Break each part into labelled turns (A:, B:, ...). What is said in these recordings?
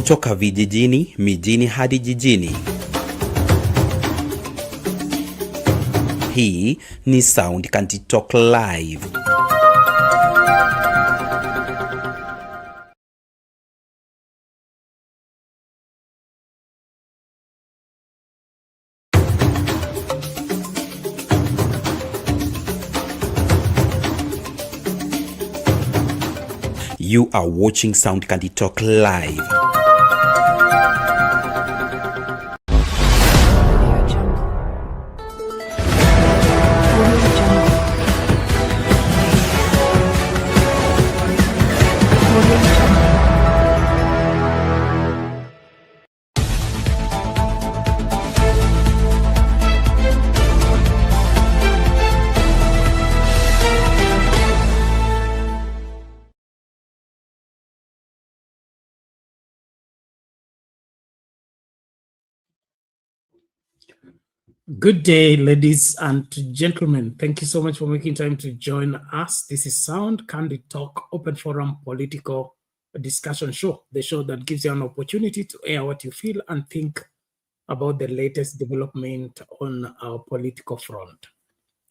A: Kutoka vijijini, mijini hadi jijini. Hii ni Sound Kanti Talk Live. You are watching Sound Kanti Talk Live.
B: Good day, ladies and gentlemen. Thank you so much for making time to join us. This is Sound Kanti Talk, open forum political discussion show, the show that gives you an opportunity to air what you feel and think about the latest development on our political front.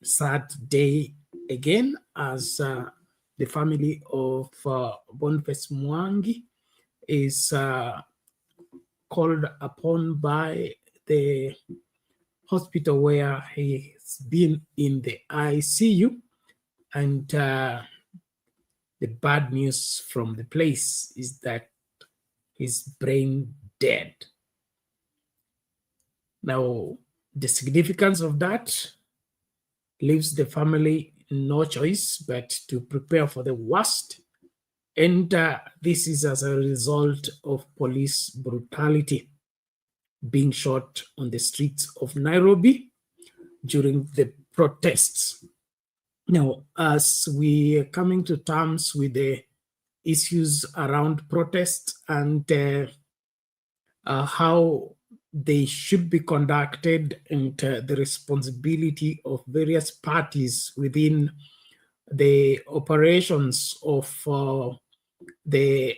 B: Sad day again as the family of Boniface Matiang'i is called upon by the hospital where he's been in the ICU, and the bad news from the place is that he's brain dead. Now, the significance of that leaves the family no choice but to prepare for the worst, and this is as a result of police brutality, being shot on the streets of Nairobi during the protests. Now, as we are coming to terms with the issues around protests and how they should be conducted, and the responsibility of various parties within the operations of the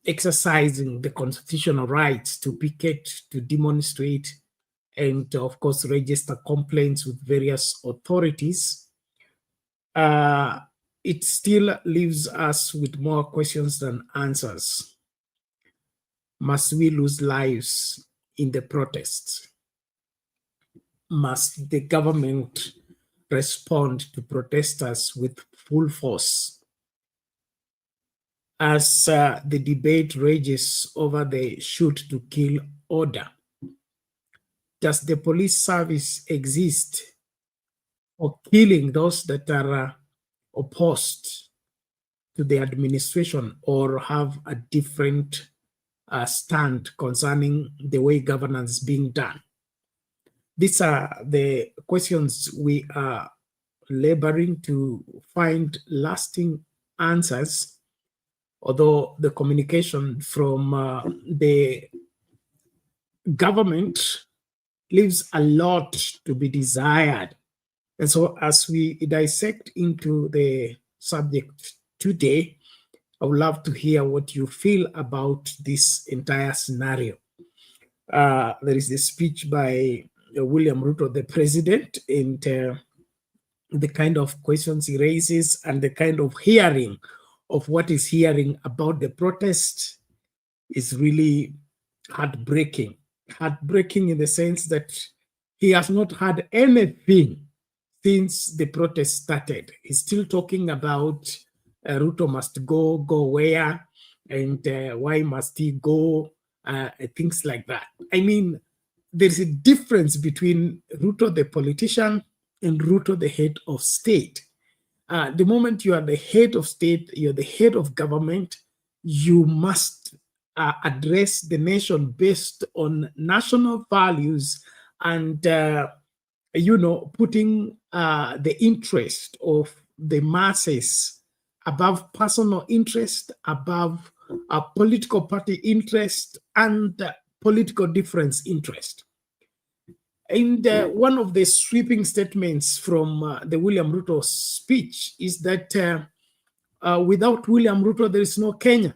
B: exercising the constitutional rights to picket, to demonstrate, and of course register complaints with various authorities, it still leaves us with more questions than answers. Must we lose lives in the protests? Must the government respond to protesters with full force? As the debate rages over the shoot to kill order, does the police service exist for killing those that are opposed to the administration or have a different stand concerning the way governance is being done? These are the questions we are laboring to find lasting answers, although the communication from the government leaves a lot to be desired. And so as we dissect into the subject today, I would love to hear what you feel about this entire scenario. There is the speech by William Ruto, the president, and the kind of questions he raises and the kind of hearing of what is hearing about the protest is really heartbreaking. Heartbreaking in the sense that he has not had anything since the protest started. He's still talking about Ruto must go where, and why must he go, things like that. I mean, there's a difference between Ruto the politician and Ruto the head of state. The moment you are the head of state, you're the head of government, you must address the nation based on national values and, putting the interest of the masses above personal interest, above political party interest, and political difference interest. And one of the sweeping statements from the William Ruto speech is that without William Ruto, there is no Kenya.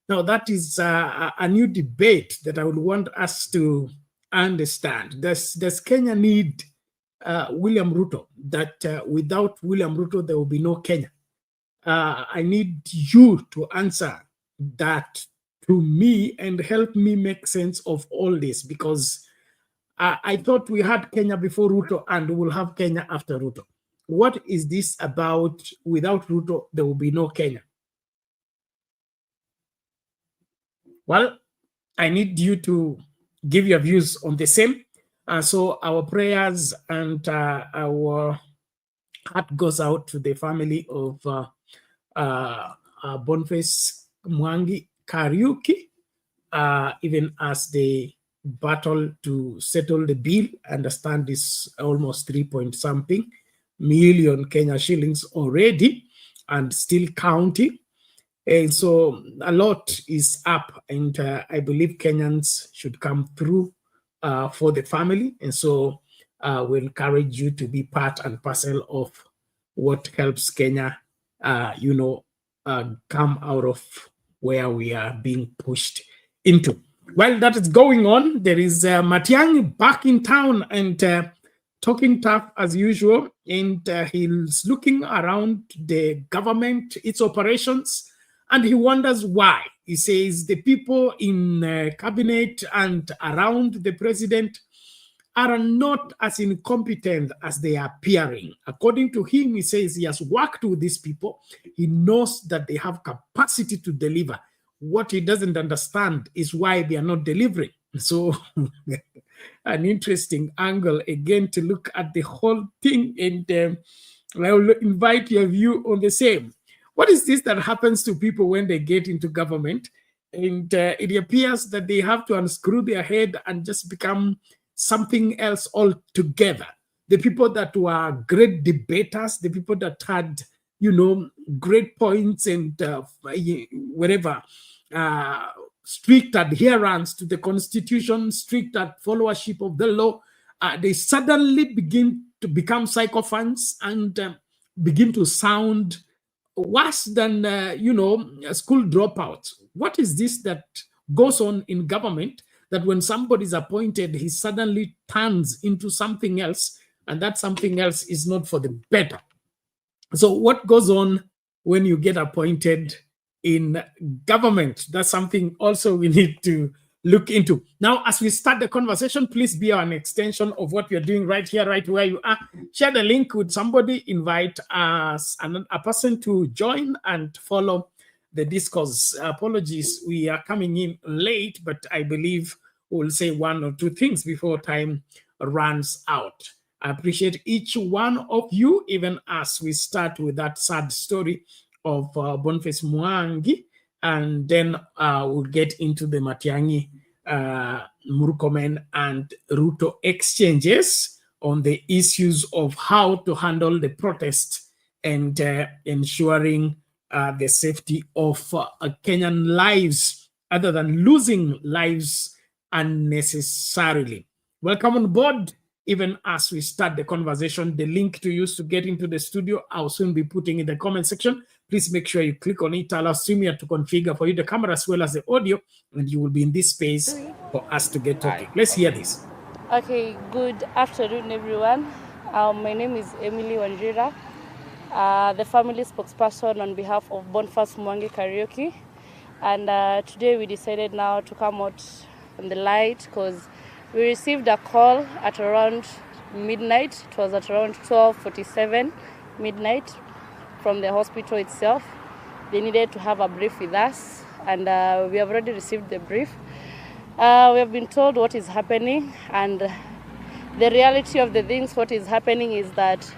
B: Now, that is a new debate that I would want us to understand. Does Kenya need William Ruto? That without William Ruto, there will be no Kenya? I need you to answer that to me and help me make sense of all this, because I thought we had Kenya before Ruto and we'll have Kenya after Ruto. What is this about? Without Ruto, there will be no Kenya. Well, I need you to give your views on the same. So our prayers and our heart goes out to the family of Boniface Kariuki, even as they battle to settle the bill. Understand this almost 3-point-something million Kenya shillings already and still counting. And so a lot is up, and I believe Kenyans should come through for the family. And so we encourage you to be part and parcel of what helps Kenya, come out of where we are being pushed into. While that is going on, there is Matiangi back in town and talking tough as usual. And he's looking around the government, its operations, and he wonders why. He says the people in cabinet and around the president are not as incompetent as they are appearing. According to him, he says he has worked with these people. He knows that they have capacity to deliver. What he doesn't understand is why they are not delivering. So an interesting angle again to look at the whole thing, and I will invite your view on the same. What is this that happens to people when they get into government? And it appears that they have to unscrew their head and just become something else altogether. The people that were great debaters, the people that had, great points and whatever, strict adherence to the constitution, strict followership of the law, they suddenly begin to become sycophants and begin to sound worse than, school dropouts. What is this that goes on in government, that when somebody is appointed, he suddenly turns into something else, and that something else is not for the better? So what goes on when you get appointed in government? That's something also we need to look into. Now, as we start the conversation, please be an extension of what we're doing right here, right where you are. Share the link with somebody, invite us a person to join and follow the discourse. Apologies, we are coming in late, but I believe we'll say one or two things before time runs out. I appreciate each one of you, even as we start with that sad story of Boniface Matiang'i, and then we'll get into the Matiangi, Murkomen, and Ruto exchanges on the issues of how to handle the protest and ensuring the safety of Kenyan lives, other than losing lives unnecessarily. Welcome on board. Even as we start the conversation, the link to use to get into the studio, I'll soon be putting in the comment section. Please make sure you click on it. Allow Streamer to configure for you the camera as well as the audio, and you will be in this space for us to get talking. Let's hear this.
C: Okay, good afternoon, everyone. My name is Emily Wanjira, the family spokesperson on behalf of Boniface Kariuki. And today we decided now to come out on the light because we received a call at around midnight. It was at around 12:47 midnight from the hospital itself. They needed to have a brief with us, and we have already received the brief. We have been told what is happening, and the reality of the things, what is happening is that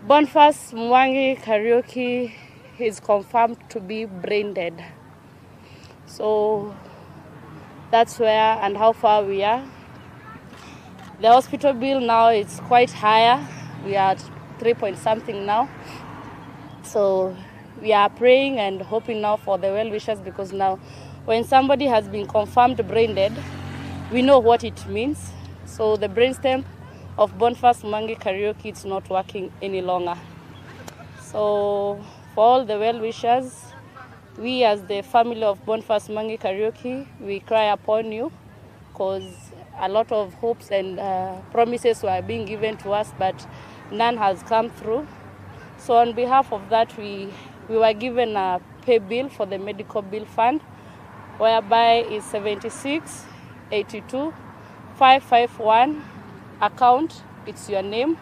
C: Boniface Kariuki is confirmed to be brain dead. So that's where and how far we are. The hospital bill now is quite higher. We are at 3-point-something now. So we are praying and hoping now for the well-wishers, because now when somebody has been confirmed brain dead, we know what it means. So the brainstem of Boniface Kariuki is not working any longer. So for all the well-wishers, we as the family of Boniface Matiang'i Kariuki, we cry upon you because a lot of hopes and promises were being given to us, but none has come through. So on behalf of that, we were given a pay bill for the medical bill fund, whereby is 76,82,551 account. It's your name,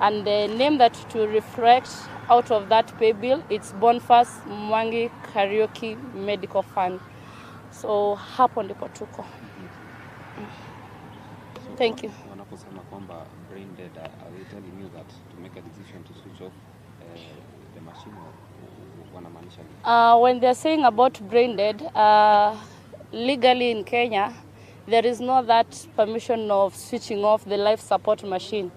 C: and the name that to reflect out of that pay bill, it's Boniface Matiang'i Kariuki Medical Fund. So hapo ndipo tuko. Thank you.
D: Wanaposema kwamba brain dead, are they telling you that to make a decision to switch off the machine, wanamaanisha nini?
C: When they're saying about brain dead, legally in Kenya, there is no that permission of switching off the life support machine.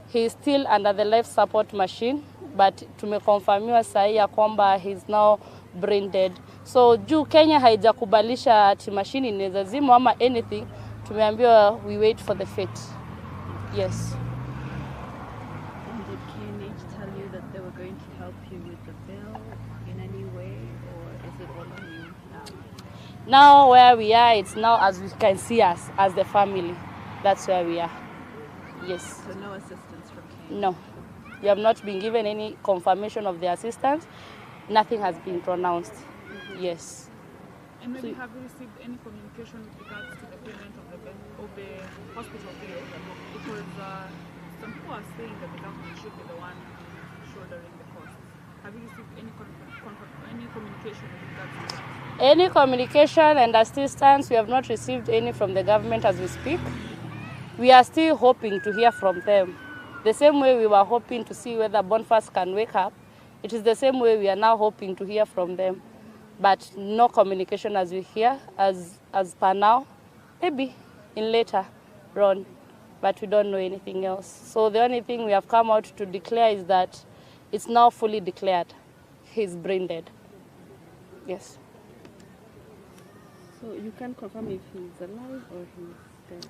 C: He is still under the life support machine, but tumekonfirmiwa sahi ya kwamba he is now brain dead. So juu Kenya haijakubalisha ati machine inaweza zima ama anything, tumeambiwa we wait for the fate. Yes.
E: Did KNH tell you that they were going to help you with the bill in any way, or is it all on you now?
C: Now where we are, it's now as we can see us as the family. That's where we are. Yes.
E: So no assistance from KNH?
C: No. We have not been given any confirmation of the assistance. Nothing has been pronounced. Yes.
F: And maybe have you received any communication with regards to the payment of the hospital bill? Because some people are saying that the government should be the one shouldering the cost. Have you received any communication with regards to that?
C: Any communication and assistance, we have not received any from the government as we speak. We are still hoping to hear from them. The same way we were hoping to see whether Boniface can wake up, it is the same way we are now hoping to hear from them. But no communication as we hear, as per now. Maybe in later on, but we don't know anything else. So the only thing we have come out to declare is that it's now fully declared. He's brain dead. Yes.
E: So you can't confirm if he's alive or he's dead?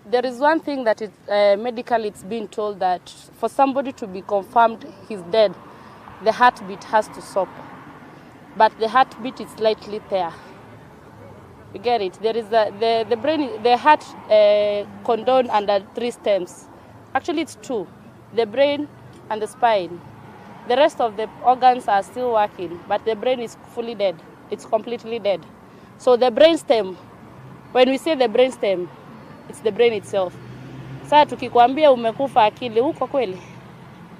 C: There is one thing that is medically it's been told that for somebody to be confirmed he's dead, the heartbeat has to stop. But the heartbeat is slightly there. You get it? There is the brain, the heart condoned under 3 stems. Actually, it's 2: the brain and the spine. The rest of the organs are still working, but the brain is fully dead. It's completely dead. So the brain stem, when we say the brain stem, it's the brain itself. Sasa tukikwambia umekufa akili, huko kweli?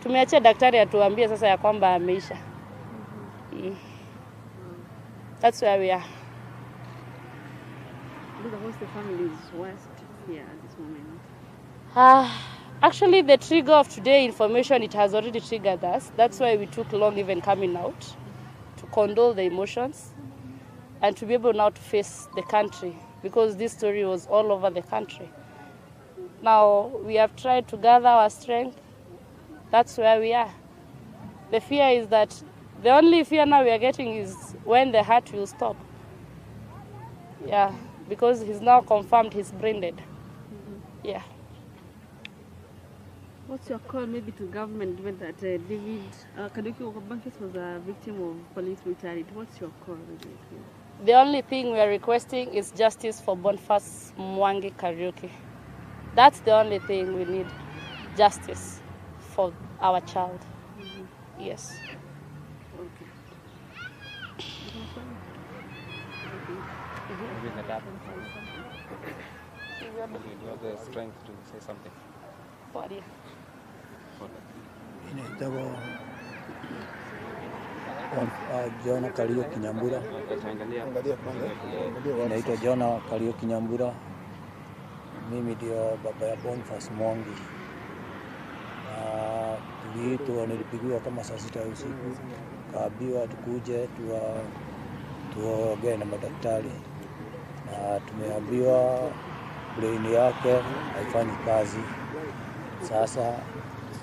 C: Tumeachia daktari atuambie sasa ya kwamba ameisha. That's where we are.
E: What's the family's worst fear at this moment?
C: Actually, the trigger of today information, it has already triggered us. That's why we took long even coming out to condole the emotions and to be able now to face the country, because this story was all over the country. Now, we have tried to gather our strength. That's where we are. The fear is that the only fear now we are getting is when the heart will stop. Yeah, because he's now confirmed he's brain dead. Yeah.
E: What's your call maybe to government, given that David Kariuki Boniface was a victim of police brutality? What's your call?
C: The only thing we are requesting is justice for Boniface Matiang'i Kariuki. That's the only thing we need, justice for our child. Yes.
E: Okay.
D: Maybe the dad. Do you have the strength to say something?
C: What do you?
G: Jona Kariuki Nyambura. Naitwa Jona Kariuki Nyambura. Mimi ndio baba ya Boniface Matiang'i. Tuliitwa, nilipigiwa kama saa 6 usiku. Kaambiwa tukuje tuongee na madaktari. Na tumeambiwa brain yake haifanyi kazi. Sasa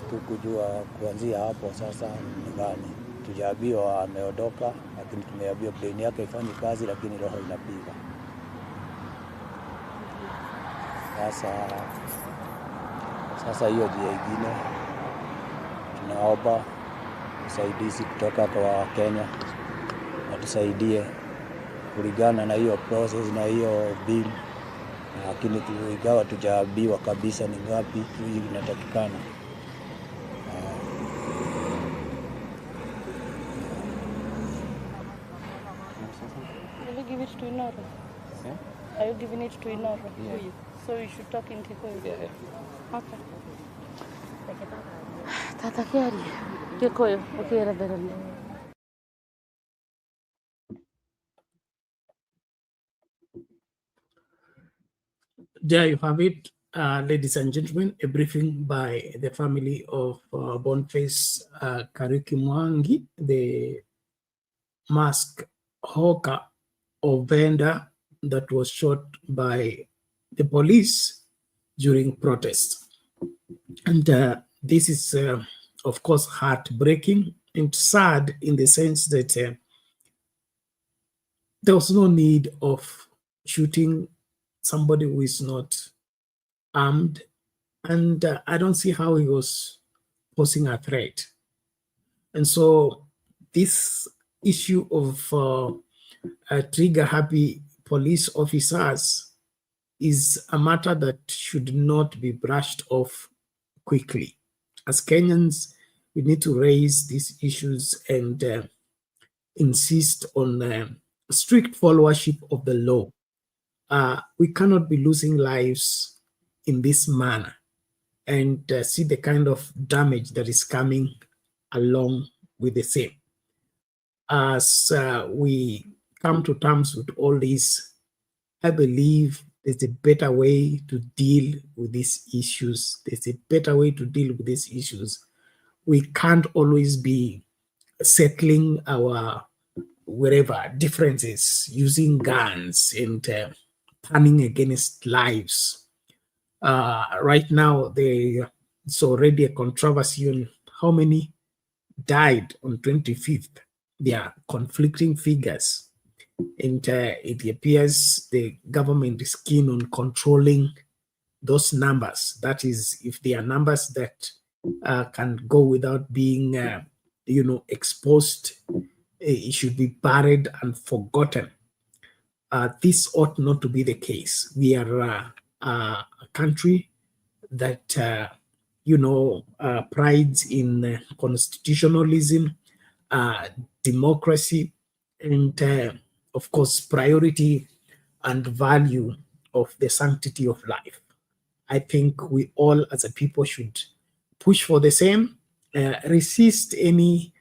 G: tukujua kuanzia hapo sasa ni gani. Tujaambiwa ameondoka, lakini tumeambiwa brain yake haifanyi kazi, lakini roho inapiga. Sasa hiyo ndio ingine tunaomba usaidizi kutoka kwa Kenya, watusaidie kulingana na hiyo process na hiyo bill, lakini ingawa tujaambiwa kabisa ni ngapi inatakikana.
C: Will you give it to Inoro?
D: Yeah?
C: Are you giving it to Inoro?
D: Yeah.
C: So you should talk in Kikuyu?
D: Yeah.
C: Okay. Tata Kiari, Kikuyu, okay, Reverend.
B: There you have it, ladies and gentlemen, a briefing by the family of Boniface Kariuki, the mask hawker or vendor that was shot by the police during protest. And this is, of course, heartbreaking and sad in the sense that there was no need of shooting somebody who is not armed, and I don't see how he was posing a threat. And so this issue of trigger-happy police officers is a matter that should not be brushed off quickly. As Kenyans, we need to raise these issues and insist on strict followership of the law. We cannot be losing lives in this manner and see the kind of damage that is coming along with the same. As we come to terms with all this, I believe there's a better way to deal with these issues. There's a better way to deal with these issues. We can't always be settling our wherever differences using guns and turning against lives. Right now, it's already a controversy on how many died on 25th. There are conflicting figures, and it appears the government is keen on controlling those numbers. That is, if there are numbers that can go without being, exposed, it should be buried and forgotten. This ought not to be the case. We are a country that, prides in constitutionalism, democracy, and, of course, priority and value of the sanctity of life. I think we all as a people should push for the same, resist any,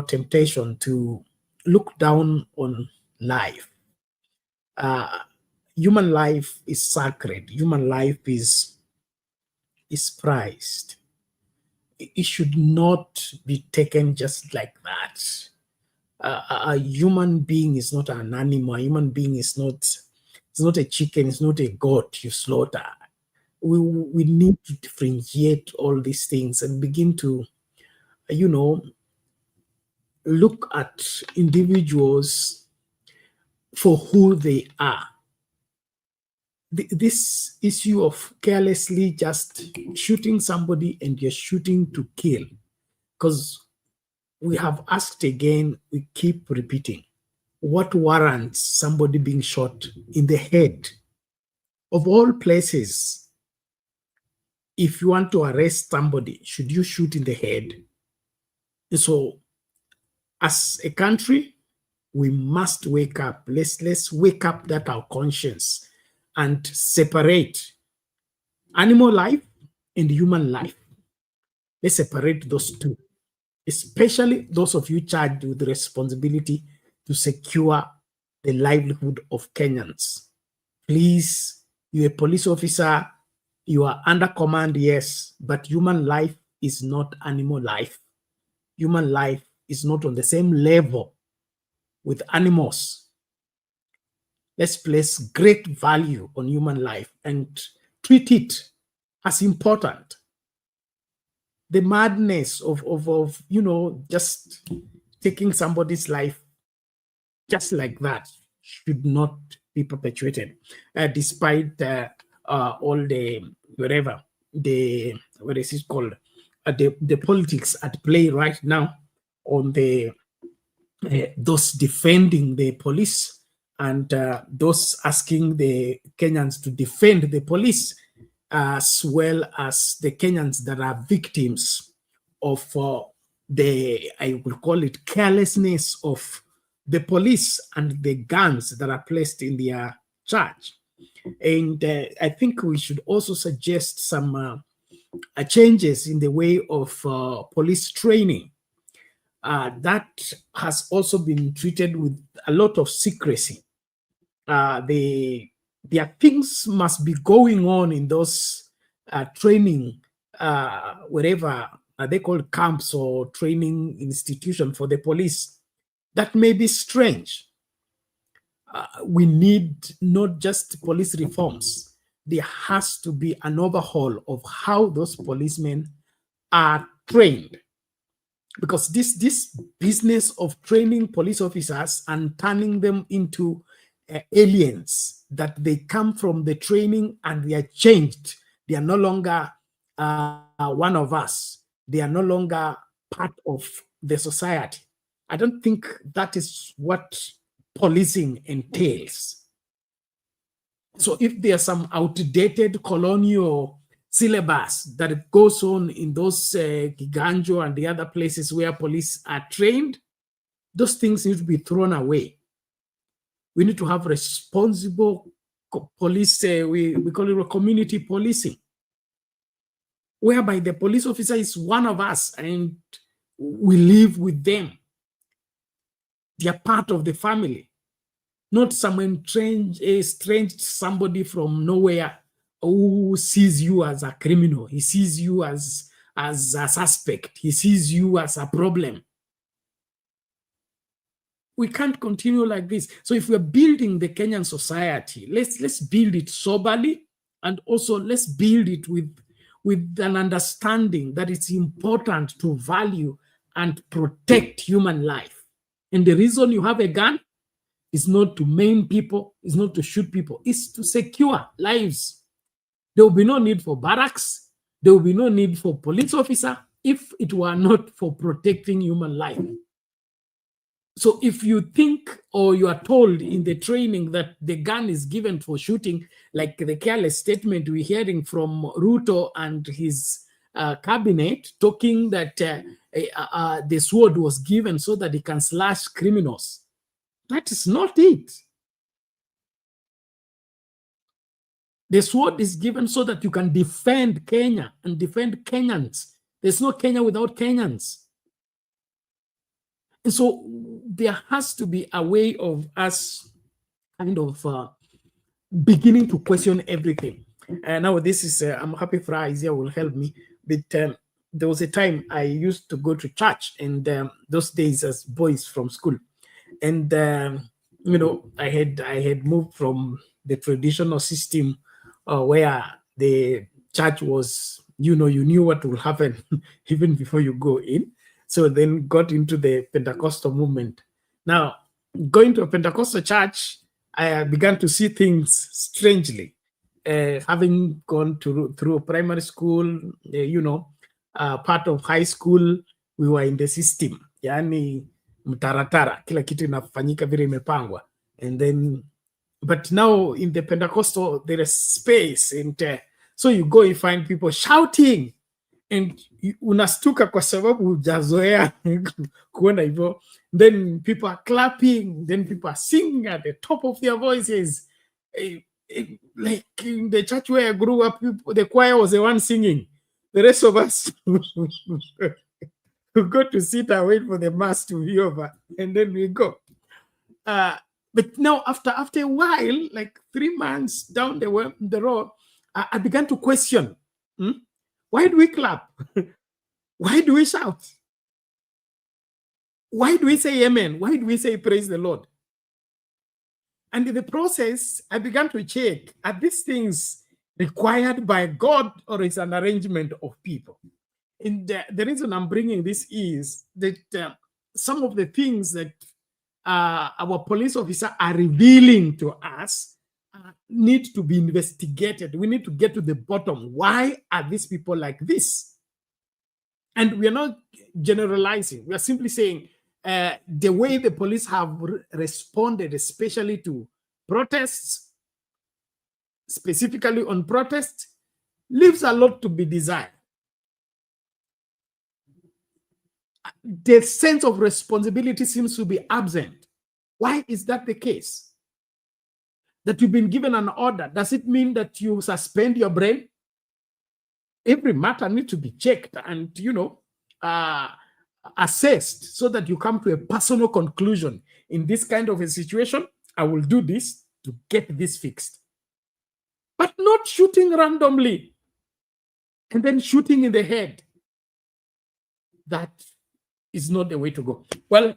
B: temptation to look down on life. Human life is sacred. Human life is prized. It should not be taken just like that. A human being is not an animal. A human being is not, it's not a chicken, it's not a goat you slaughter. We need to differentiate all these things and begin to, look at individuals for who they are. This issue of carelessly just shooting somebody and you're shooting to kill, because we have asked again, we keep repeating, what warrants somebody being shot in the head? Of all places, if you want to arrest somebody, should you shoot in the head? And so, as a country, we must wake up. Let's wake up that our conscience and separate animal life and human life. Let's separate those two, especially those of you charged with the responsibility to secure the livelihood of Kenyans. Please, you're a police officer, you are under command, yes, but human life is not animal life. Human life is not on the same level with animals. Let's place great value on human life and treat it as important. The madness of just taking somebody's life just like that should not be perpetuated, despite all the, what is it called, the politics at play right now on the those defending the police and those asking the Kenyans to defend the police, as well as the Kenyans that are victims of I will call it carelessness of the police and the guns that are placed in their charge. And I think we should also suggest some changes in the way of police training. That has also been treated with a lot of secrecy. Their things must be going on in those training, wherever they call camps or training institution for the police. That may be strange. We need not just police reforms. There has to be an overhaul of how those policemen are trained. Because this business of training police officers and turning them into aliens, that they come from the training and they are changed. They are no longer one of us. They are no longer part of the society. I don't think that is what policing entails. So if there's some outdated colonial syllabus that goes on in those Giganjo and the other places where police are trained, those things need to be thrown away. We need to have responsible police, we call it community policing, whereby the police officer is one of us and we live with them. They are part of the family, not some strange somebody from nowhere who sees you as a criminal. He sees you as a suspect. He sees you as a problem. We can't continue like this. So if we're building the Kenyan society, let's build it soberly, and also let's build it with an understanding that it's important to value and protect human life. And the reason you have a gun is not to maim people, is not to shoot people, it's to secure lives. There will be no need for barracks. There will be no need for police officer if it were not for protecting human life. So if you think or you are told in the training that the gun is given for shooting, like the careless statement we're hearing from Ruto and his cabinet talking that the sword was given so that he can slash criminals, that is not it. The sword is given so that you can defend Kenya and defend Kenyans. There's no Kenya without Kenyans. And so there has to be a way of us kind of beginning to question everything. And now this is, I'm happy Fra is here, will help me. But there was a time I used to go to church, and those days as boys from school. And, you know, I had moved from the traditional system where the church was, you know, you knew what will happen even before you go in. So then got into the Pentecostal movement. Now, going to a Pentecostal church, I began to see things strangely. Having gone through primary school, you know, part of high school, we were in the system. Yani, mtaratara, kila kitu inafanyika vile imepangwa. And then, but now in the Pentecostal, there is space. And so you go and find people shouting. And unastuka kwa sababu hujazoea kuona hivyo. Then people are clapping. Then people are singing at the top of their voices. Like in the church where I grew up, the choir was the one singing. The rest of us we go to sit and wait for the mass to be over. And then we go. But now after a while, like 3 months down the road, I began to question. Why do we clap? Why do we shout? Why do we say amen? Why do we say praise the Lord? And in the process, I began to check, are these things required by God or is an arrangement of people? And the reason I'm bringing this is that some of the things that our police officers are revealing to us need to be investigated. We need to get to the bottom. Why are these people like this? And we are not generalizing. We are simply saying the way the police have responded, especially to protests, specifically on protests, leaves a lot to be desired. The sense of responsibility seems to be absent. Why is that the case? That you've been given an order, does it mean that you suspend your brain? Every matter needs to be checked and, assessed so that you come to a personal conclusion. In this kind of a situation, I will do this to get this fixed. But not shooting randomly and then shooting in the head. That is not the way to go. Well,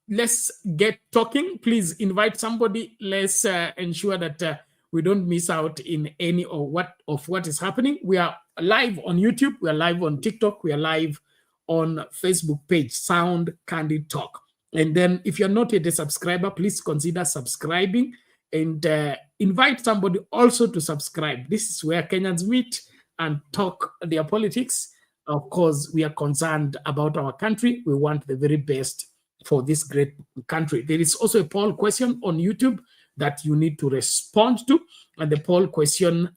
B: let's get talking. Please invite somebody. Let's ensure that we don't miss out in any of what is happening. We are live on YouTube. We are live on TikTok. We are live on Facebook page, Sound Candid Talk. And then if you're not yet a subscriber, please consider subscribing and invite somebody also to subscribe. This is where Kenyans meet and talk their politics. Of course, we are concerned about our country. We want the very best for this great country. There is also a poll question on YouTube that you need to respond to. And the poll question,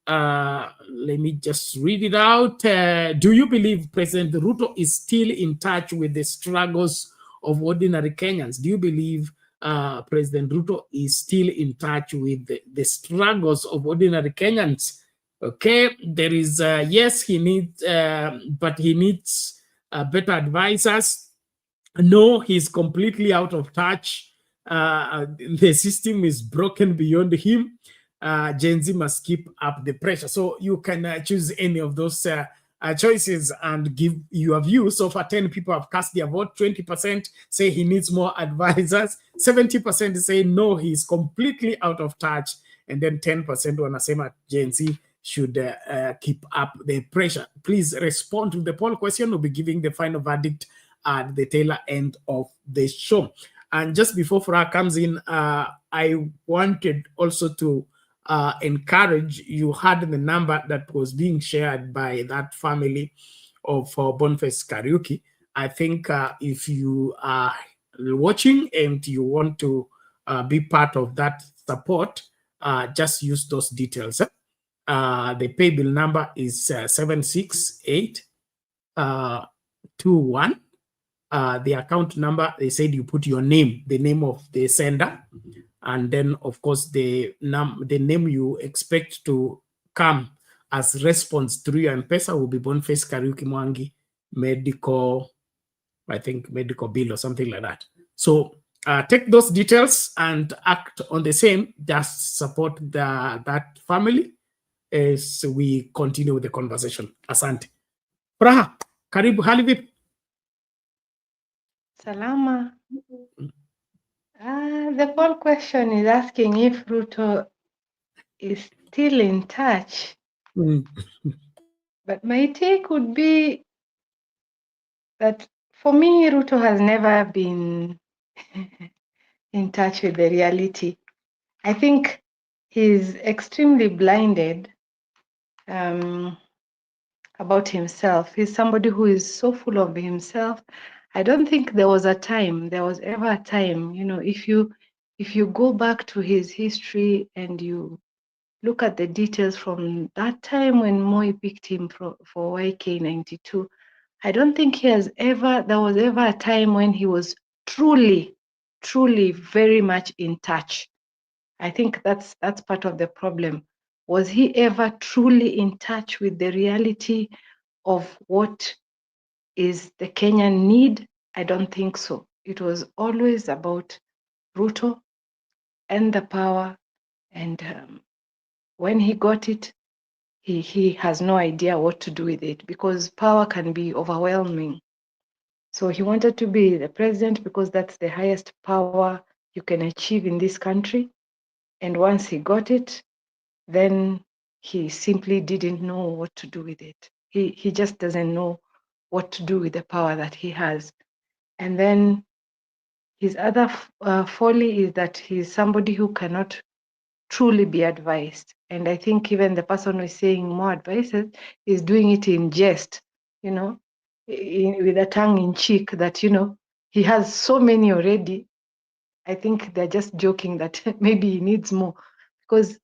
B: let me just read it out. Do you believe President Ruto is still in touch with the struggles of ordinary Kenyans? Do you believe President Ruto is still in touch with the struggles of ordinary Kenyans? Okay, there is yes, he needs, but he needs better advisors. No, he's completely out of touch. The system is broken beyond him. Gen Z must keep up the pressure. So you can choose any of those choices and give your view. So far, 10 people have cast their vote. 20% say he needs more advisors. 70% say no, he's completely out of touch. And then 10% wanasema Gen Z should keep up the pressure. Please respond to the poll question. We'll be giving the final verdict at the tail end of the show. And just before Farah comes in, I wanted also to encourage, you had the number that was being shared by that family of Boniface Kariuki. I think if you are watching and you want to be part of that support, just use those details. The pay bill number is 76821. The account number, they said you put your name, the name of the sender, and then of course the name you expect to come as response through your M-Pesa will be Boniface Kariuki Mwangi medical, I think medical bill or something like that. So take those details and act on the same. Just support that family as we continue with the conversation. Asante. Praha, karibu, hali vipi?
H: Salama. The poll question is asking if Ruto is still in touch. But my take would be that for me, Ruto has never been in touch with the reality. I think he's extremely blinded about himself. He's somebody who is so full of himself. I don't think there was ever a time, if you go back to his history and you look at the details from that time when Moi picked him for YK 92, I don't think there was ever a time when he was truly very much in touch. I think that's part of the problem. Was he ever truly in touch with the reality of what is the Kenyan need? I don't think so. It was always about Ruto and the power, and when he got it, he has no idea what to do with it because power can be overwhelming. So he wanted to be the president because that's the highest power you can achieve in this country. And once he got it, then he simply didn't know what to do with it. He just doesn't know what to do with the power that he has. And then his other folly is that he's somebody who cannot truly be advised. And I think even the person who is saying more advices is doing it in jest, with a tongue in cheek that, you know, he has so many already. I think they're just joking that maybe he needs more, because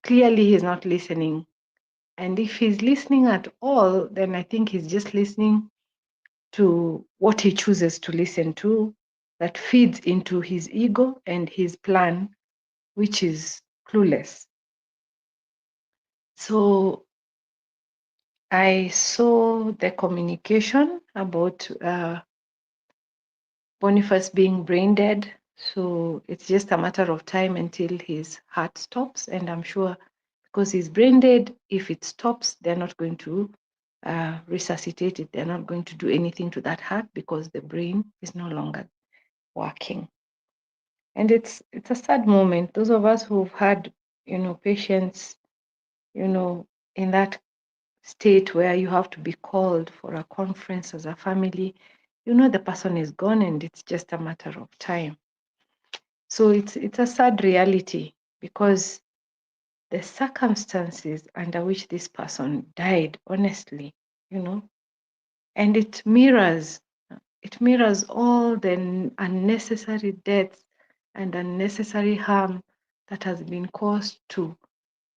H: clearly he's not listening. And if he's listening at all, then I think he's just listening to what he chooses to listen to, that feeds into his ego and his plan, which is clueless. So I saw the communication about Boniface being brain dead. So it's just a matter of time until his heart stops. And I'm sure because he's brain dead, if it stops, they're not going to resuscitate it. They're not going to do anything to that heart because the brain is no longer working. And it's a sad moment. Those of us who've had, you know, patients, you know, in that state where you have to be called for a conference as a family, you know, the person is gone and it's just a matter of time. So it's a sad reality, because the circumstances under which this person died, honestly, you know, and it mirrors all the unnecessary deaths and unnecessary harm that has been caused to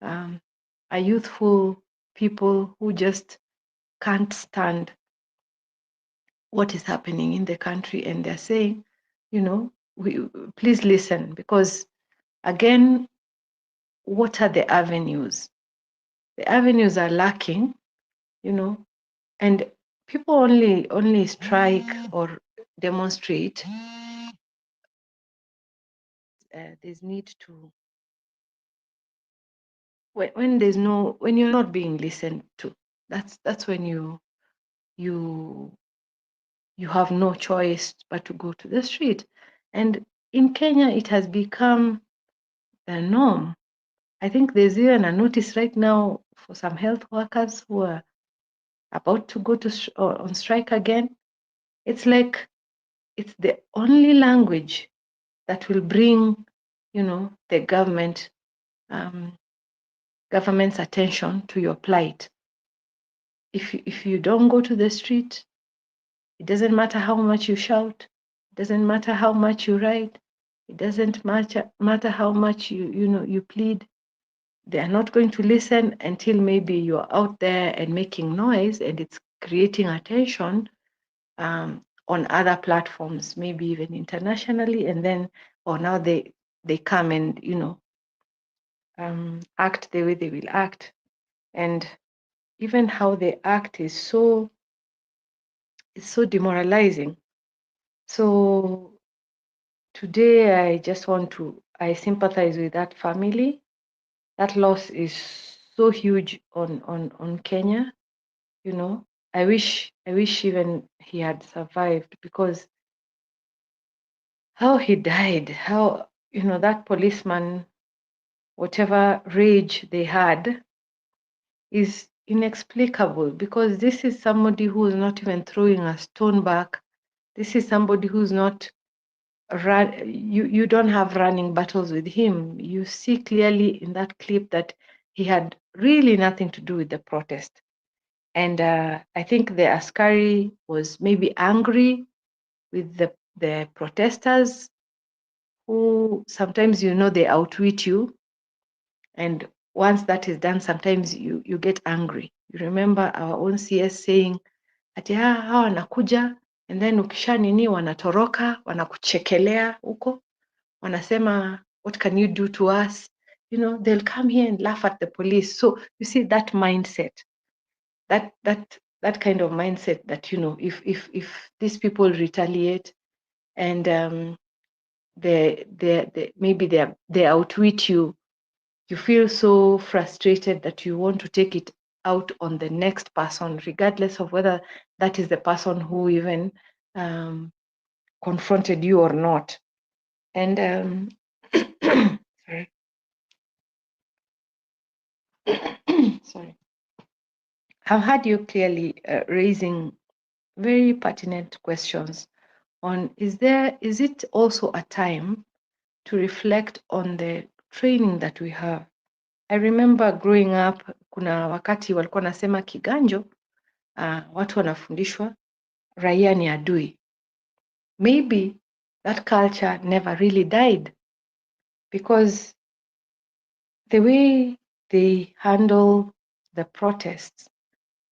H: a youthful people who just can't stand what is happening in the country, and they're saying, you know, please listen, because again, what are the avenues? The avenues are lacking, you know, and people only strike or demonstrate. There's need to, when you're not being listened to, that's when you have no choice but to go to the street. And in Kenya, it has become the norm. I think there's even a notice right now for some health workers who are about to go on strike again. It's like it's the only language that will bring, you know, the government's attention to your plight. If you don't go to the street, it doesn't matter how much you shout, it doesn't matter how much you write, it doesn't matter how much you plead. They are not going to listen until maybe you're out there and making noise and it's creating attention on other platforms, maybe even internationally, and then now they come and, you know, act the way they will act. And even how they act is so demoralizing. So today I sympathize with that family. That loss is so huge on Kenya, you know. I wish even he had survived, because how he died, how, you know, that policeman, whatever rage they had, is inexplicable, because this is somebody who is not even throwing a stone back. This is somebody who's not you don't have running battles with him. You see clearly in that clip that he had really nothing to do with the protest. And I think the askari was maybe angry with the protesters, who sometimes, you know, they outwit you. And once that is done, sometimes you get angry. You remember our own CS saying, ati hawa wanakuja, and then ukisha nini wanatoroka, wanakuchekelea huko, wanasema, what can you do to us? You know, they'll come here and laugh at the police. So you see that mindset, that kind of mindset that, you know, if these people retaliate and maybe they outwit you, you feel so frustrated that you want to take it out on the next person, regardless of whether that is the person who even confronted you or not. And sorry. Sorry. I've heard you clearly raising very pertinent questions on, is it also a time to reflect on the training that we have? I remember growing up, kuna wakati walikuwa nasema kiganjo, watu wanafundishwa raia ni adui. Maybe that culture never really died, because the way they handle the protests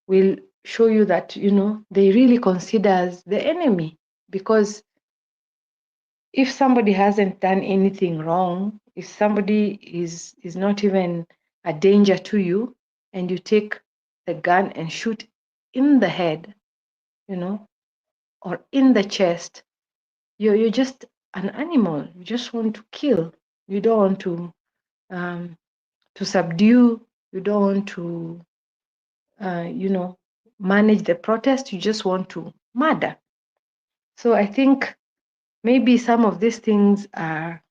H: will show you that, they really consider us the enemy. Because if somebody hasn't done anything wrong, if somebody is not even a danger to you, and you take the gun and shoot in the head, or in the chest, you're just an animal. You just want to kill. You don't want to subdue. You don't want to manage the protest. You just want to murder. So I think maybe some of these things are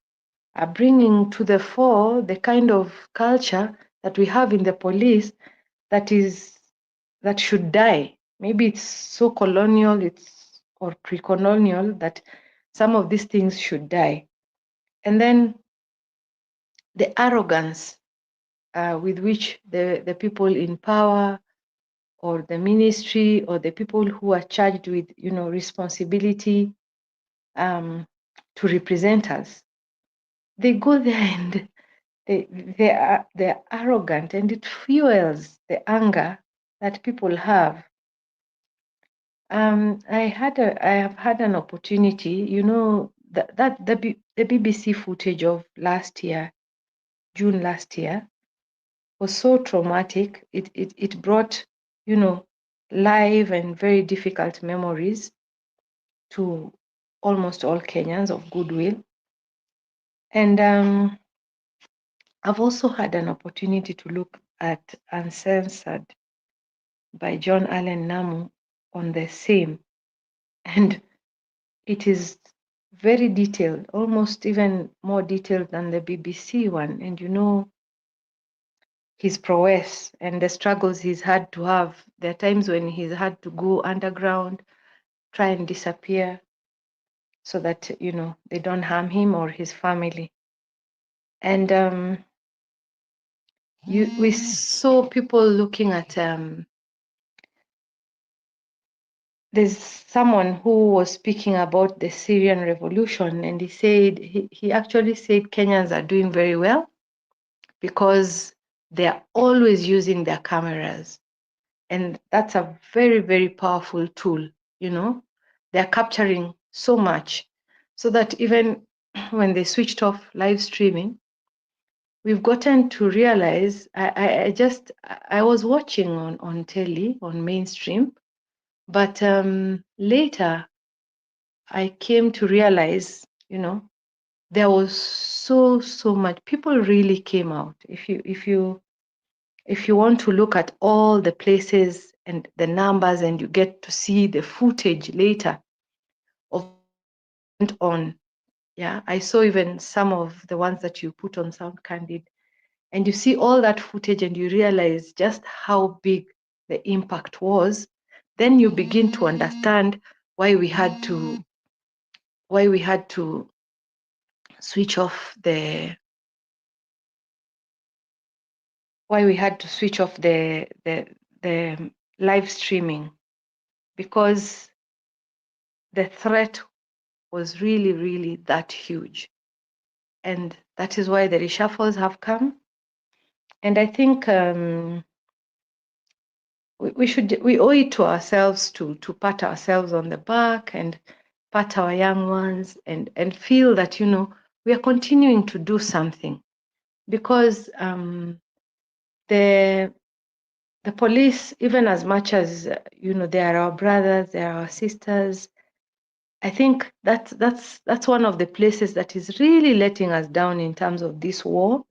H: bringing to the fore the kind of culture that we have in the police that should die. Maybe it's so colonial, or pre-colonial, that some of these things should die. And then the arrogance with which the people in power, or the ministry, or the people who are charged with responsibility to represent us, they go there and they're arrogant, and it fuels the anger that people have. I have had an opportunity, that the BBC footage of last year, June last year, was so traumatic. It brought, live and very difficult memories to almost all Kenyans of goodwill. And I've also had an opportunity to look at Uncensored by John Allen Namu on the same. And it is very detailed, almost even more detailed than the BBC one. And his prowess and the struggles he's had to have. There are times when he's had to go underground, try and disappear, so that, they don't harm him or his family. And we saw people looking at, there's someone who was speaking about the Syrian revolution, and he actually said Kenyans are doing very well because they're always using their cameras. And that's a very, very powerful tool. They're capturing so much, so that even when they switched off live streaming, we've gotten to realize, I was watching on telly, on mainstream, but later I came to realize, there was so much. People really came out. If you want to look at all the places and the numbers, and you get to see the footage later of went on. Yeah, I saw even some of the ones that you put on Sound Candid, and you see all that footage and you realize just how big the impact was. Then you begin to understand why we had to switch off the live streaming, because the threat was really, really that huge. And that is why the reshuffles have come. And I think we owe it to ourselves to pat ourselves on the back, and pat our young ones, and feel that, we are continuing to do something. Because the police, even as much as they are our brothers, they are our sisters, I think that's one of the places that is really letting us down in terms of this war.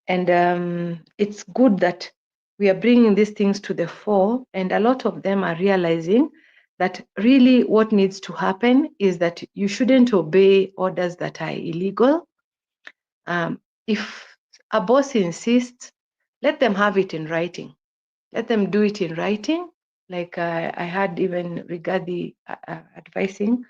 H: And it's good that we are bringing these things to the fore, and a lot of them are realizing that really what needs to happen is that you shouldn't obey orders that are illegal. If a boss insists, let them have it in writing. Let them do it in writing, like I had even Rigathi advising,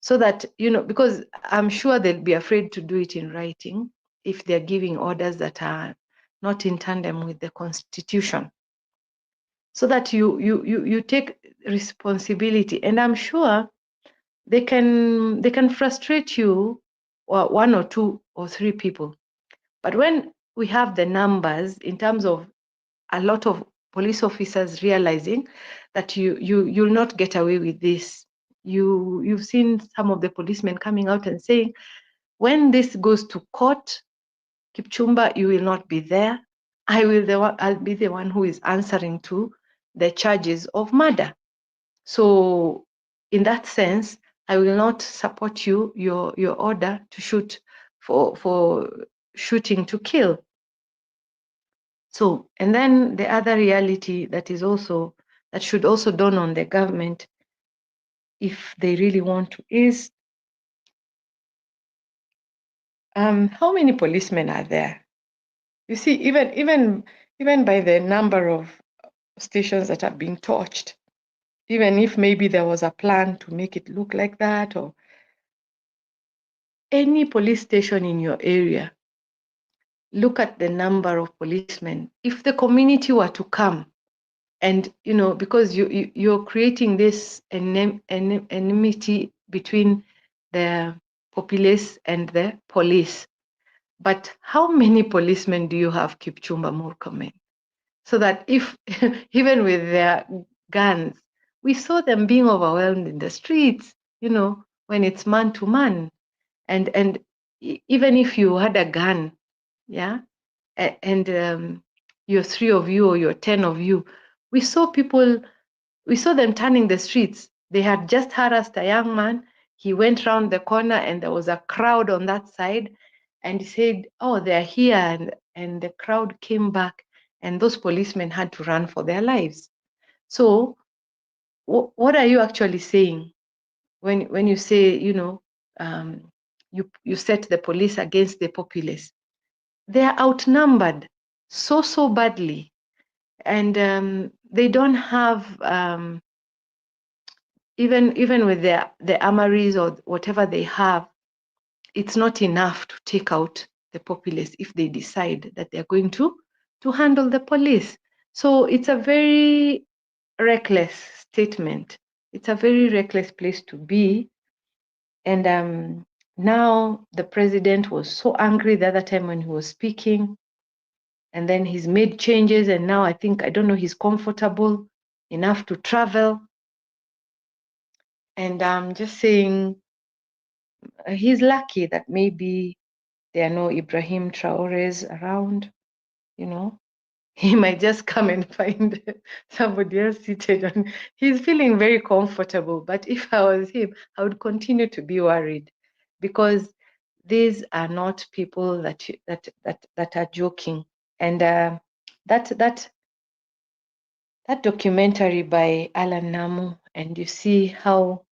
H: so that, because I'm sure they'll be afraid to do it in writing if they're giving orders that are not in tandem with the Constitution. So that you take responsibility. And I'm sure they can frustrate you, or one or two or three people. But when we have the numbers in terms of a lot of police officers realizing that you'll not get away with this. You've seen some of the policemen coming out and saying, when this goes to court, Kipchumba, you will not be there. I'll be the one who is answering to the charges of murder. So in that sense, I will not support your order to shoot for shooting to kill. So, and then the other reality that should also dawn on the government, if they really want to, is how many policemen are there? You see, even by the number of stations that are being torched, even if maybe there was a plan to make it look like that, or any police station in your area, look at the number of policemen. If the community were to come, and because you're creating this enmity between the populace and the police. But how many policemen do you have, Kipchumba Murkomen? So that if even with their guns, we saw them being overwhelmed in the streets, when it's man to man. And even if you had a gun, yeah, and you're 3 of you or you're 10 of you, we saw them turning the streets. They had just harassed a young man. He went round the corner and there was a crowd on that side, and he said, oh, they're here, and the crowd came back, and those policemen had to run for their lives. So what are you actually saying when you say, you set the police against the populace? They are outnumbered so badly, and they don't have even with the armories or whatever they have, it's not enough to take out the populace if they decide that they're going to handle the police. So it's a very reckless statement. It's a very reckless place to be. And now the president was so angry the other time when he was speaking, and then he's made changes, and now I don't know, he's comfortable enough to travel. And I'm just saying, he's lucky that maybe there are no Ibrahim Traores around, He might just come and find somebody else seated, and he's feeling very comfortable. But if I was him, I would continue to be worried, because these are not people that are joking. And that documentary by Alan Namu, and you see how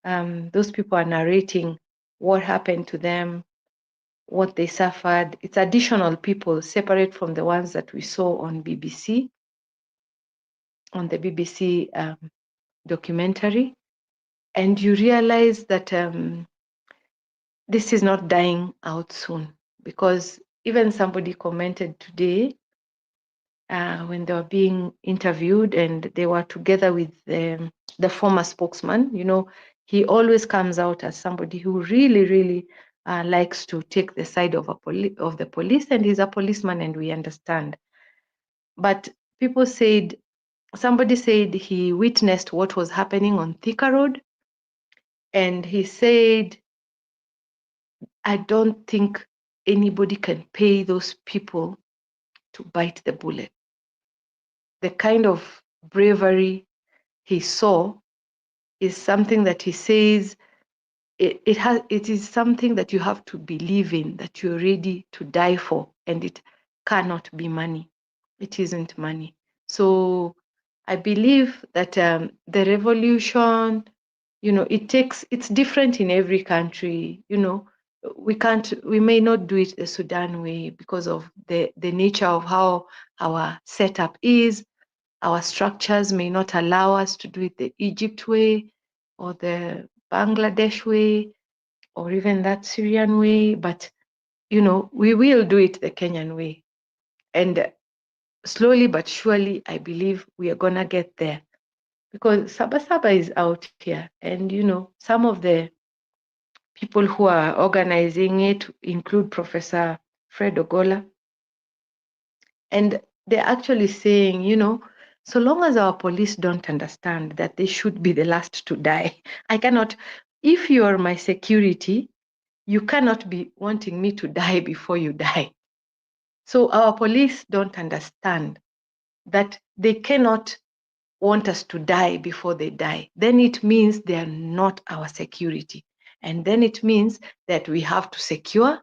H: those people are narrating what happened to them, what they suffered. It's additional people separate from the ones that we saw on BBC, on the BBC documentary. And you realize that this is not dying out soon, because even somebody commented today when they were being interviewed and they were together with the former spokesman. He always comes out as somebody who really likes to take the side of the police, and he's a policeman, and we understand. But somebody said he witnessed what was happening on Thika Road, and he said, I don't think anybody can pay those people to bite the bullet. The kind of bravery he saw is something that he says it is something that you have to believe in, that you're ready to die for, and it cannot be money. It isn't money. So I believe that the revolution, it's different in every country. We may not do it the Sudan way because of the nature of how our setup is. Our structures may not allow us to do it the Egypt way or the Bangladesh way or even that Syrian way, but we will do it the Kenyan way. And slowly but surely, I believe we are gonna get there. because Sabasaba is out here, and some of the people who are organizing it include Professor Fred Ogola, and they're actually saying, so long as our police don't understand that they should be the last to die, I cannot. If you are my security, you cannot be wanting me to die before you die. So our police don't understand that they cannot want us to die before they die. Then it means they are not our security. And then it means that we have to secure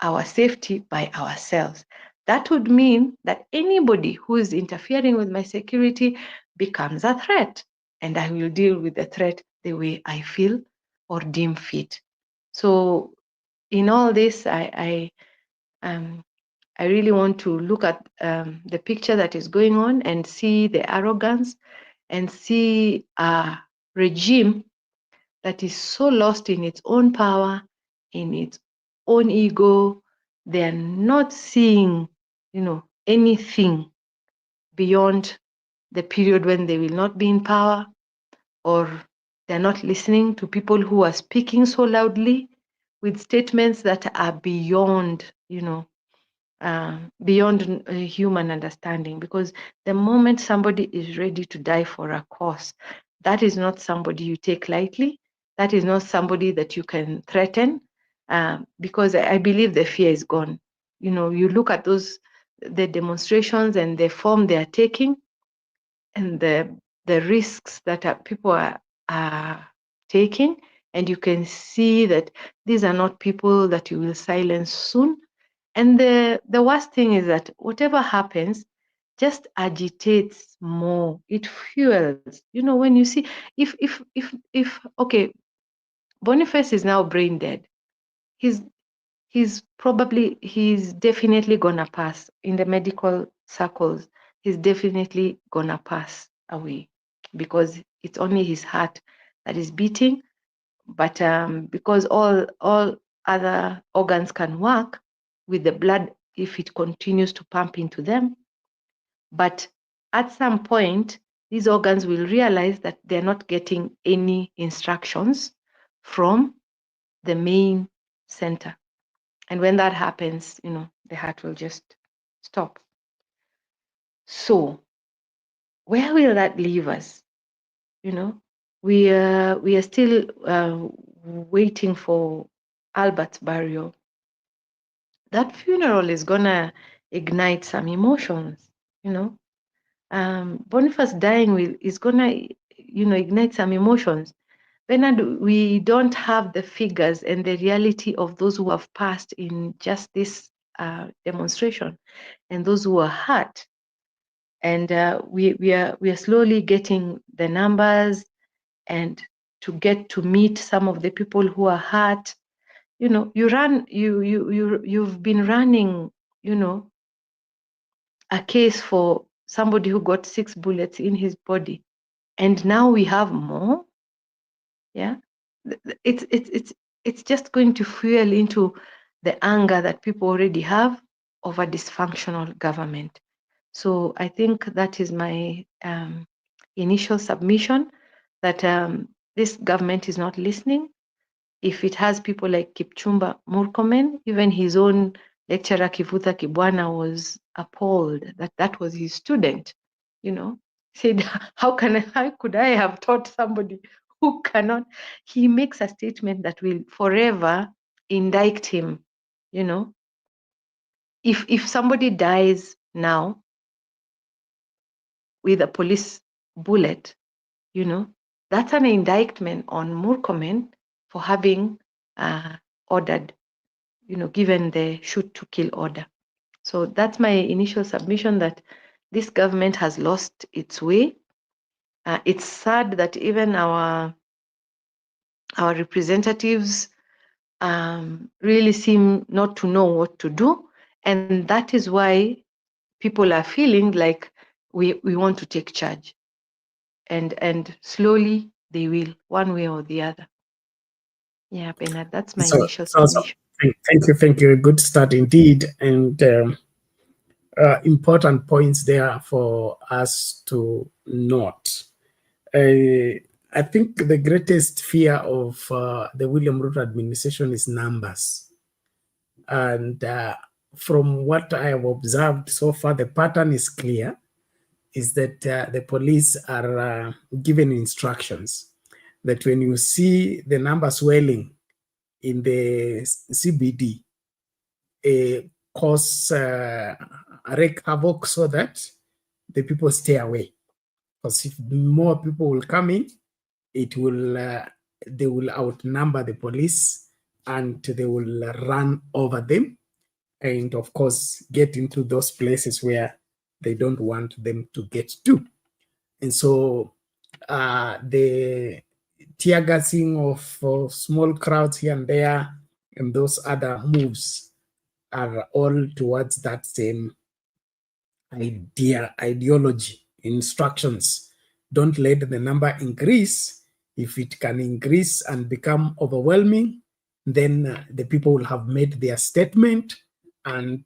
H: our safety by ourselves. That would mean that anybody who is interfering with my security becomes a threat, and I will deal with the threat the way I feel or deem fit. So in all this, I really want to look at the picture that is going on and see the arrogance and see a regime that is so lost in its own power, in its own ego. They are not seeing, anything beyond the period when they will not be in power, or they're not listening to people who are speaking so loudly with statements that are beyond, beyond human understanding. Because the moment somebody is ready to die for a cause, that is not somebody you take lightly. That is not somebody that you can threaten, because I believe the fear is gone. You look at the demonstrations and the form they are taking, and the risks that people are taking, and you can see that these are not people that you will silence soon. And the worst thing is that whatever happens just agitates more. It fuels. When you see, if okay, Boniface is now brain dead. He's definitely gonna pass in the medical circles. He's definitely gonna pass away, because it's only his heart that is beating. But because all other organs can work with the blood if it continues to pump into them. But at some point, these organs will realize that they're not getting any instructions from the main center. And when that happens, the heart will just stop. So where will that leave us? We are still waiting for Albert's burial. That funeral is gonna ignite some emotions. Boniface dying is gonna, ignite some emotions. Bernard, we don't have the figures and the reality of those who have passed in just this demonstration, and those who are hurt. And we are slowly getting the numbers, and to get to meet some of the people who are hurt. You've been running, a case for somebody who got 6 bullets in his body, and now we have more. Yeah, it's just going to fuel into the anger that people already have over dysfunctional government. So I think that is my initial submission, that this government is not listening. If it has people like Kipchumba Murkomen, even his own lecturer Kivutha Kibwana was appalled that was his student, said, how could I have taught somebody who cannot? He makes a statement that will forever indict him. If somebody dies now with a police bullet, that's an indictment on Murkomen for having ordered, given the shoot to kill order. So that's my initial submission, that this government has lost its way. It's sad that even our representatives really seem not to know what to do. And that is why people are feeling like we want to take charge. And slowly they will, one way or the other. Yeah, Bernard, that's my initial submission.
B: Thank you. A good start indeed, and important points there for us to note. I think the greatest fear of the William Ruto administration is numbers. And from what I have observed so far, the pattern is clear, is that the police are given instructions that when you see the numbers swelling in the CBD, cause wreak havoc so that the people stay away. Because if more people will come in, it will they will outnumber the police and they will run over them, and of course get into those places where they don't want them to get to. And so the tear gassing of small crowds here and there and those other moves are all towards that same ideology, instructions. Don't let the number increase. If it can increase and become overwhelming, then the people will have made their statement, and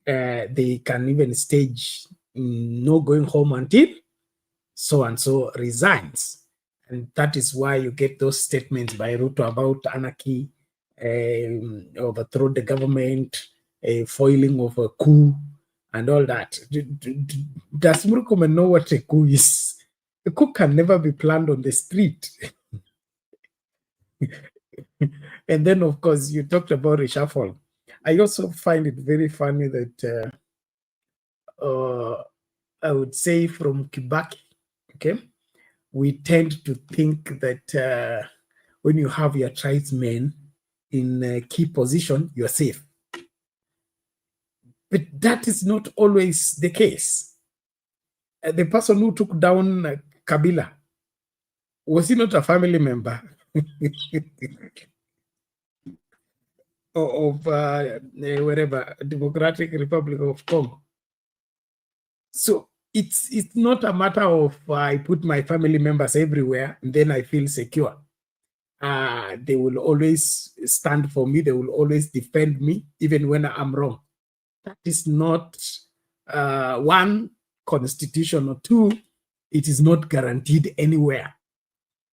B: they can even stage no going home until so and so resigns. And that is why you get those statements by Ruto about anarchy, overthrow the government, foiling of a coup, and all that. Does Murkomen know what a coup is? A coup can never be planned on the street. And then, of course, you talked about reshuffle. I also find it very funny that I would say from Kibaki, okay, we tend to think that when you have your tribesmen in a key position, you're safe. But that is not always the case. The person who took down Kabila, was he not a family member of wherever, Democratic Republic of Congo? So it's not a matter of I put my family members everywhere and then I feel secure. They will always stand for me. They will always defend me, even when I'm wrong. That is not one, constitution, or two, it is not guaranteed anywhere.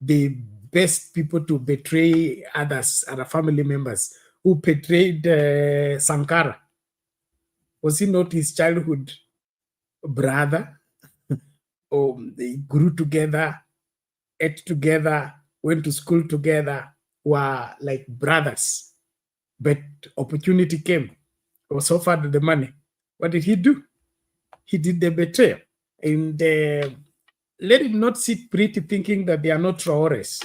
B: The best people to betray others are family members. Who betrayed Sankara? Was he not his childhood brother? Or they grew together, ate together, went to school together, were like brothers. But opportunity came, or so far the money. What did he do? He did the betrayal. And let him not sit pretty thinking that they are not Traores.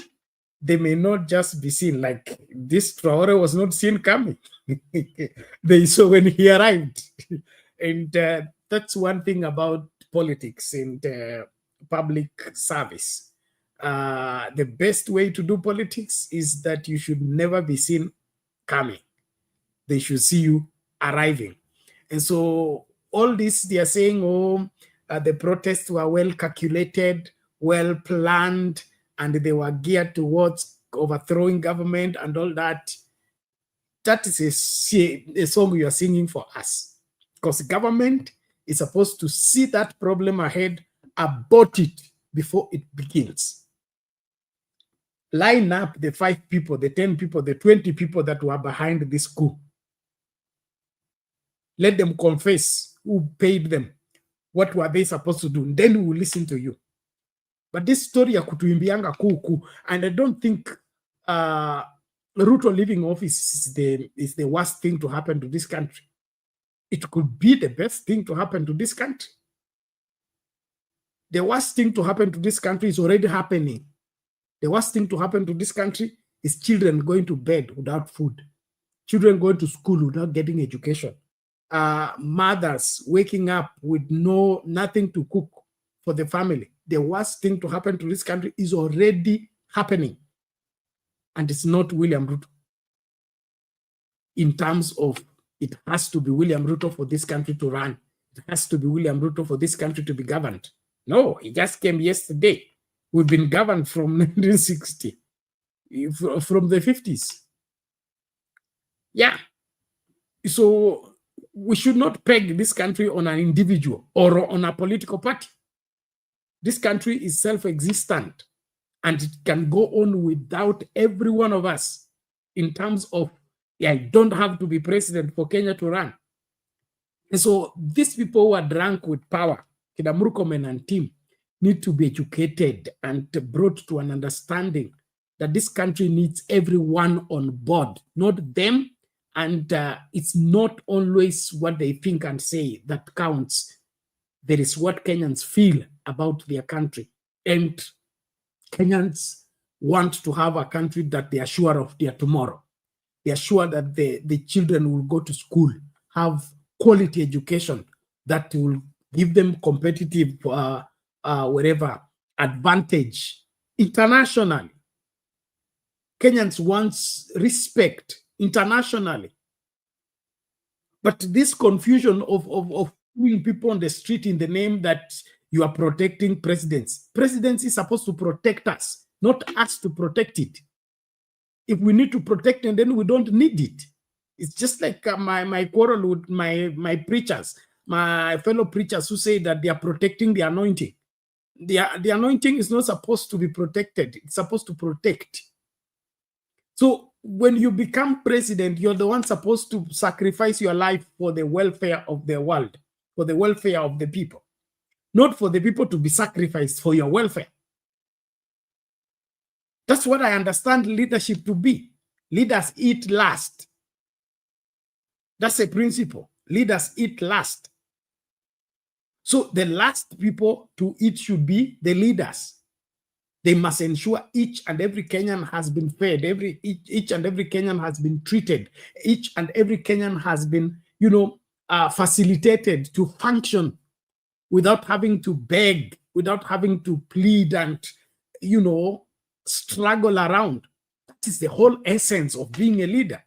B: They may not just be seen, like this Traore was not seen coming. They saw when he arrived. And that's one thing about politics and public service. The best way to do politics is that you should never be seen coming. They should see you arriving. And so all this, they are saying, the protests were well calculated, well planned, and they were geared towards overthrowing government and all that. That is a song you are singing for us. Because government is supposed to see that problem ahead, abort it before it begins. Line up the 5 people, the 10 people, the 20 people that were behind this coup. Let them confess who paid them. What were they supposed to do? Then we will listen to you. But this story ya kutuimbianga kuku, and I don't think Ruto leaving office is the worst thing to happen to this country. It could be the best thing to happen to this country. The worst thing to happen to this country is already happening. The worst thing to happen to this country is children going to bed without food, children going to school without getting education, mothers waking up with nothing to cook for the family. The worst thing to happen to this country is already happening. And it's not William Ruto. In terms of it has to be William Ruto for this country to run. It has to be William Ruto for this country to be governed. No, he just came yesterday. We've been governed from 1960, from the 50s. Yeah. So we should not peg this country on an individual or on a political party. This country is self-existent, and it can go on without every one of us in terms of, I don't have to be president for Kenya to run. And so these people who are drunk with power, Kina Murkomen and team, need to be educated and brought to an understanding that this country needs everyone on board, not them. And it's not always what they think and say that counts. There is what Kenyans feel about their country. And Kenyans want to have a country that they are sure of their tomorrow. They are sure that the children will go to school, have quality education that will give them competitive whatever advantage internationally. Kenyans want respect internationally. But this confusion of putting people on the street in the name that you are protecting presidents. Presidency is supposed to protect us, not us to protect it. If we need to protect it, then we don't need it. It's just like my quarrel with my preachers, my fellow preachers who say that they are protecting the anointing. The anointing is not supposed to be protected. It's supposed to protect. So when you become president, you're the one supposed to sacrifice your life for the welfare of the world, for the welfare of the people, not for the people to be sacrificed for your welfare. That's what I understand leadership to be. Leaders eat last. That's a principle. Leaders eat last. So the last people to eat should be the leaders. They must ensure each and every Kenyan has been fed, each and every Kenyan has been treated, each and every Kenyan has been, facilitated to function without having to beg, without having to plead and, struggle around. That is the whole essence of being a leader.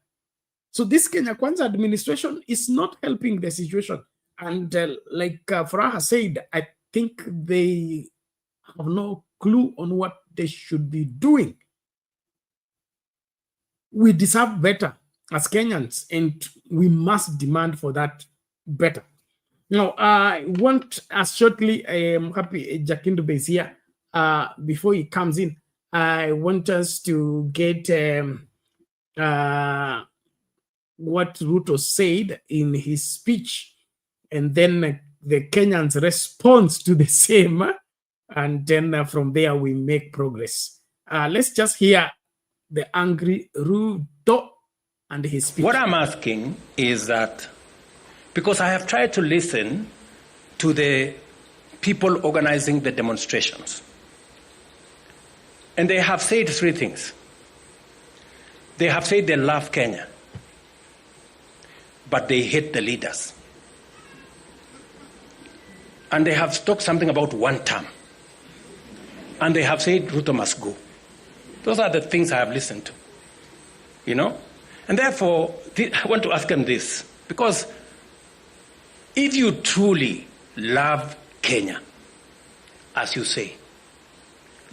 B: So this Kenya Kwanza administration is not helping the situation. And like Faraha said, I think they have no clue on what they should be doing. We deserve better as Kenyans, and we must demand for that better. Now, I want us shortly, I'm happy Jacinto is here. Before he comes in, I want us to get what Ruto said in his speech, and then the Kenyans' response to the same, and then from there we make progress. Let's just hear the angry Ruto and his speech.
I: What I'm asking is that, because I have tried to listen to the people organizing the demonstrations, and they have said three things. They have said they love Kenya, but they hate the leaders. And they have talked something about one term. And they have said Ruto must go. Those are the things I have listened to, And therefore, I want to ask them this, because if you truly love Kenya, as you say,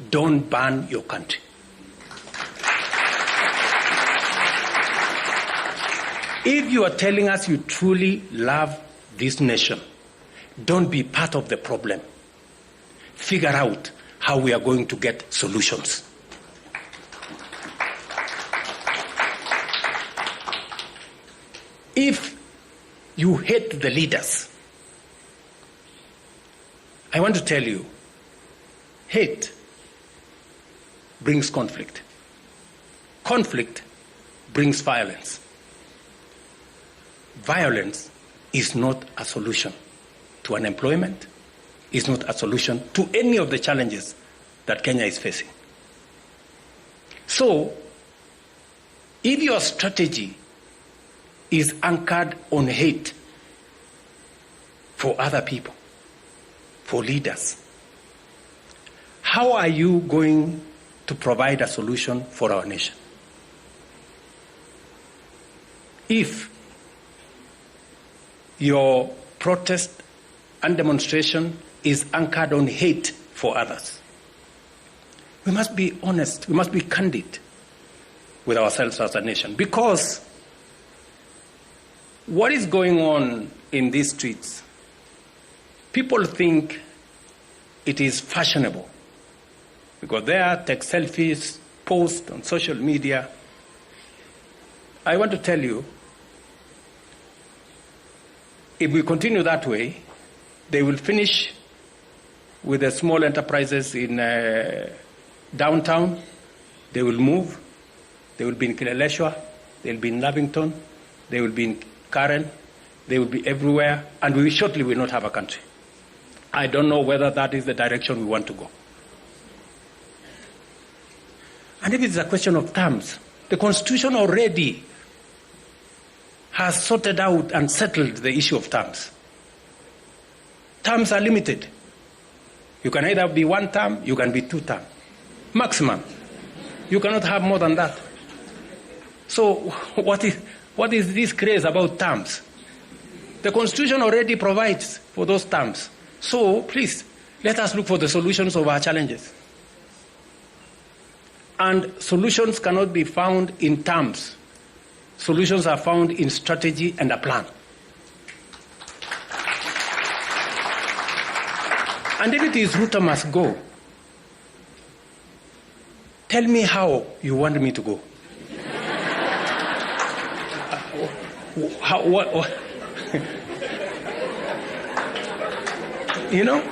I: don't burn your country. If you are telling us you truly love this nation, don't be part of the problem. Figure out how we are going to get solutions. If you hate the leaders, I want to tell you, hate brings conflict. Conflict brings violence. Violence is not a solution to unemployment, is not a solution to any of the challenges that Kenya is facing. So, if your strategy is anchored on hate for other people, for leaders, how are you going to provide a solution for our nation? If your protest and demonstration is anchored on hate for others, we must be honest, we must be candid with ourselves as a nation, because what is going on in these streets, people think it is fashionable. Because there, take selfies, post on social media. I want to tell you, if we continue that way, they will finish with the small enterprises in downtown. They will move. They will be in Kileleshwa. They will be in Lavington. They will be in Karen. They will be everywhere. And we shortly will not have a country. I don't know whether that is the direction we want to go. And if it's a question of terms, the Constitution already has sorted out and settled the issue of terms. Terms are limited. You can either be 1 term, you can be 2 term. Maximum. You cannot have more than that. So what is this craze about terms? The Constitution already provides for those terms. So please, let us look for the solutions of our challenges. And solutions cannot be found in terms. Solutions are found in strategy and a plan. And if it is Ruto must go, tell me how you want me to go. What? You know,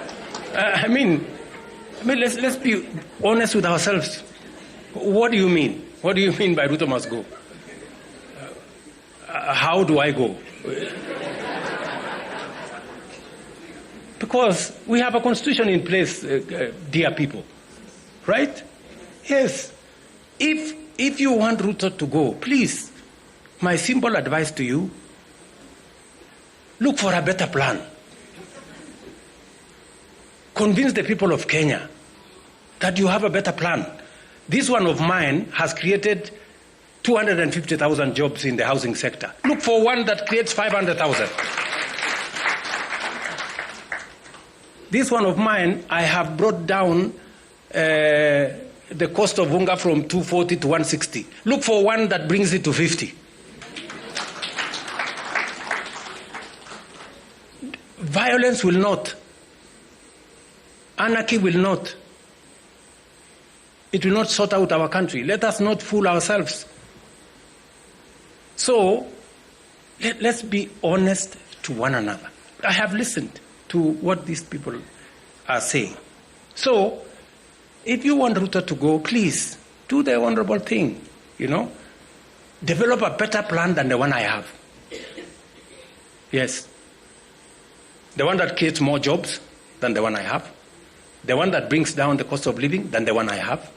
I: I mean, let's be honest with ourselves. What do you mean? What do you mean by Ruto must go? How do I go? Because we have a constitution in place, dear people, right? Yes. If you want Ruto to go, please, my simple advice to you, look for a better plan. Convince the people of Kenya that you have a better plan. This one of mine has created 250,000 jobs in the housing sector. Look for one that creates 500,000. This one of mine, I have brought down the cost of unga from 240 to 160. Look for one that brings it to 50. Violence will not. Anarchy will not. It will not sort out our country. Let us not fool ourselves. So, let's be honest to one another. I have listened to what these people are saying. So, if you want Ruto to go, please, do the honorable thing, you know. Develop a better plan than the one I have. Yes. The one that creates more jobs than the one I have. The one that brings down the cost of living than the one I have.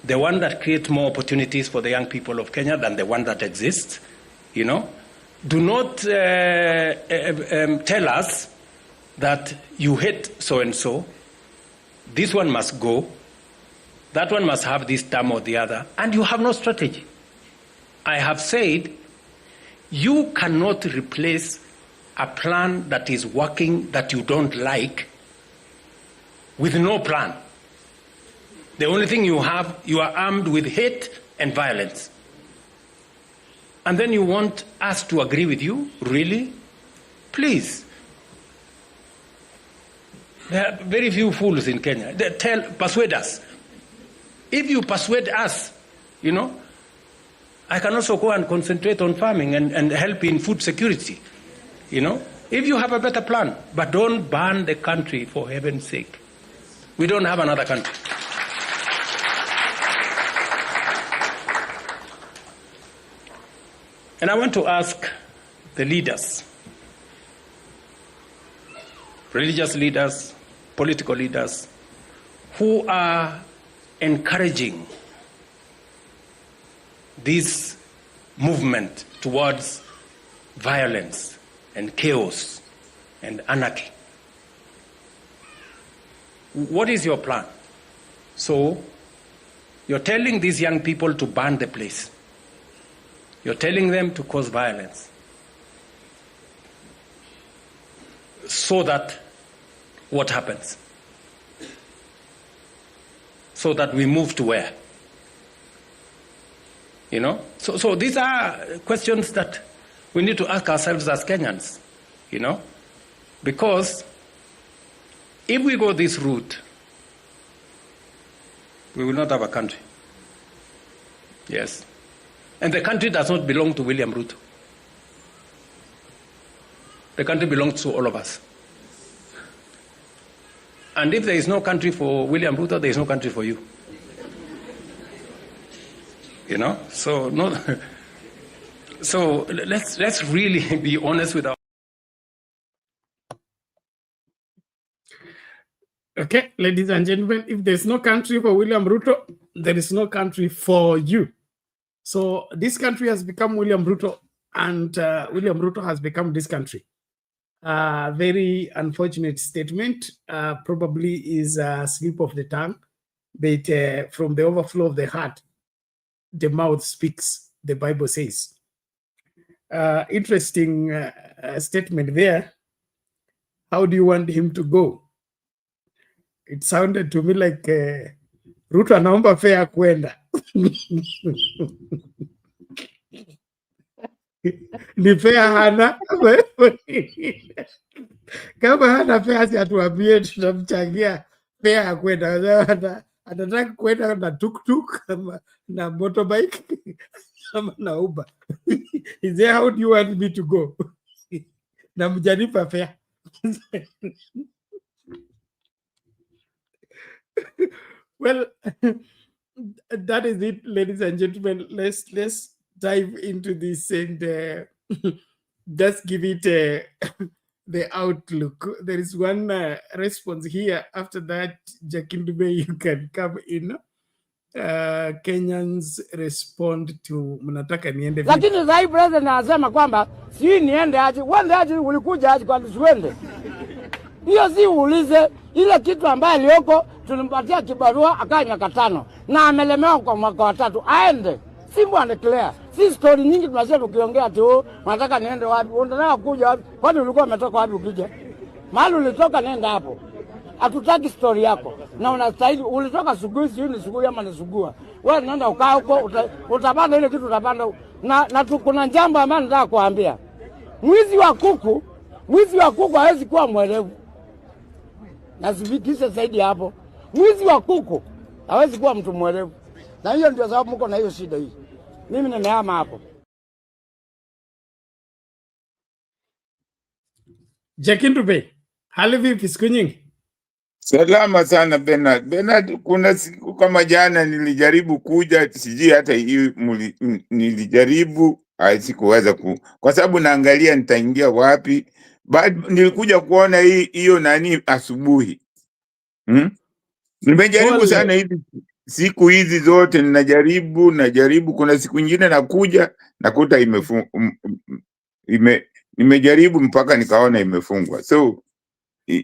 I: The one that creates more opportunities for the young people of Kenya than the one that exists. You know, do not tell us that you hate so-and-so. This one must go. That one must have this term or the other. And you have no strategy. I have said you cannot replace a plan that is working that you don't like with no plan. The only thing you have, you are armed with hate and violence. And then you want us to agree with you? Really? Please. There are very few fools in Kenya. Persuade us. If you persuade us, you know, I can also go and concentrate on farming and help in food security. You know, if you have a better plan, but don't burn the country for heaven's sake. We don't have another country. And I want to ask the leaders, religious leaders, political leaders, who are encouraging this movement towards violence and chaos and anarchy. What is your plan? So, you're telling these young people to burn the place. You're telling them to cause violence. So that what happens? So that we move to where? You know? So these are questions that we need to ask ourselves as Kenyans, you know? Because if we go this route, we will not have a country. Yes. And the country does not belong to William Ruto. The country belongs to all of us. And if there is no country for William Ruto, there is no country for you. You know? So no. So let's really be honest with our.
B: Okay, ladies and gentlemen, if there's no country for William Ruto, there is no country for you. So this country has become William Ruto, and William Ruto has become this country. Very unfortunate statement, probably is a slip of the tongue, but from the overflow of the heart, the mouth speaks, the Bible says. Interesting statement there. How do you want him to go? It sounded to me like Ruto anaomba fare kwenda. Ni fare hana. Kama hana fare si atuambie tutamchangia fare kwenda. Anataka kwenda na tuk-tuk na motorbike na Uber. Is there how do you want me to go? Na mjanipa fare. Well, that is it, ladies and gentlemen. Let's dive into this and just give it the outlook. There is one response here. After that, Jakindube, you can come in. Kenyans respond to mnataka niende.
J: Lakini Zai president anasema kwamba si niende aje. Wende aje ulikuja aje kwa tusiwende. Hiyo si uulize ile kitu ambaye aliyoko tulimpatia kibarua akaa miaka 5 na amelemewa kwa mwaka wa 3 aende. Simba aneclear. Si story nyingi tunasema tukiongea tu unataka niende wapi? Unataka kuja wapi? Kwani ulikuwa umetoka wapi ukija? Mahali ulitoka nenda hapo. Hatutaki story yako. Na unastahili ulitoka sugui si ni sugui ama ni sugua. Wewe nenda ukaa huko utapanda ile kitu utapanda na kuna jambo ambalo nataka kuambia. Mwizi wa kuku hawezi kuwa mwelevu. Na sifikishe zaidi hapo. Mwizi wa kuku hawezi kuwa mtu mwelevu. Na hiyo ndio sababu mko na hiyo shida hii. Mimi nimehama hapo.
B: Jakindube, hali vipi siku nyingi?
K: Salama sana Bernard, kuna siku kama jana nilijaribu kuja, sijui hata hii nilijaribu sikuweza kwa sababu naangalia nitaingia wapi. Nilikuja kuona hiyo nani asubuhi. Nimejaribu sana hizi siku hizi zote najaribu. Kuna siku nyingine nakuja nakuta nimejaribu mpaka nikaona imefungwa. So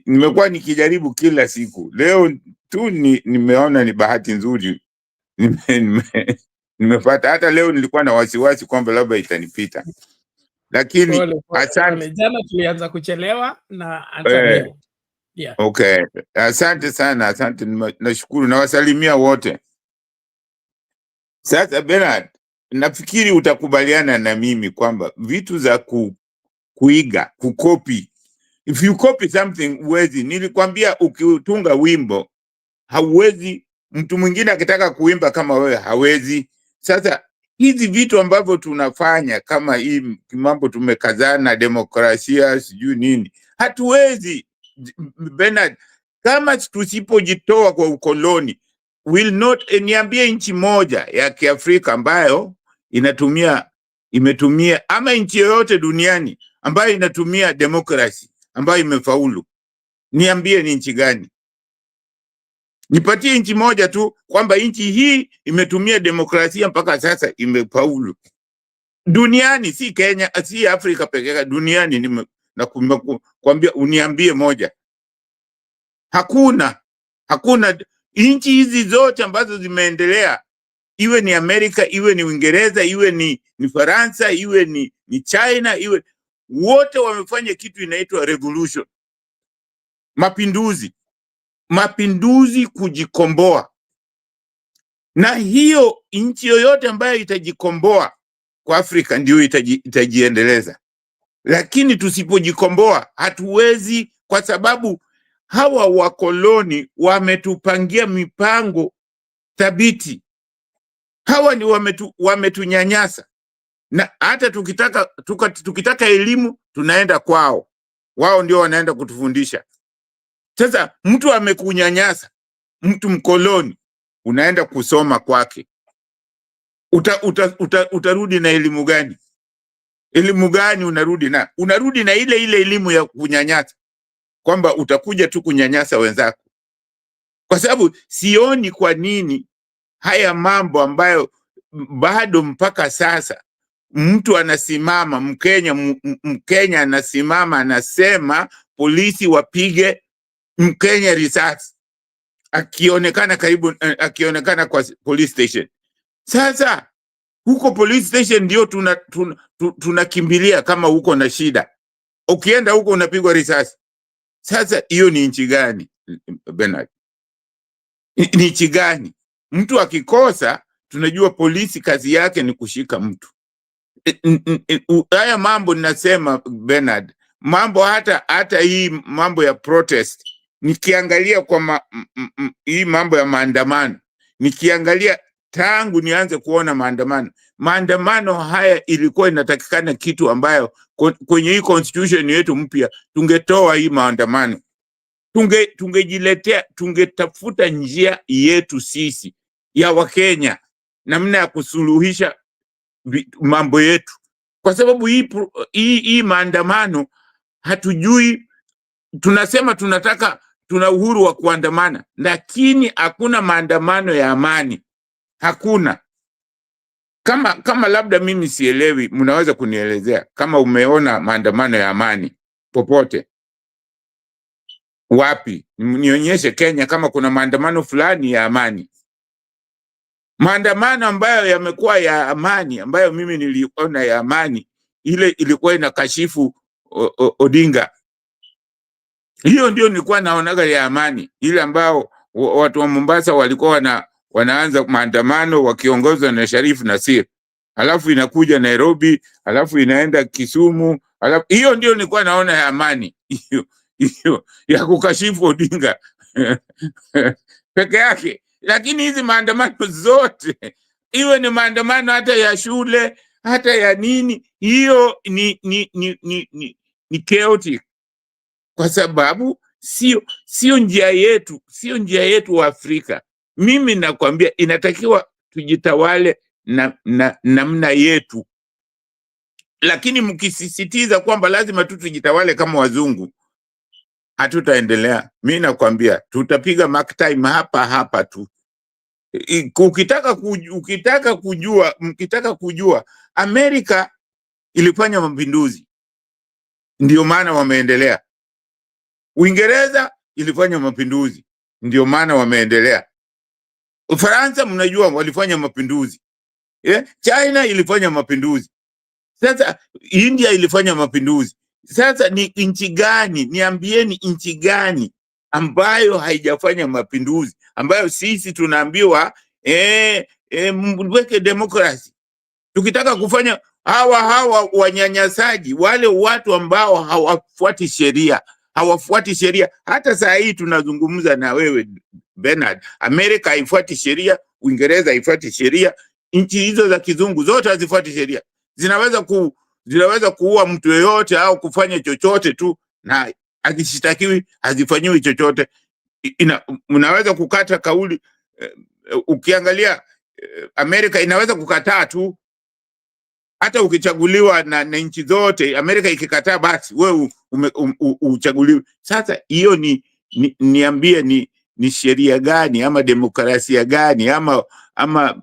K: nimekuwa nikijaribu kila siku. Leo tu nimeona ni bahati nzuri nimepata. Hata leo nilikuwa na wasiwasi kwamba labda itanipita. Lakini asante.
B: Jana tulianza kuchelewa na hata leo. Yeah.
K: Okay. Asante sana, asante, nashukuru na wasalimia wote. Sasa Bernard, nafikiri utakubaliana na mimi kwamba vitu za kuiga, kukopi. If you copy something uwezi. Nilikwambia ukitunga wimbo hauwezi, mtu mwingine akitaka kuimba kama wewe hawezi. Sasa hizi vitu ambavyo tunafanya kama hii mambo tumekazana demokrasia sijui nini, hatuwezi Bernard, kama tusipojitoa kwa ukoloni. Will not niambie nchi moja ya Kiafrika ambayo imetumia ama nchi yoyote duniani ambayo inatumia demokrasi ambayo imefaulu. Niambie ni nchi gani? Nipatie nchi moja tu kwamba nchi hii imetumia demokrasia mpaka sasa imefaulu. Duniani, si Kenya, si Afrika peke yake, duniani nakwambia uniambie moja. Hakuna nchi hizi zote ambazo zimeendelea, iwe ni Amerika, iwe ni Uingereza, iwe ni Faransa, iwe ni China, wote wamefanya kitu inaitwa revolution. Mapinduzi kujikomboa. Na hiyo nchi yoyote ambayo itajikomboa kwa Afrika ndio itajiendeleza. Lakini tusipojikomboa hatuwezi, kwa sababu hawa wakoloni wametupangia mipango thabiti. Hawa ni wametunyanyasa, na hata tukitaka elimu tunaenda kwao, wao ndio wanaenda kutufundisha. Sasa mtu amekunyanyasa, mtu mkoloni, unaenda kusoma kwake, utarudi na elimu gani? Elimu gani unarudi na? Unarudi na ile elimu ya kunyanyasa, kwamba utakuja tu kunyanyasa wenzako. Kwa sababu sioni kwa nini haya mambo ambayo bado mpaka sasa mtu anasimama, Mkenya anasimama anasema polisi wapige Mkenya risasi akionekana kwa police station. Sasa huko police station ndio tunakimbilia kama huko na shida. Ukienda huko unapigwa risasi. Sasa hiyo ni nchi gani, Bernard? Ni nchi gani? Mtu akikosa, tunajua polisi kazi yake ni kushika mtu. Haya mambo ninasema, Bernard, mambo hata hii mambo ya protest, nikiangalia kwa hii mambo ya maandamano, nikiangalia tangu nianze kuona maandamano haya ilikuwa inatakikana kitu ambayo kwenye hii constitution yetu mpya tungetoa hii maandamano. Tungejiletea, tungetafuta njia yetu sisi ya Wakenya, namna ya kusuluhisha mambo yetu. Kwa sababu hii maandamano hatujui, tunasema tuna uhuru wa kuandamana, lakini hakuna maandamano ya amani. Hakuna. Kama labda mimi sielewi, mnaweza kunielezea kama umeona maandamano ya amani popote. Wapi? Nionyeshe Kenya kama kuna maandamano fulani ya amani. Maandamano ambayo yamekuwa ya amani, ambayo mimi niliona ya amani, ile ilikuwa inakashifu Odinga. Hiyo ndio nilikuwa naonaga ya amani, ile ambao watu wa Mombasa walikuwa wanaanza maandamano wakiongozwa na Sharif Nasir. Alafu inakuja Nairobi, alafu inaenda Kisumu, alafu hiyo ndio nilikuwa naona ya amani. Hiyo ya kukashifu Odinga peke yake. Lakini hizi maandamano zote, iwe ni maandamano hata ya shule, hata ya nini, hiyo ni chaotic. Kwa sababu sio njia yetu wa Afrika. Mimi nakwambia inatakiwa tujitawale namna yetu. Lakini mkisisitiza kwamba lazima tujitawale kama wazungu, hatutaendelea. Mimi nakwambia tutapiga mark time hapa tu. Mkitaka kujua Amerika ilifanya mapinduzi, ndio maana wameendelea. Uingereza ilifanya mapinduzi, ndio maana wameendelea. Ufaransa mnajua walifanya mapinduzi. China ilifanya mapinduzi. Sasa India ilifanya mapinduzi. Sasa ni nchi gani, niambieni nchi gani ambayo haijafanya mapinduzi, ambayo sisi tunaambiwa mweke demokrasi. Tukitaka kufanya hawa wanyanyasaji, wale watu ambao hawafuati sheria. Hata saa hii tunazungumza na wewe Bernard, Amerika haifuati sheria, Uingereza haifuati sheria, nchi hizo za kizungu zote hazifuati sheria. Zinaweza kuua mtu yeyote au kufanya chochote tu, na akishitakiwi hazifanyiwi chochote. Mnaweza kukata kauli. Ukiangalia Amerika inaweza kukataa tu, hata ukichaguliwa na nchi zote. Amerika ikikataa, basi wewe uchaguliwe. Sasa hiyo niambie ni sheria gani ama demokrasia gani ama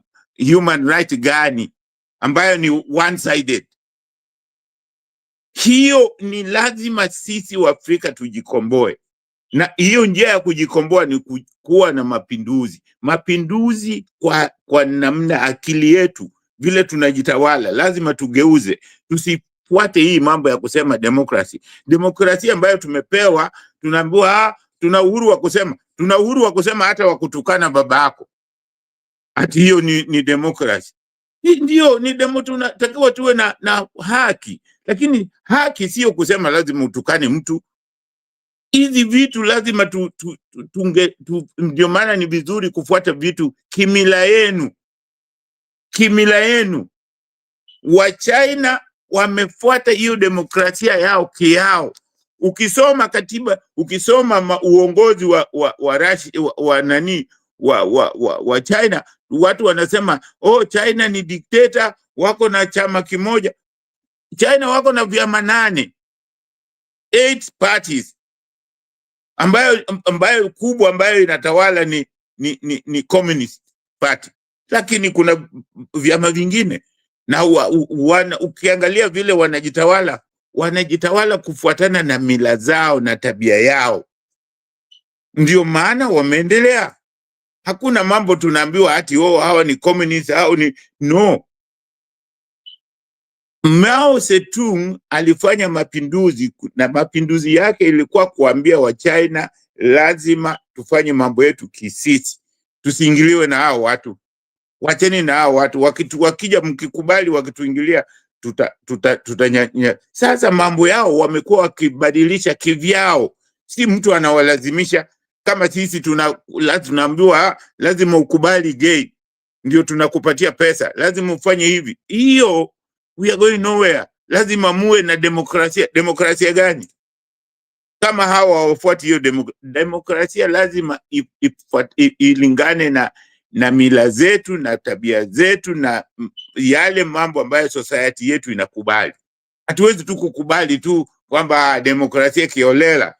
K: human right gani ambayo ni one sided? Hiyo ni lazima sisi wa Afrika tujikomboe, na hiyo njia ya kujikomboa ni kuwa na mapinduzi kwa namna akili yetu, vile tunajitawala. Lazima tugeuze, tusifuate hii mambo ya kusema demokrasia ambayo tumepewa. Tunaambiwa tuna uhuru wa kusema, hata wa kutukana baba yako. Ati hiyo ni demokrasi? Ndio, tunatakiwa tuwe na haki, lakini haki sio kusema lazima utukane mtu. Hizi vitu lazima ndio maana ni vizuri kufuata vitu kimila yenu. Kimila yenu. Wa China wamefuata hiyo demokrasia yao kiao. Ukisoma katiba, ukisoma uongozi wa China, watu wanasema China ni dictator, wako na chama kimoja. China wako na vyama 8 parties ambayo kubwa ambayo inatawala ni Communist Party, lakini kuna vyama vingine na ukiangalia vile wanajitawala kufuatana na mila zao na tabia yao. Ndio maana wameendelea. Hakuna mambo tunaambiwa ati hawa ni communist au ni no. Mao Zedong alifanya mapinduzi na mapinduzi yake ilikuwa kuambia wa China lazima tufanye mambo yetu kisisi. Tusiingiliwe na hao watu. Wacheni na hao watu, wakija mkikubali wakituingilia tutanyanya. Sasa mambo yao wamekuwa wakibadilisha kivyao. Si mtu anawalazimisha kama sisi tunaambiwa lazima ukubali gay ndio tunakupatia pesa. Lazima ufanye hivi. Hiyo we are going nowhere. Lazima muwe na demokrasia. Demokrasia gani? Kama hawa hawafuati hiyo demokrasia, lazima ilingane na mila zetu na tabia zetu na yale mambo ambayo society yetu inakubali. Hatuwezi tu kukubali tu kwamba demokrasia kiolela.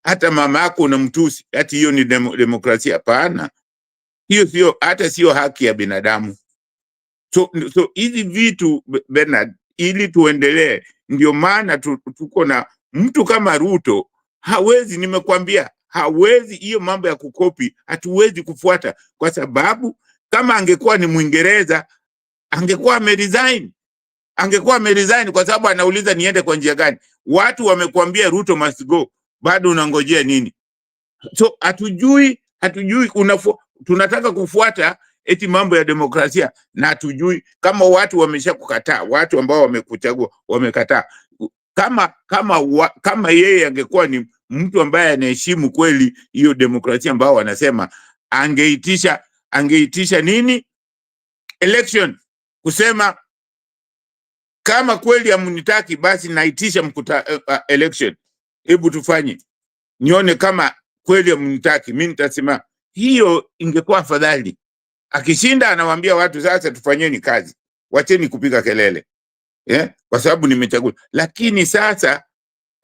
K: Hata mama yako unamtusi, ati hiyo ni demokrasia? Hapana. Hiyo sio haki ya binadamu. So hizi vitu Bernard, ili tuendelee, ndio maana tuko na mtu kama Ruto. Hawezi, nimekwambia, hawezi. Hiyo mambo ya kukopi hatuwezi kufuata, kwa sababu kama angekuwa ni Mwingereza angekuwa ameresign. Kwa sababu anauliza niende kwa njia gani? Watu wamekwambia Ruto must go, bado unangojea nini? So hatujui tunataka kufuata eti mambo ya demokrasia na hatujui kama watu wameshakukataa, watu ambao wamekuchagua wamekataa. Kama yeye angekuwa ni mtu ambaye anaheshimu kweli hiyo demokrasia ambao wanasema, angeitisha nini? Election, kusema kama kweli hamunitaki basi naitisha election. Hebu tufanye nione kama kweli hamunitaki, mimi nitasema. Hiyo ingekuwa afadhali. Akishinda anawaambia watu sasa tufanyeni kazi, wacheni kupiga kelele, kwa sababu nimechagua. Lakini sasa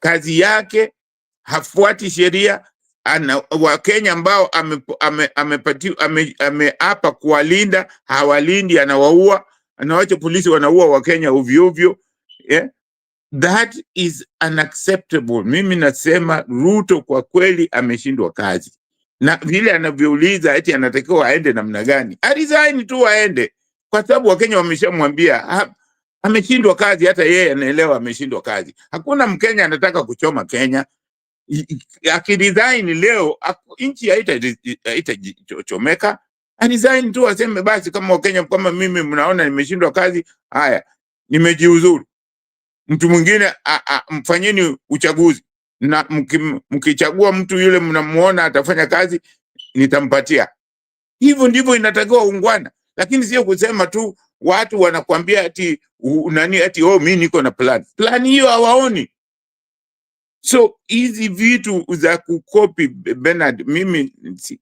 K: kazi yake hafuati sheria. Wa Kenya ambao ameapa kuwalinda hawalindi, anawaua, anawacha polisi wanaua wa Kenya ovyo ovyo. That is unacceptable. Mimi nasema Ruto kwa kweli ameshindwa kazi. Na vile anavyouliza eti anatakiwa aende namna gani, resign tu aende, kwa sababu Wakenya wameshamwambia ameshindwa kazi. Hata yeye anaelewa ameshindwa kazi. Hakuna Mkenya anataka kuchoma Kenya. Akiresign leo nchi haitachomeka. Resign tu aseme basi, kama Wakenya kama mimi mnaona nimeshindwa kazi, haya nimejiuzuru. Mtu mwingine mfanyeni uchaguzi, na mkichagua mtu yule mnamuona atafanya kazi, nitampatia. Hivyo ndivyo inatakiwa ungwana. Lakini sio kusema tu watu wanakuambia ati mimi niko na plan hiyo hawaoni. So hizi vitu za kukopi Bernard, mimi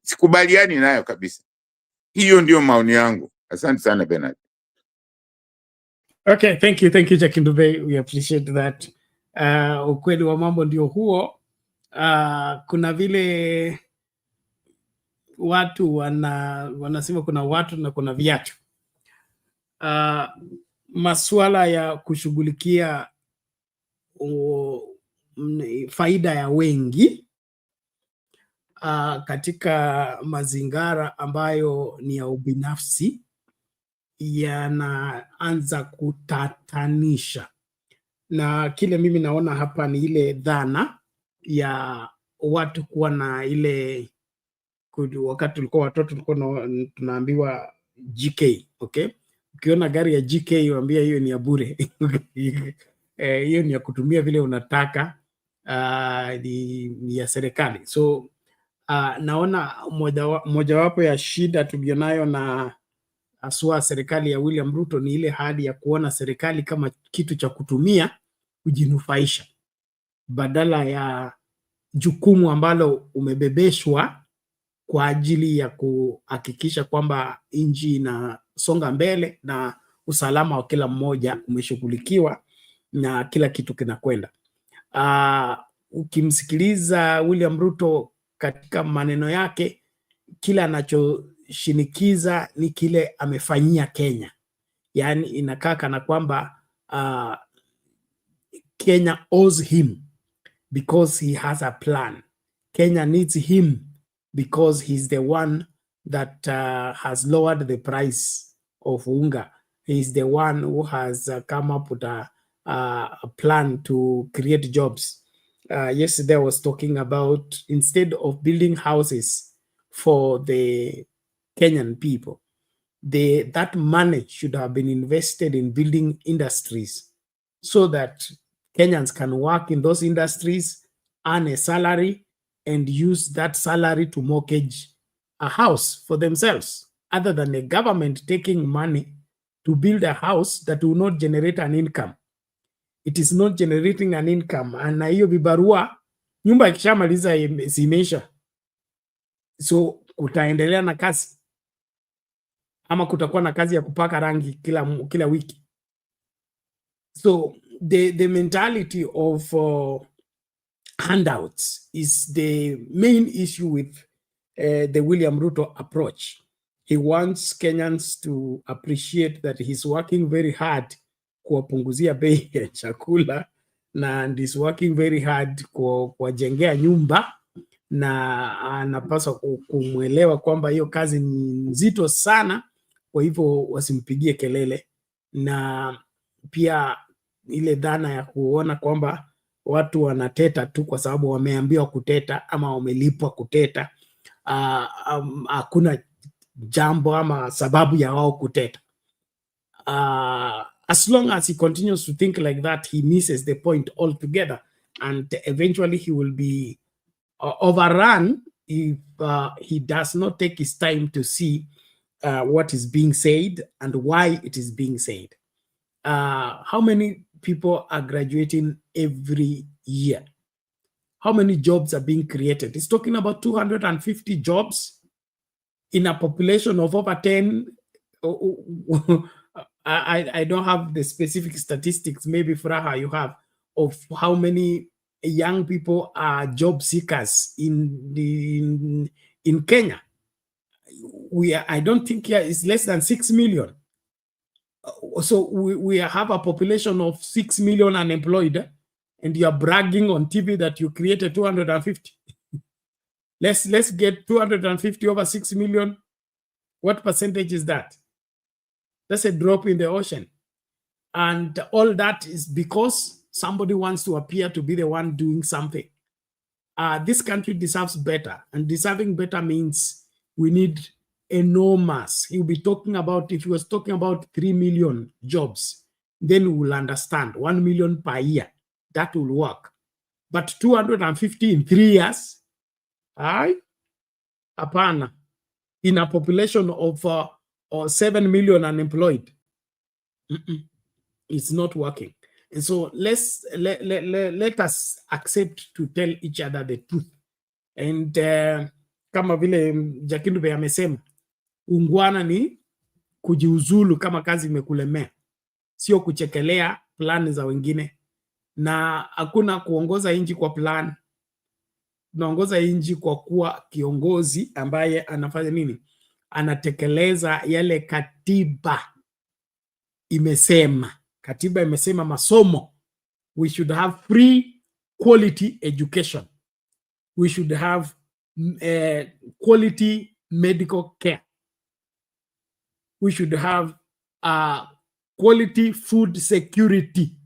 K: sikubaliani nayo kabisa. Hiyo ndio maoni yangu. Asante sana Bernard.
B: Okay, thank you Jack Ndube, we appreciate that. Ukweli wa mambo ndio huo. Kuna vile watu wanasema kuna watu na kuna viatu. Masuala ya kushughulikia faida ya wengi katika mazingara ambayo ni ya ubinafsi yanaanza kutatanisha. Na kile mimi naona hapa ni ile dhana ya watu kuwa na ile, wakati tulikuwa watoto tulikuwa tunaambiwa GK, okay? Ukiona gari ya GK uambia hiyo ni ya bure. Hiyo ni ya kutumia vile unataka. ni ya serikali. So naona mojawapo ya shida tulionayo na aswa serikali ya William Ruto ni ile hali ya kuona serikali kama kitu cha kutumia kujinufaisha badala ya jukumu ambalo umebebeshwa kwa ajili ya kuhakikisha kwamba nchi inasonga mbele na usalama wa kila mmoja umeshughulikiwa na kila kitu kinakwenda. Ukimsikiliza William Ruto katika maneno yake, kila anachoshinikiza ni kile amefanyia Kenya. Yaani inakaa kana kwamba Kenya owes him because he has a plan. Kenya needs him because he's the one that has lowered the price of unga. He's the one who has come up with a plan to create jobs. Yesterday I was talking about, instead of building houses for the Kenyan people, that money should have been invested in building industries so that Kenyans can work in those industries, earn a salary, and use that salary to mortgage a house for themselves, other than the government taking money to build a house that will not generate an income. It is not generating an income. Na hiyo vibarua, nyumba ikishamaliza zimeisha. So kutaendelea na kazi ama kutakuwa na kazi ya kupaka rangi kila wiki. So the mentality of handouts is the main issue with the William Ruto approach. He wants Kenyans to appreciate that he's working very hard kuwapunguzia bei ya chakula, na he's working very hard kuwajengea nyumba, na anapaswa kumwelewa kwamba hiyo kazi ni nzito sana, kwa hivyo wasimpigie kelele. Na pia ile dhana ya kuona kwamba watu wanateta tu kwa sababu wameambiwa kuteta ama wamelipwa kuteta, hakuna jambo ama sababu ya wao kuteta. As long as he continues to think like that, he misses the point altogether, and eventually he will be overrun if he does not take his time to see what is being said and why it is being said. How many people are graduating every year? How many jobs are being created? He's talking about 250 jobs in a population of over 10. I don't have the specific statistics. Maybe Furaha, you have, of how many young people are job seekers in Kenya. I don't think here is less than 6 million. So we have a population of 6 million unemployed, and you are bragging on TV that you created 250. Let's get 250 over 6 million. What percentage is that? That's a drop in the ocean. And all that is because somebody wants to appear to be the one doing something. This country deserves better, and deserving better means we need enormous. He'll be talking about, if he was talking about 3 million jobs, then we'll understand 1 million per year. That will work. But 250 in 3 years, apana, in a population of 7 million unemployed, it's not working. And so let us accept to tell each other the truth. And kama vile Jakindube amesema, ungwana ni kujiuzulu kama kazi imekulemea, sio kuchekelea plani za wengine. Na hakuna kuongoza nchi kwa plan. Tunaongoza nchi kwa kuwa kiongozi ambaye anafanya nini? Anatekeleza yale katiba imesema. Katiba imesema masomo. We should have free quality education. We should have quality medical care. We should have quality food security.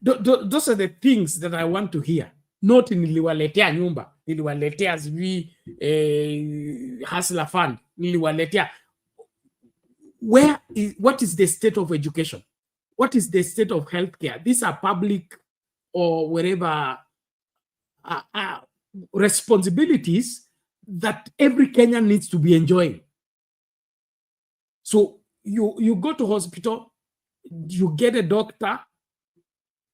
B: Those are the things that I want to hear. Not niliwaletea nyumba, niliwaletea sijui hustler fund, niliwaletea. What is the state of education? What is the state of healthcare? These are public or wherever responsibilities that every Kenyan needs to be enjoying. So you go to hospital, you get a doctor,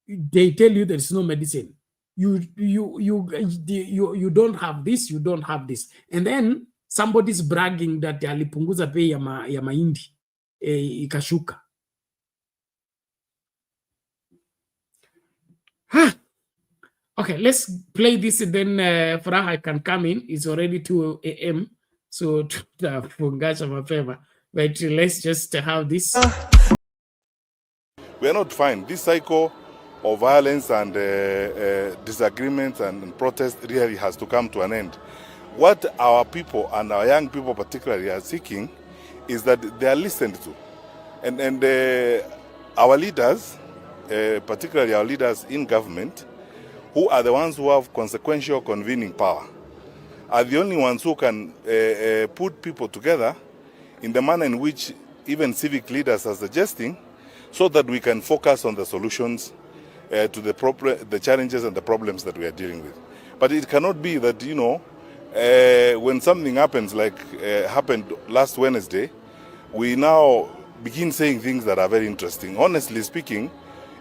B: they tell you there is no medicine. You don't have this, you don't have this, and then somebody's bragging that alipunguza bei ya mahindi ikashuka. Okay, let's play this and then Furaha can come in. It's already 2 a.m. So tutafungasha mapema. But let's just have this.
L: We are not fine. This cycle of violence and disagreements and protest really has to come to an end. What our people and our young people particularly are seeking is that they are listened to. And our leaders, particularly our leaders in government, who are the ones who have consequential convening power, are the only ones who can put people together in the manner in which even civic leaders are suggesting, so that we can focus on the solutions to the challenges and the problems that we are dealing with. But it cannot be that, you know, when something happens like happened last Wednesday, we now begin saying things that are very interesting. Honestly speaking,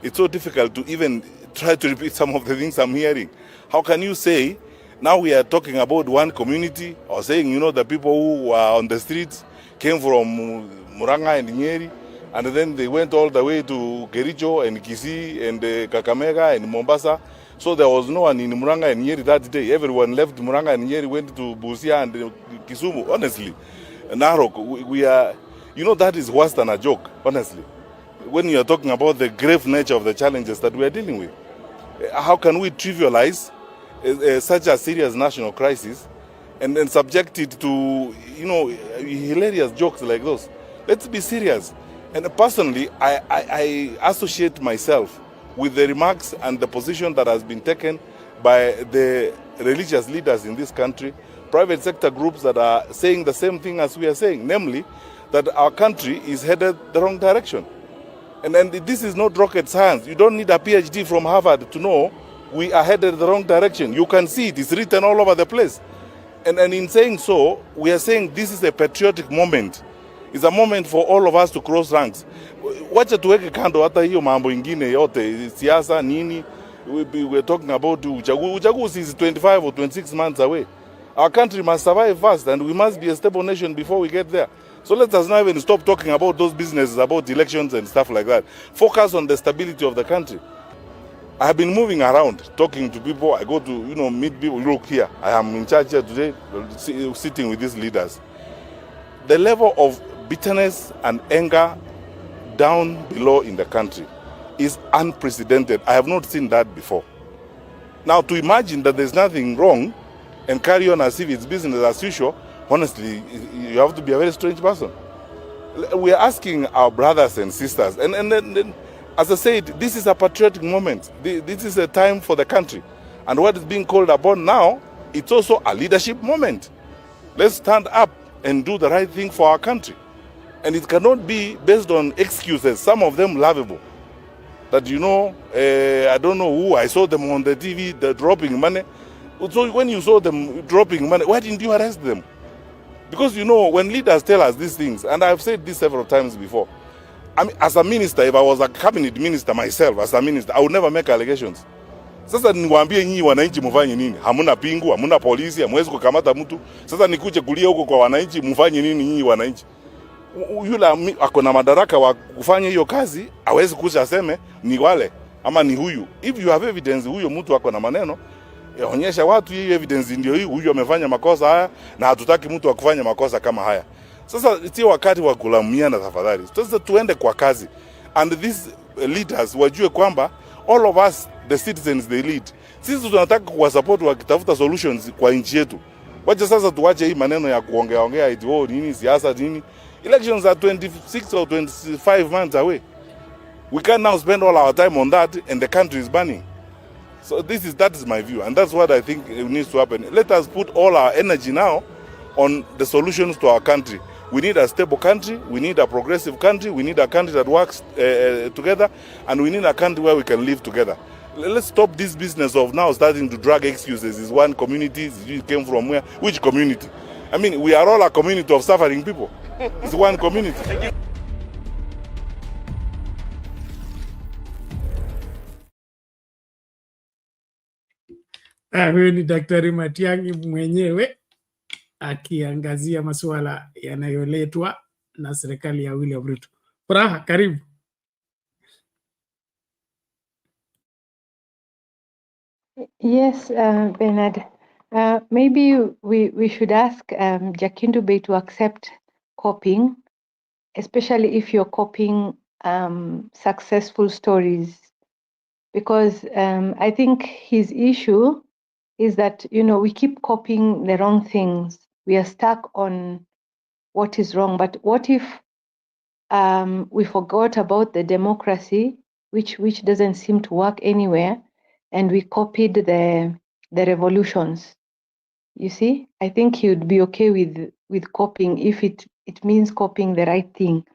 L: it's so difficult to even try to repeat some of the things I'm hearing. How can you say, now we are talking about one community, or saying, you know, the people who were on the streets came from Muranga and Nyeri, and then they went all the way to Kericho and Kisii and Kakamega and Mombasa. So there was no one in Muranga and Nyeri that day. Everyone left Muranga and Nyeri, went to Busia and Kisumu. Honestly, Narok, we are, you know, that is worse than a joke, honestly. When you are talking about the grave nature of the challenges that we are dealing with, how can we trivialize such a serious national crisis and then subject it to, you know, hilarious jokes like those? Let's be serious. And personally, I associate myself with the remarks and the position that has been taken by the religious leaders in this country, private sector groups that are saying the same thing as we are saying, namely that our country is headed the wrong direction. And this is not rocket science. You don't need a PhD from Harvard to know we are headed the wrong direction. You can see it. It's written all over the place. And in saying so, we are saying this is a patriotic moment. It's a moment for all of us to cross ranks. Wacha tuweke kando hata hiyo mambo ingine yote, siasa nini. We're talking about uchaguzi is 25 or 26 months away. Our country must survive first, and we must be a stable nation before we get there. So let us not even stop talking about those businesses, about elections and stuff like that. Focus on the stability of the country. I have been moving around, talking to people. I go to, you know, meet people. Look here, I am in charge here today, sitting with these leaders. The level of bitterness and anger down below in the country is unprecedented. I have not seen that before. Now, to imagine that there's nothing wrong and carry on as if it's business as usual, honestly, you have to be a very strange person. We are asking our brothers and sisters, and then, as I said, this is a patriotic moment. This is a time for the country. And what is being called upon now, it's also a leadership moment. Let's stand up and do the right thing for our country. And it cannot be based on excuses, some of them laughable. That, you know, I don't know who, I saw them on the TV, they're dropping money. So when you saw them dropping money, why didn't you arrest them? Because, you know, when leaders tell us these things, and I've said this several times before, I mean, as a minister, if I was a cabinet minister myself, as a minister, I would never make allegations. Sasa niwaambie nyinyi wananchi mfanye nini? Hamuna pingu, hamuna polisi, hamwezi kukamata mtu. Sasa nikuje kulia huko kwa wananchi, mfanye nini nyinyi wananchi? Yule ako na madaraka wa kufanya hiyo kazi, hawezi kuja aseme ni wale ama ni huyu. If you have evidence huyo mtu ako na maneno, onyesha watu hii evidence ndio hii, huyu amefanya makosa haya na hatutaki mtu akufanya makosa kama haya. Sasa sio wakati wa kulaumiana tafadhali. Sasa tuende kwa kazi. And these leaders wajue kwamba all of us, the citizens they lead, sisi tunataka kuwa support wakitafuta solutions kwa nchi yetu. Wacha sasa tuache hii maneno ya kuongea eti oh nini siasa nini. Elections are 26 or 25 months away. We can now spend all our time on that and the country is burning. So that is my view, and that's what I think needs to happen. Let us put all our energy now on the solutions to our country. We need a stable country, we need a progressive country, we need a country that works together, and we need a country where we can live together. Let's stop this business of now starting to drag excuses. Is one community, it came from where? Which community? I mean, we are all a community of suffering people. It's one community.
B: Huyu ni Daktari Matiang'i mwenyewe akiangazia masuala yanayoletwa na serikali ya William Ruto. Furaha, karibu.
H: Yes, Bernard. Maybe we should ask Jakindube to accept copying, especially if you're copying successful stories, because I think his issue is that, you know, we keep copying the wrong things. We are stuck on what is wrong. But what if we forgot about the democracy, which doesn't seem to work anywhere, and we copied the revolutions? You see, I think he would be okay with copying if it means copying the right thing.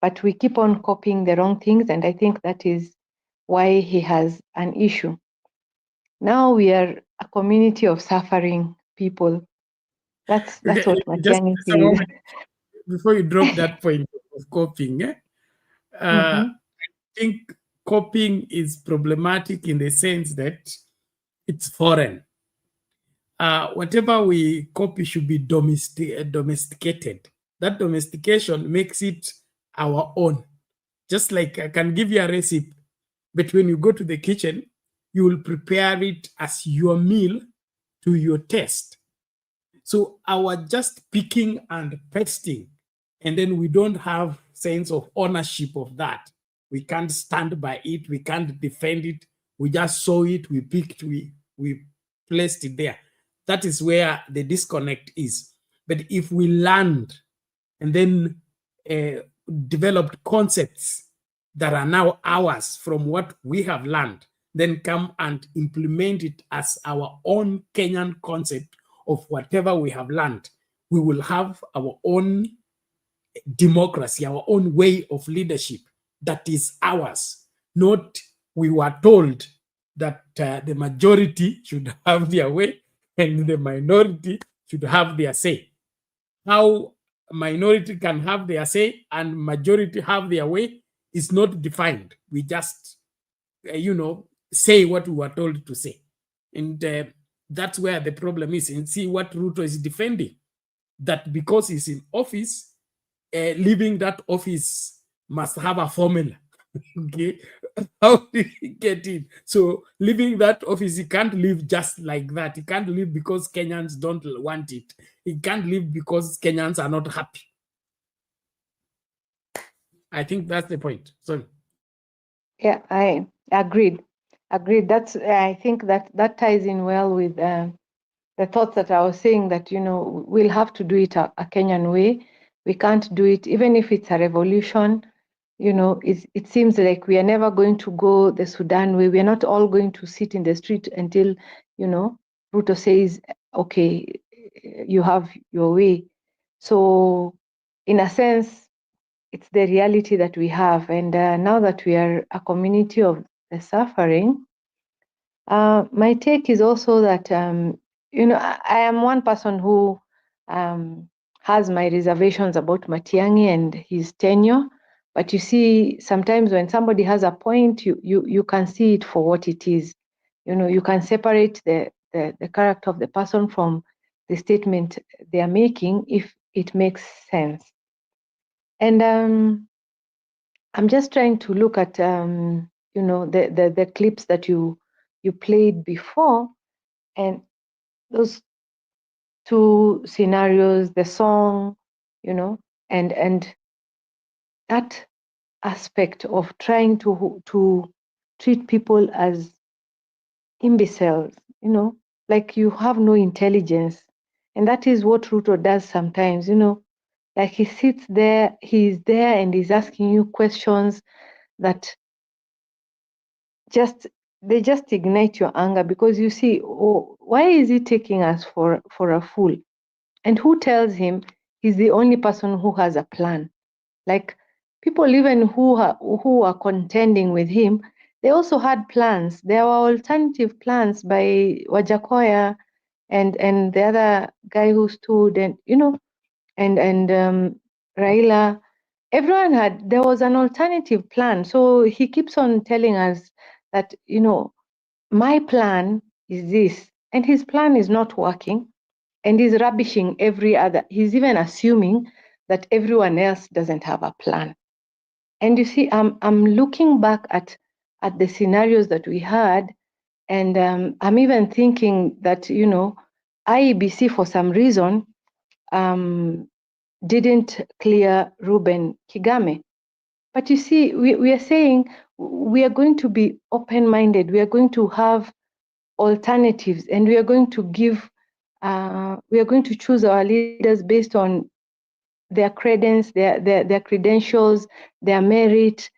H: But we keep on copying the wrong things, and I think that is why he has an issue. Now we are a community of suffering people. That's
B: Okay,
H: what
B: just
H: Matiangi
B: a
H: says.
B: moment before you drop that point of copying. I think copying is problematic in the sense that it's foreign. Whatever we copy should be domesticated. That domestication makes it our own. Just like I can give you a recipe, but when you go to the kitchen, you will prepare it as your meal to your taste. So our just picking and pasting, and then we don't have sense of ownership of that. We can't stand by it. We can't defend it. We just saw it. We picked. We placed it there. That is where the disconnect is. But if we learned and then developed concepts that are now ours from what we have learned, then come and implement it as our own Kenyan concept of whatever we have learned, we will have our own democracy, our own way of leadership that is ours. Not we were told that the majority should have their way and the minority should have their say. How minority can have their say and majority have their way is not defined. We just, say what we were told to say. And that's where the problem is. And see what Ruto is defending, that because he's in office, leaving that office must have a formula. Okay, how did he get in? So leaving that office, he can't leave just like that. He can't leave because Kenyans don't want it. He can't leave because Kenyans are not happy. I think that's the point. Sorry.
H: Yeah, I agreed. That's I think that ties in well with the thoughts that I was saying, that we'll have to do it a Kenyan way. We can't do it even if it's a revolution. It seems like we are never going to go the Sudan way. We are not all going to sit in the street until Ruto says, okay, you have your way. So in a sense, it's the reality that we have. And now that we are a community of the suffering, my take is also that, I am one person who has my reservations about Matiangi and his tenure. But you see, sometimes when somebody has a point, you can see it for what it is. You can separate the character of the person from the statement they are making if it makes sense. And I'm just trying to look at the clips that you played before, and those two scenarios, the song, and that aspect of trying to treat people as imbeciles, like you have no intelligence. And that is what Ruto does sometimes, like he sits there, he's there and he's asking you questions that they just ignite your anger, because you see, why is he taking us for a fool? And who tells him he's the only person who has a plan? Like, people even who are contending with him, they also had plans. There were alternative plans by Wajakoya and the other guy who stood, and Raila. Everyone had, there was an alternative plan. So he keeps on telling us that, my plan is this, and his plan is not working, and he's rubbishing every other. He's even assuming that everyone else doesn't have a plan. And you see, I'm looking back at the scenarios that we had, and I'm even thinking that, IEBC for some reason didn't clear Reuben Kigame. But you see, we are saying we are going to be open-minded. We are going to have alternatives, and we are going to give, we are going to choose our leaders based on their credence, their credentials, their merit,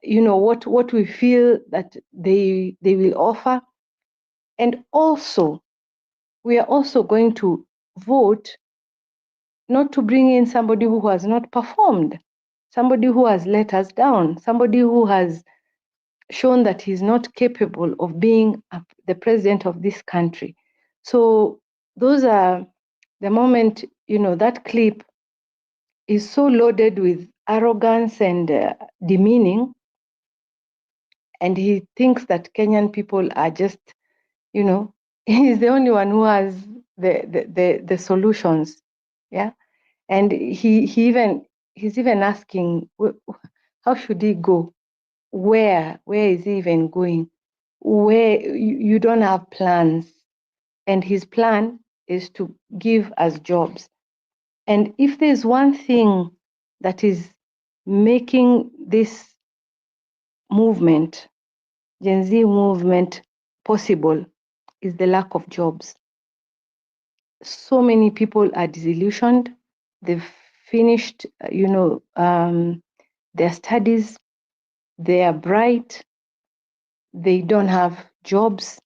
H: what we feel that they will offer. And also, we are also going to vote not to bring in somebody who has not performed, somebody who has let us down, somebody who has shown that he's not capable of being the president of this country. So those are the moment, that clip is so loaded with arrogance and demeaning, and he thinks that Kenyan people are just, he's the only one who has the solutions, yeah. And he's even asking, how should he go? Where is he even going? Where you don't have plans, and his plan is to give us jobs. And if there's one thing that is making this movement, Gen Z movement, possible, is the lack of jobs. So many people are disillusioned. They've finished, their studies. They are bright. They don't have jobs.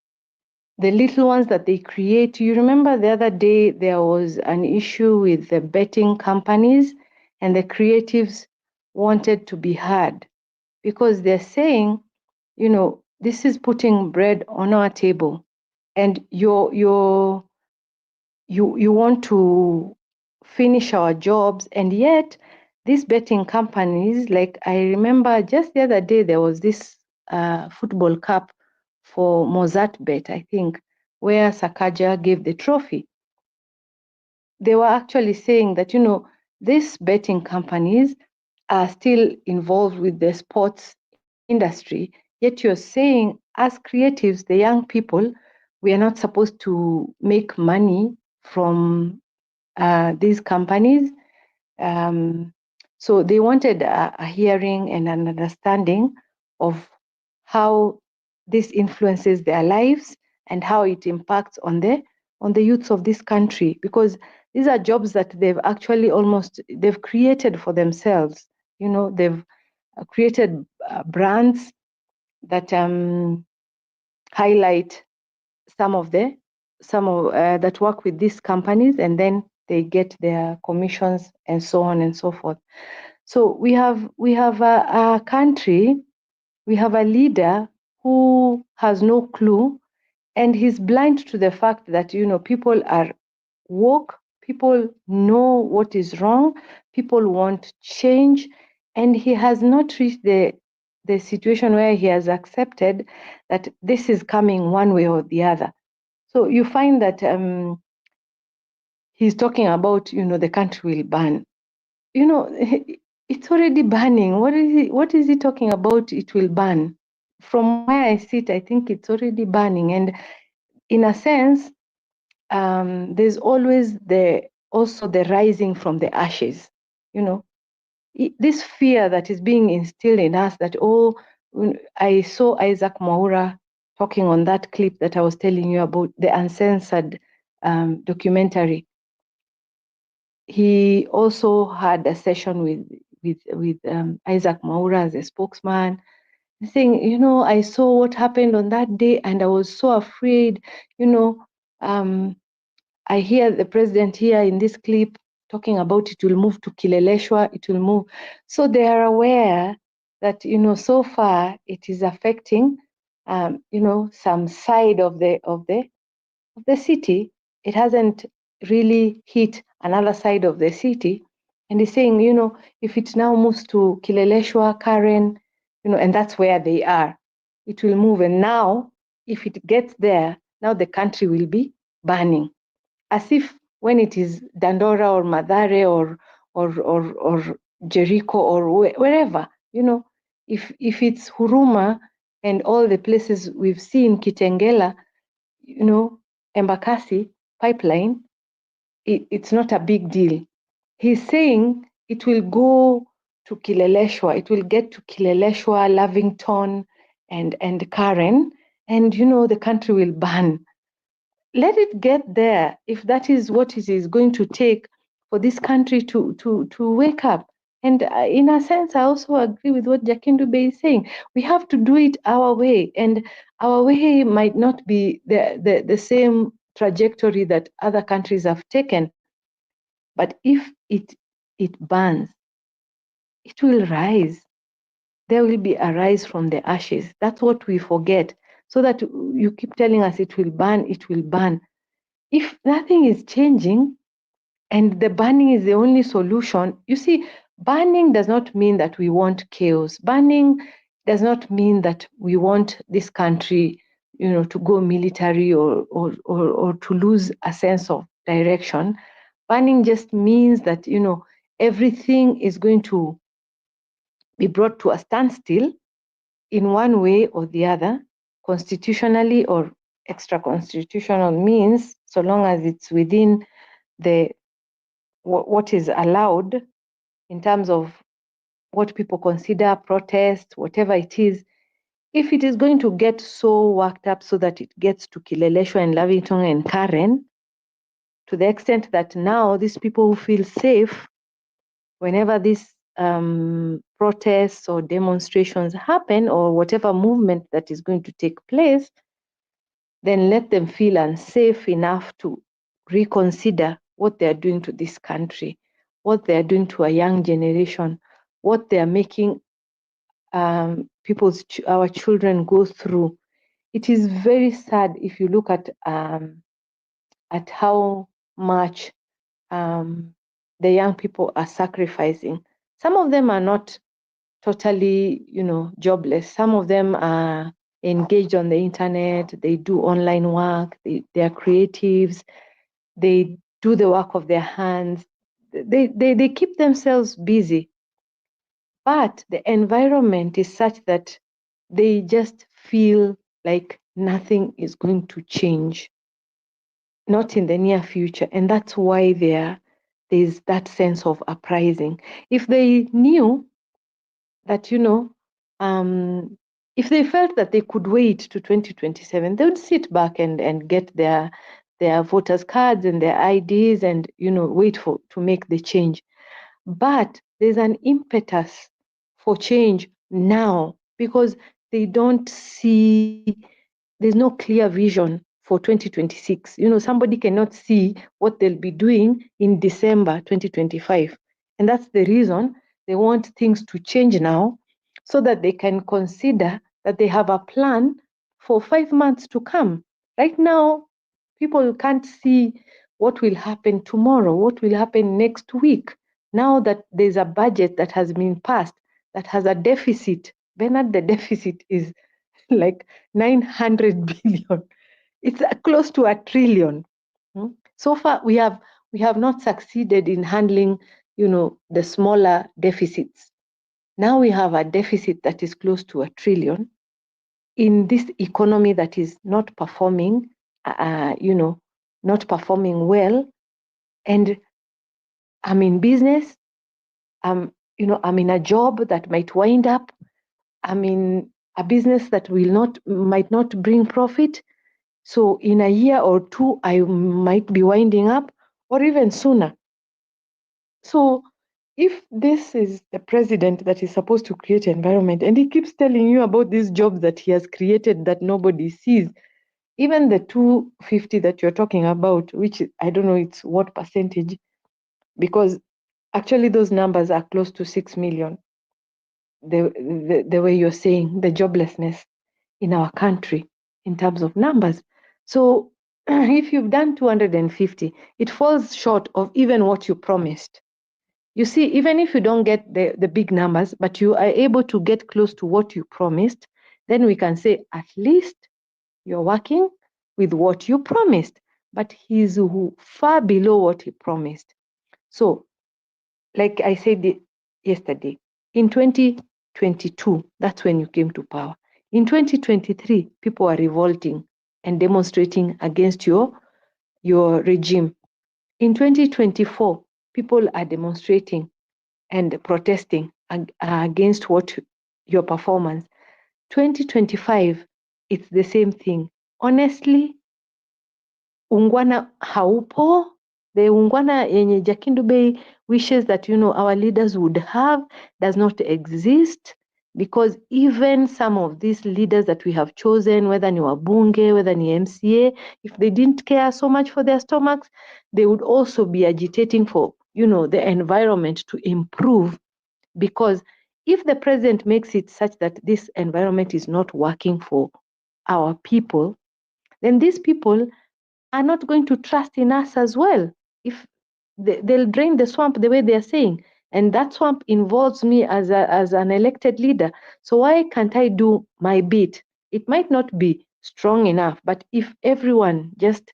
H: The little ones that they create. You remember the other day there was an issue with the betting companies, and the creatives wanted to be heard because they're saying, this is putting bread on our table, and you want to finish our jobs, and yet these betting companies, like I remember just the other day there was this football cup for Mozart Bet, I think, where Sakaja gave the trophy. They were actually saying that, these betting companies are still involved with the sports industry, yet you're saying, as creatives, the young people, we are not supposed to make money from these companies. So they wanted a hearing and an understanding of how this influences their lives and how it impacts on the youths of this country, because these are jobs that they've actually they've created for themselves. They've created brands that highlight some of that work with these companies, and then they get their commissions and so on and so forth. So we have a country, we have a leader who has no clue, and he's blind to the fact that people are woke, people know what is wrong, people want change, and he has not reached the situation where he has accepted that this is coming one way or the other. So you find that he's talking about, the country will burn. It's already burning. What is he talking about? It will burn. From where I sit, I think it's already burning. And in a sense, there's always also the rising from the ashes. This fear that is being instilled in us that, I saw Isaac Mwaura talking on that clip that I was telling you about, the uncensored documentary. He also had a session with Isaac Mwaura as a spokesman, saying, I saw what happened on that day, and I was so afraid. I hear the president here in this clip talking about it will move to Kileleshwa, it will move. So they are aware that, you know, so far it is affecting, you know, some side of the city. It hasn't really hit another side of the city. And he's saying, you know, if it now moves to Kileleshwa, Karen, you know, and that's where they are, it will move. And now, if it gets there, now the country will be burning. As if when it is Dandora or Madare or Jericho or wherever, you know, if it's Huruma and all the places we've seen, Kitengela, you know, Embakasi pipeline, it's not a big deal. He's saying it will go to Kileleshwa, it will get to Kileleshwa, Lavington, and Karen, and, you know, the country will burn. Let it get there if that is what it is going to take for this country to wake up. And in a sense, I also agree with what Jakindube is saying. We have to do it our way, and our way might not be the same trajectory that other countries have taken. But if it burns, it will rise. There will be a rise from the ashes. That's what we forget. So that you keep telling us it will burn, it will burn. If nothing is changing and the burning is the only solution, you see, burning does not mean that we want chaos. Burning does not mean that we want this country, you know, to go military or to lose a sense of direction. Burning just means that, you know, everything is going to be brought to a standstill in one way or the other, constitutionally or extra constitutional means, so long as it's within the what is allowed in terms of what people consider protest, whatever it is. If it is going to get so worked up so that it gets to Kileleshwa and Lavington and Karen, to the extent that now these people who feel safe whenever these protests or demonstrations happen, or whatever movement that is going to take place, then let them feel unsafe enough to reconsider what they are doing to this country, what they are doing to a young generation, what they are making our children go through. It is very sad if you look at how much the young people are sacrificing. Some of them are not totally, you know, jobless. Some of them are engaged on the internet. They do online work. They are creatives. They do the work of their hands. They keep themselves busy. But the environment is such that they just feel like nothing is going to change, not in the near future. And that's why there's that sense of uprising. If they knew that, you know, if they felt that they could wait to 2027, they would sit back and get their voters' cards and their IDs and, you know, wait to make the change. But there's an impetus for change now because they don't see, there's no clear vision for 2026. You know, somebody cannot see what they'll be doing in December 2025. And that's the reason they want things to change now so that they can consider that they have a plan for 5 months to come. Right now, people can't see what will happen tomorrow, what will happen next week. Now that there's a budget that has been passed that has a deficit, Bernard, the deficit is like 900 billion. It's close to $1 trillion. So far, we have not succeeded in handling, you know, the smaller deficits. Now we have a deficit that is close to $1 trillion in this economy that is not performing, you know, not performing well. And I'm in business. You know, I'm in a job that might wind up. I'm in a business that might not bring profit. So in a year or two, I might be winding up, or even sooner. So if this is the president that is supposed to create environment, and he keeps telling you about these jobs that he has created that nobody sees, even the 250 that you're talking about, which I don't know it's what percentage, because actually those numbers are close to 6 million. the way you're saying, the joblessness in our country in terms of numbers. So if you've done 250, it falls short of even what you promised. You see, even if you don't get the big numbers, but you are able to get close to what you promised, then we can say at least you're working with what you promised. But he's far below what he promised. So, like I said yesterday, in 2022, that's when you came to power. In 2023, people are revolting and demonstrating against your regime. In 2024, people are demonstrating and protesting against your performance. 2025, it's the same thing. Honestly, ungwana haupo. The ungwana yenye Jakindu Bey wishes that our leaders would have does not exist, because even some of these leaders that we have chosen, whether ni wabunge, whether ni MCA, if they didn't care so much for their stomachs, they would also be agitating for the environment to improve. Because if the president makes it such that this environment is not working for our people, then these people are not going to trust in us as well. If they'll drain the swamp the way they are saying, and that swamp involves me as an elected leader. So why can't I do my bit? It might not be strong enough, but if everyone just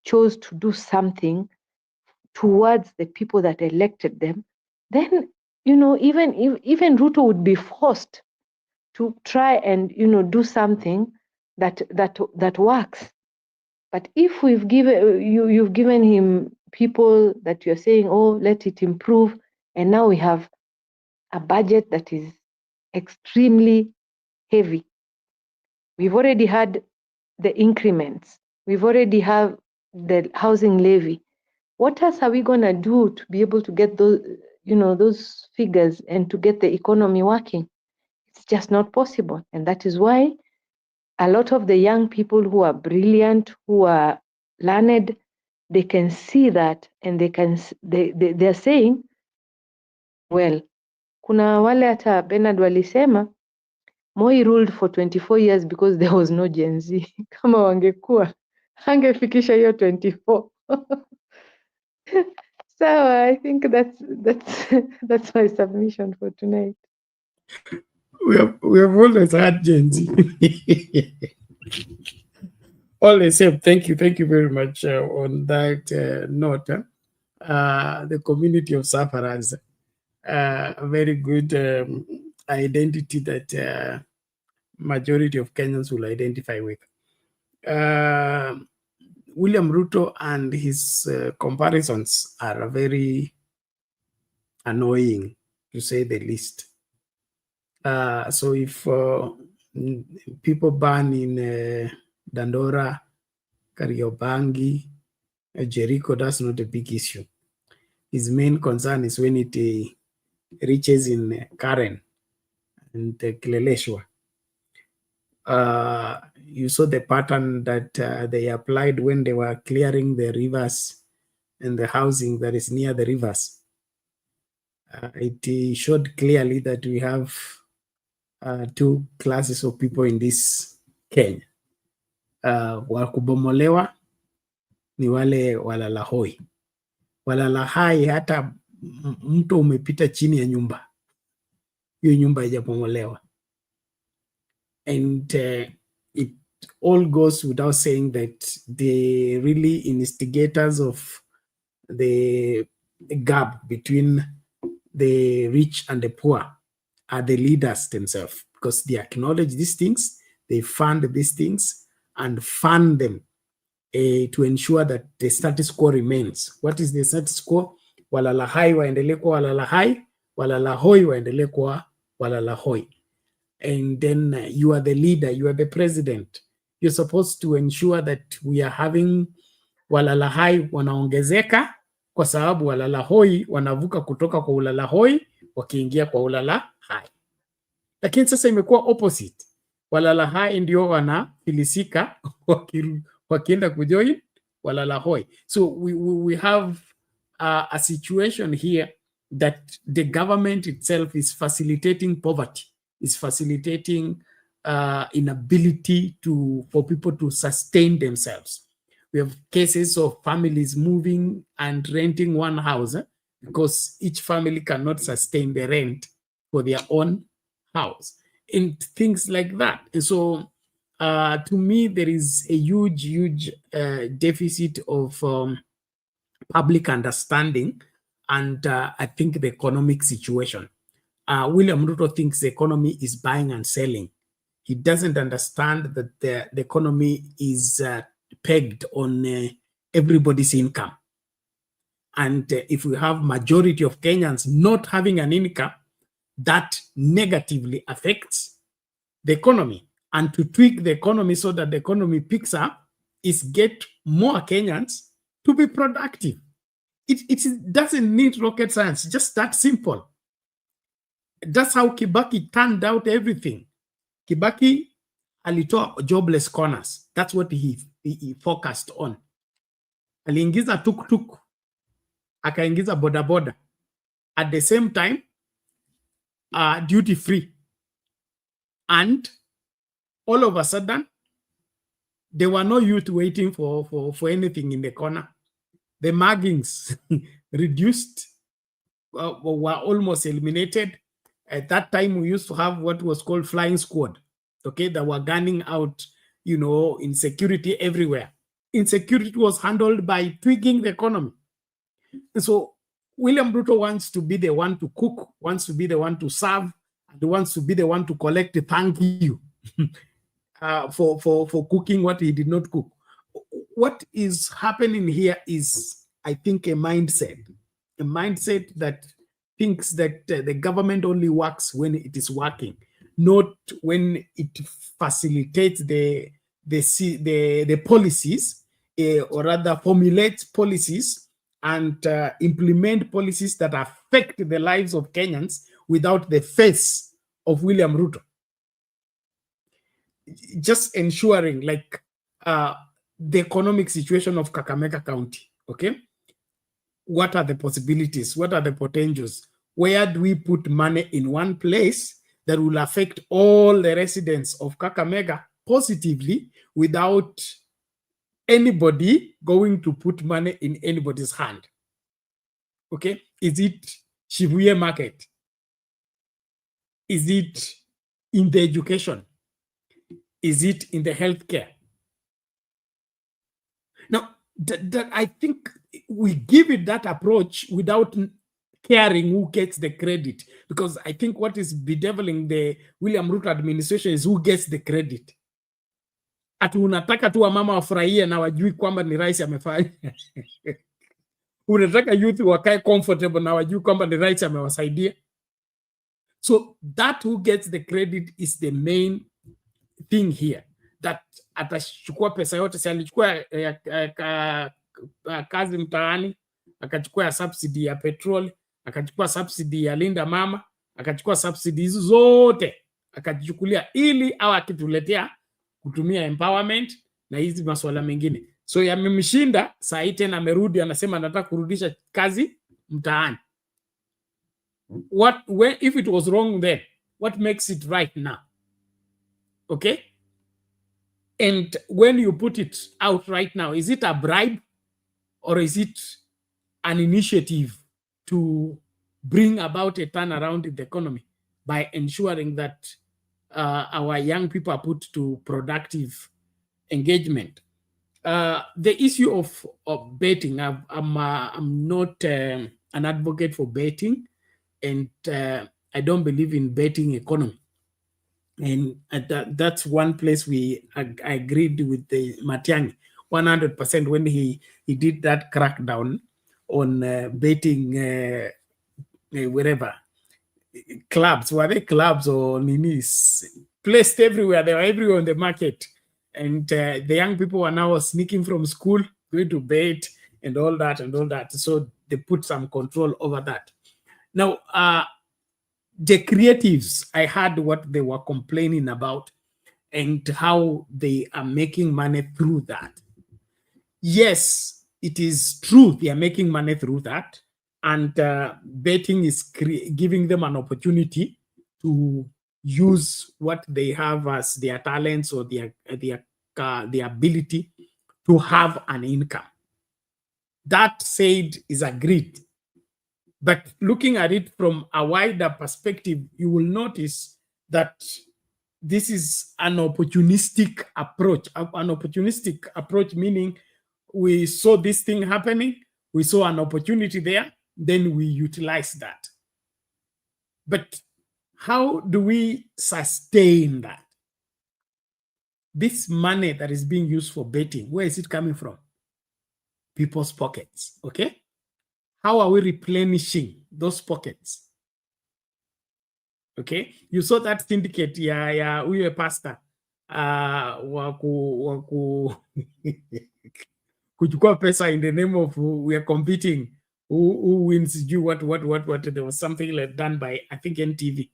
H: chose to do something towards the people that elected them, then even Ruto would be forced to try and do something that works. But if you've given him people that you're saying, oh, let it improve, and now we have a budget that is extremely heavy. We've already had the increments. We've already have the housing levy. What else are we going to do to be able to get those figures and to get the economy working? It's just not possible. And that is why a lot of the young people who are brilliant, who are learned, they can see that, and they're saying, well, kuna wale hata Bernard walisema Moi ruled for 24 years because there was no Gen Z. Kama wangekuwa hangefikisha hiyo 24. So I think that's my submission for tonight.
B: We have always had Gen Z. All the same, thank you very much on that note. The community of sufferers, a very good identity that majority of Kenyans will identify with. William Ruto and his comparisons are very annoying, to say the least. So if people burn in Dandora, Kariobangi, Jericho, that's not a big issue. His main concern is when it reaches in Karen and Kileleshwa. You saw the pattern that they applied when they were clearing the rivers and the housing that is near the rivers. It showed clearly that we have two classes of people in this Kenya. Wakubomolewa ni wale walalahoi. Walalahai hata mto umepita chini ya nyumba. Hiyo nyumba haijabomolewa. And it all goes without saying that the really instigators of the gap between the rich and the poor are the leaders themselves, because they acknowledge these things, they fund these things, and fund them to ensure that the status quo remains. What is the status quo? Walalahai waendelee kuwa walalahai, walalahoi waendelee kuwa walalahoi. And then you are the leader, you are the president. You're supposed to ensure that we are having walalahai wanaongezeka, kwa sababu walalahoi wanavuka kutoka kwa ulalahoi wakiingia kwa ulalahai. Lakini sasa imekuwa opposite. Walalahai ndio wanafilisika wakienda kujoin walalahoi. So we have a situation here that the government itself is facilitating poverty, is facilitating inability for people to sustain themselves. We have cases of families moving and renting one house because each family cannot sustain the rent for their own house and things like that. And so to me, there is a huge deficit of public understanding and I think the economic situation. William Ruto thinks the economy is buying and selling. He doesn't understand that the economy is pegged on everybody's income. And if we have majority of Kenyans not having an income, that negatively affects the economy. And to tweak the economy so that the economy picks up is get more Kenyans to be productive. It doesn't need rocket science, just that simple. That's how Kibaki turned out everything. Kibaki alitoa jobless corners. That's what he focused on. Aliingiza tuk-tuk, akaingiza boda-boda. At the same time, duty free. And all of a sudden, there were no youth waiting for anything in the corner. The muggings reduced, were almost eliminated. At that time, we used to have what was called flying squad, okay, that were gunning out, insecurity everywhere. Insecurity was handled by tweaking the economy. And so William Ruto wants to be the one to cook, wants to be the one to serve, and wants to be the one to collect the thank you for cooking what he did not cook. What is happening here is, I think, a mindset that thinks that the government only works when it is working, not when it facilitates the policies, or rather formulates policies and implement policies that affect the lives of Kenyans without the face of William Ruto. Just ensuring the economic situation of Kakamega County, okay? What are the possibilities? What are the potentials? Where do we put money in one place that will affect all the residents of Kakamega positively without anybody going to put money in anybody's hand? Okay? Is it Shibuya Market? Is it in the education? Is it in the healthcare? Now, that I think we give it that approach without caring who gets the credit, because I think what is bedeviling the William Ruto administration is who gets the credit. Ati unataka tu wamama wafurahie na wajui kwamba ni rais amefanya. Unataka youth wakae comfortable na wajui kwamba ni rais amewasaidia. So that who gets the credit is the main thing here. That atachukua pesa yote, si alichukua kazi mtaani, akachukua ya subsidy ya petrol, akachukua subsidy ya linda mama, akachukua subsidy hizo zote akajichukulia, ili au akituletea kutumia empowerment na hizi masuala mengine. So yamemshinda, saa hii tena amerudi anasema anataka kurudisha kazi mtaani. If it was wrong then, what makes it right now? Okay? And when you put it out right now, is it a bribe or is it an initiative to bring about a turnaround in the economy by ensuring that our young people are put to productive engagement? The issue of betting, I'm not an advocate for betting, and I don't believe in betting economy. And that's one place I agreed with the Matiangi 100% when he did that crackdown on betting wherever. Clubs, were they clubs or ninis? Placed everywhere. They were everywhere on the market. And the young people are now sneaking from school, going to bet and all that. So they put some control over that. Now, the creatives, I heard what they were complaining about and how they are making money through that. Yes, it is true they are making money through that, and betting is giving them an opportunity to use what they have as their talents or their ability to have an income. That said is agreed. But looking at it from a wider perspective, you will notice that this is an opportunistic approach. An opportunistic approach meaning we saw this thing happening, we saw an opportunity there, then we utilize that. But how do we sustain that? This money that is being used for betting, where is it coming from? People's pockets, okay? How are we replenishing those pockets? Okay, you saw that syndicate, we a pastor, kuchukua pesa in the name of we are competing, who wins you, what, there was something like done by, I think, NTV,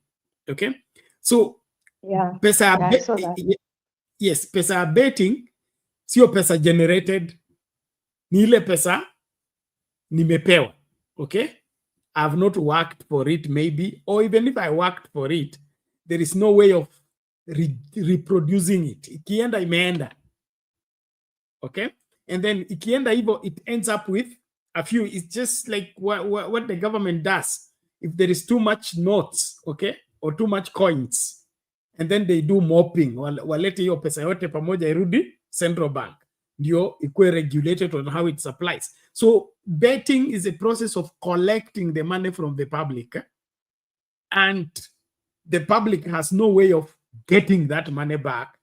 B: okay? So, pesa,
H: I saw that.
B: Yes, pesa betting, sio pesa generated, ni ile pesa nimepewa, okay? I've not worked for it, maybe, or even if I worked for it, there is no way of reproducing it. Ikienda imeenda, okay? And then ikienda hivyo, it ends up with a few. It's just like what the government does. If there is too much notes, okay, or too much coins, and then they do mopping, walete hiyo pesa yote pamoja irudi central bank, ndio ikuwe regulated on how it supplies. So betting is a process of collecting the money from the public, and the public has no way of getting that money back.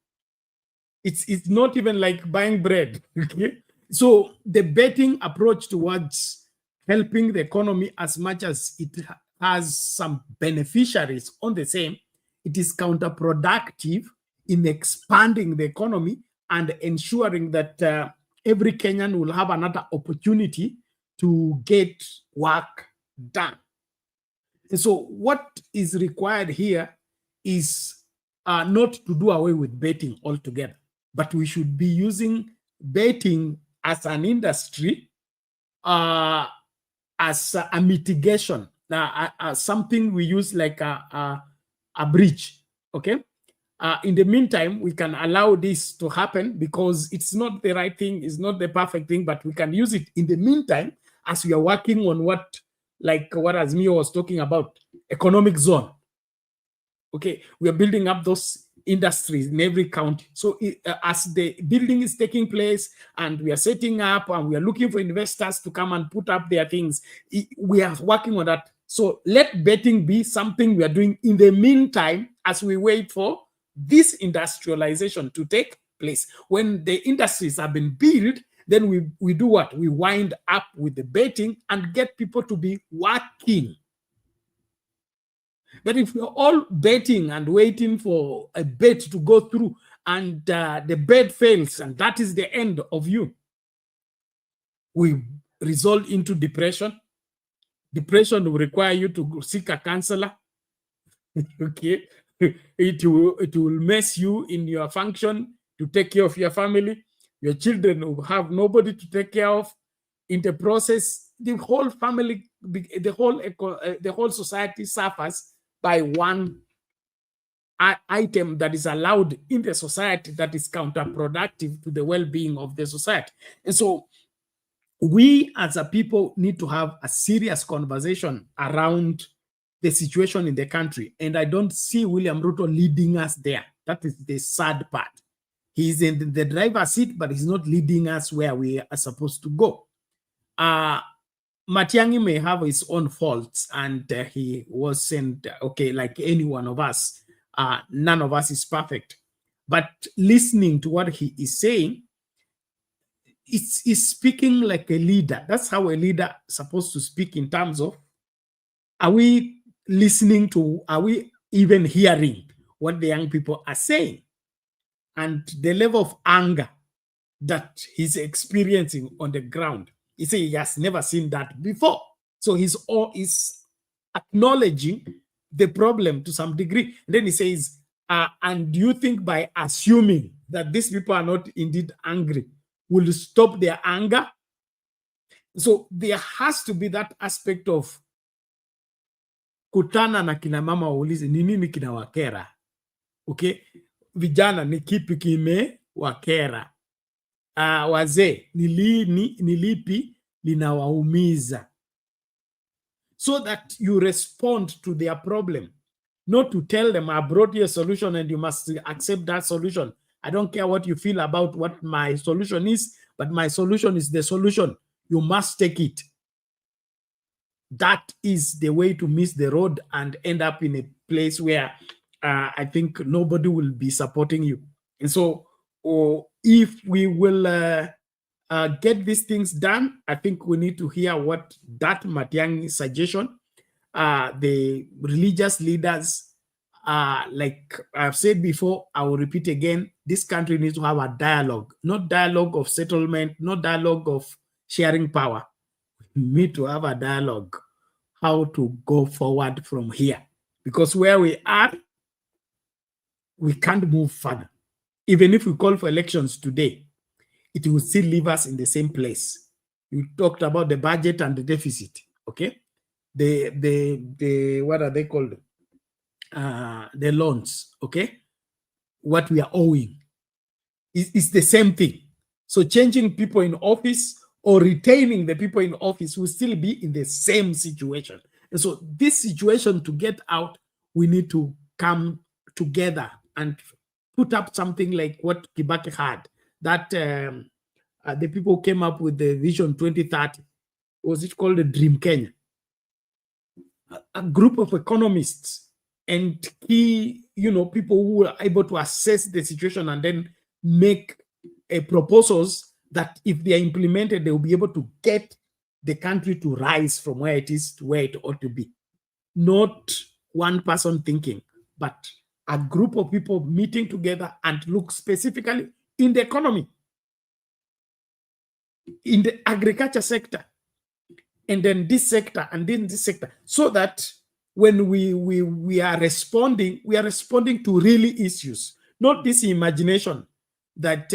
B: It's not even like buying bread. Okay? So the betting approach towards helping the economy, as much as it has some beneficiaries on the same, it is counterproductive in expanding the economy and ensuring that every Kenyan will have another opportunity to get work done. And so what is required here is not to do away with betting altogether, but we should be using betting as an industry, as a mitigation, something we use like a bridge, okay? In the meantime, we can allow this to happen because it's not the right thing, it's not the perfect thing, but we can use it in the meantime as we are working on what Azmio was talking about, economic zone. Okay, we are building up those industries in every county. So as the building is taking place and we are setting up and we are looking for investors to come and put up their things, we are working on that. So let betting be something we are doing in the meantime as we wait for this industrialization to take place. When the industries have been built, then we do what? We wind up with the betting and get people to be working. But if we're all betting and waiting for a bet to go through and the bet fails and that is the end of you, we result into depression. Depression will require you to seek a counselor. Okay, it will mess you in your function to take care of your family. Your children will have nobody to take care of. In the process, the whole family, the whole society suffers by one item that is allowed in the society that is counterproductive to the well-being of the society. And so we as a people need to have a serious conversation around the situation in the country. And I don't see William Ruto leading us there. That is the sad part. He's in the driver's seat, but he's not leading us where we are supposed to go. Matiangi may have his own faults, and he wasn't, okay, like any one of us. None of us is perfect. But listening to what he is saying, it's speaking like a leader. That's how a leader is supposed to speak in terms of, are we listening to, are we even hearing what the young people are saying? And the level of anger that he's experiencing on the ground, he says he has never seen that before. So he's acknowledging the problem to some degree. And then he says, and do you think by assuming that these people are not indeed angry will stop their anger? So there has to be that aspect of kutana na kina mama waulize ni nini kinawakera. Okay, vijana ni kipi kimewakera? Wazee ni lipi linawaumiza, so that you respond to their problem, not to tell them I brought you a solution and you must accept that solution. I don't care what you feel about what my solution is, but my solution is the solution. You must take it. That is the way to miss the road and end up in a place where I think nobody will be supporting you. And so if we will get these things done, I think we need to hear what that Matiangi suggestion, the religious leaders, like I've said before, I will repeat again, this country needs to have a dialogue, not dialogue of settlement, not dialogue of sharing power. We need to have a dialogue how to go forward from here, because where we are, we can't move further. Even if we call for elections today, it will still leave us in the same place. You talked about the budget and the deficit, okay? The what are they called? The loans, okay? What we are owing is the same thing. So changing people in office or retaining the people in office will still be in the same situation. And so this situation, to get out, we need to come together and put up something like what Kibaki had, that the people came up with the Vision 2030. Was it called the Dream Kenya? A group of economists and key, people who are able to assess the situation and then make proposals that, if they are implemented, they will be able to get the country to rise from where it is to where it ought to be. Not one person thinking, but a group of people meeting together and look specifically in the economy, in the agriculture sector, and then this sector, and then this sector, so that when we are responding to really issues, not this imagination that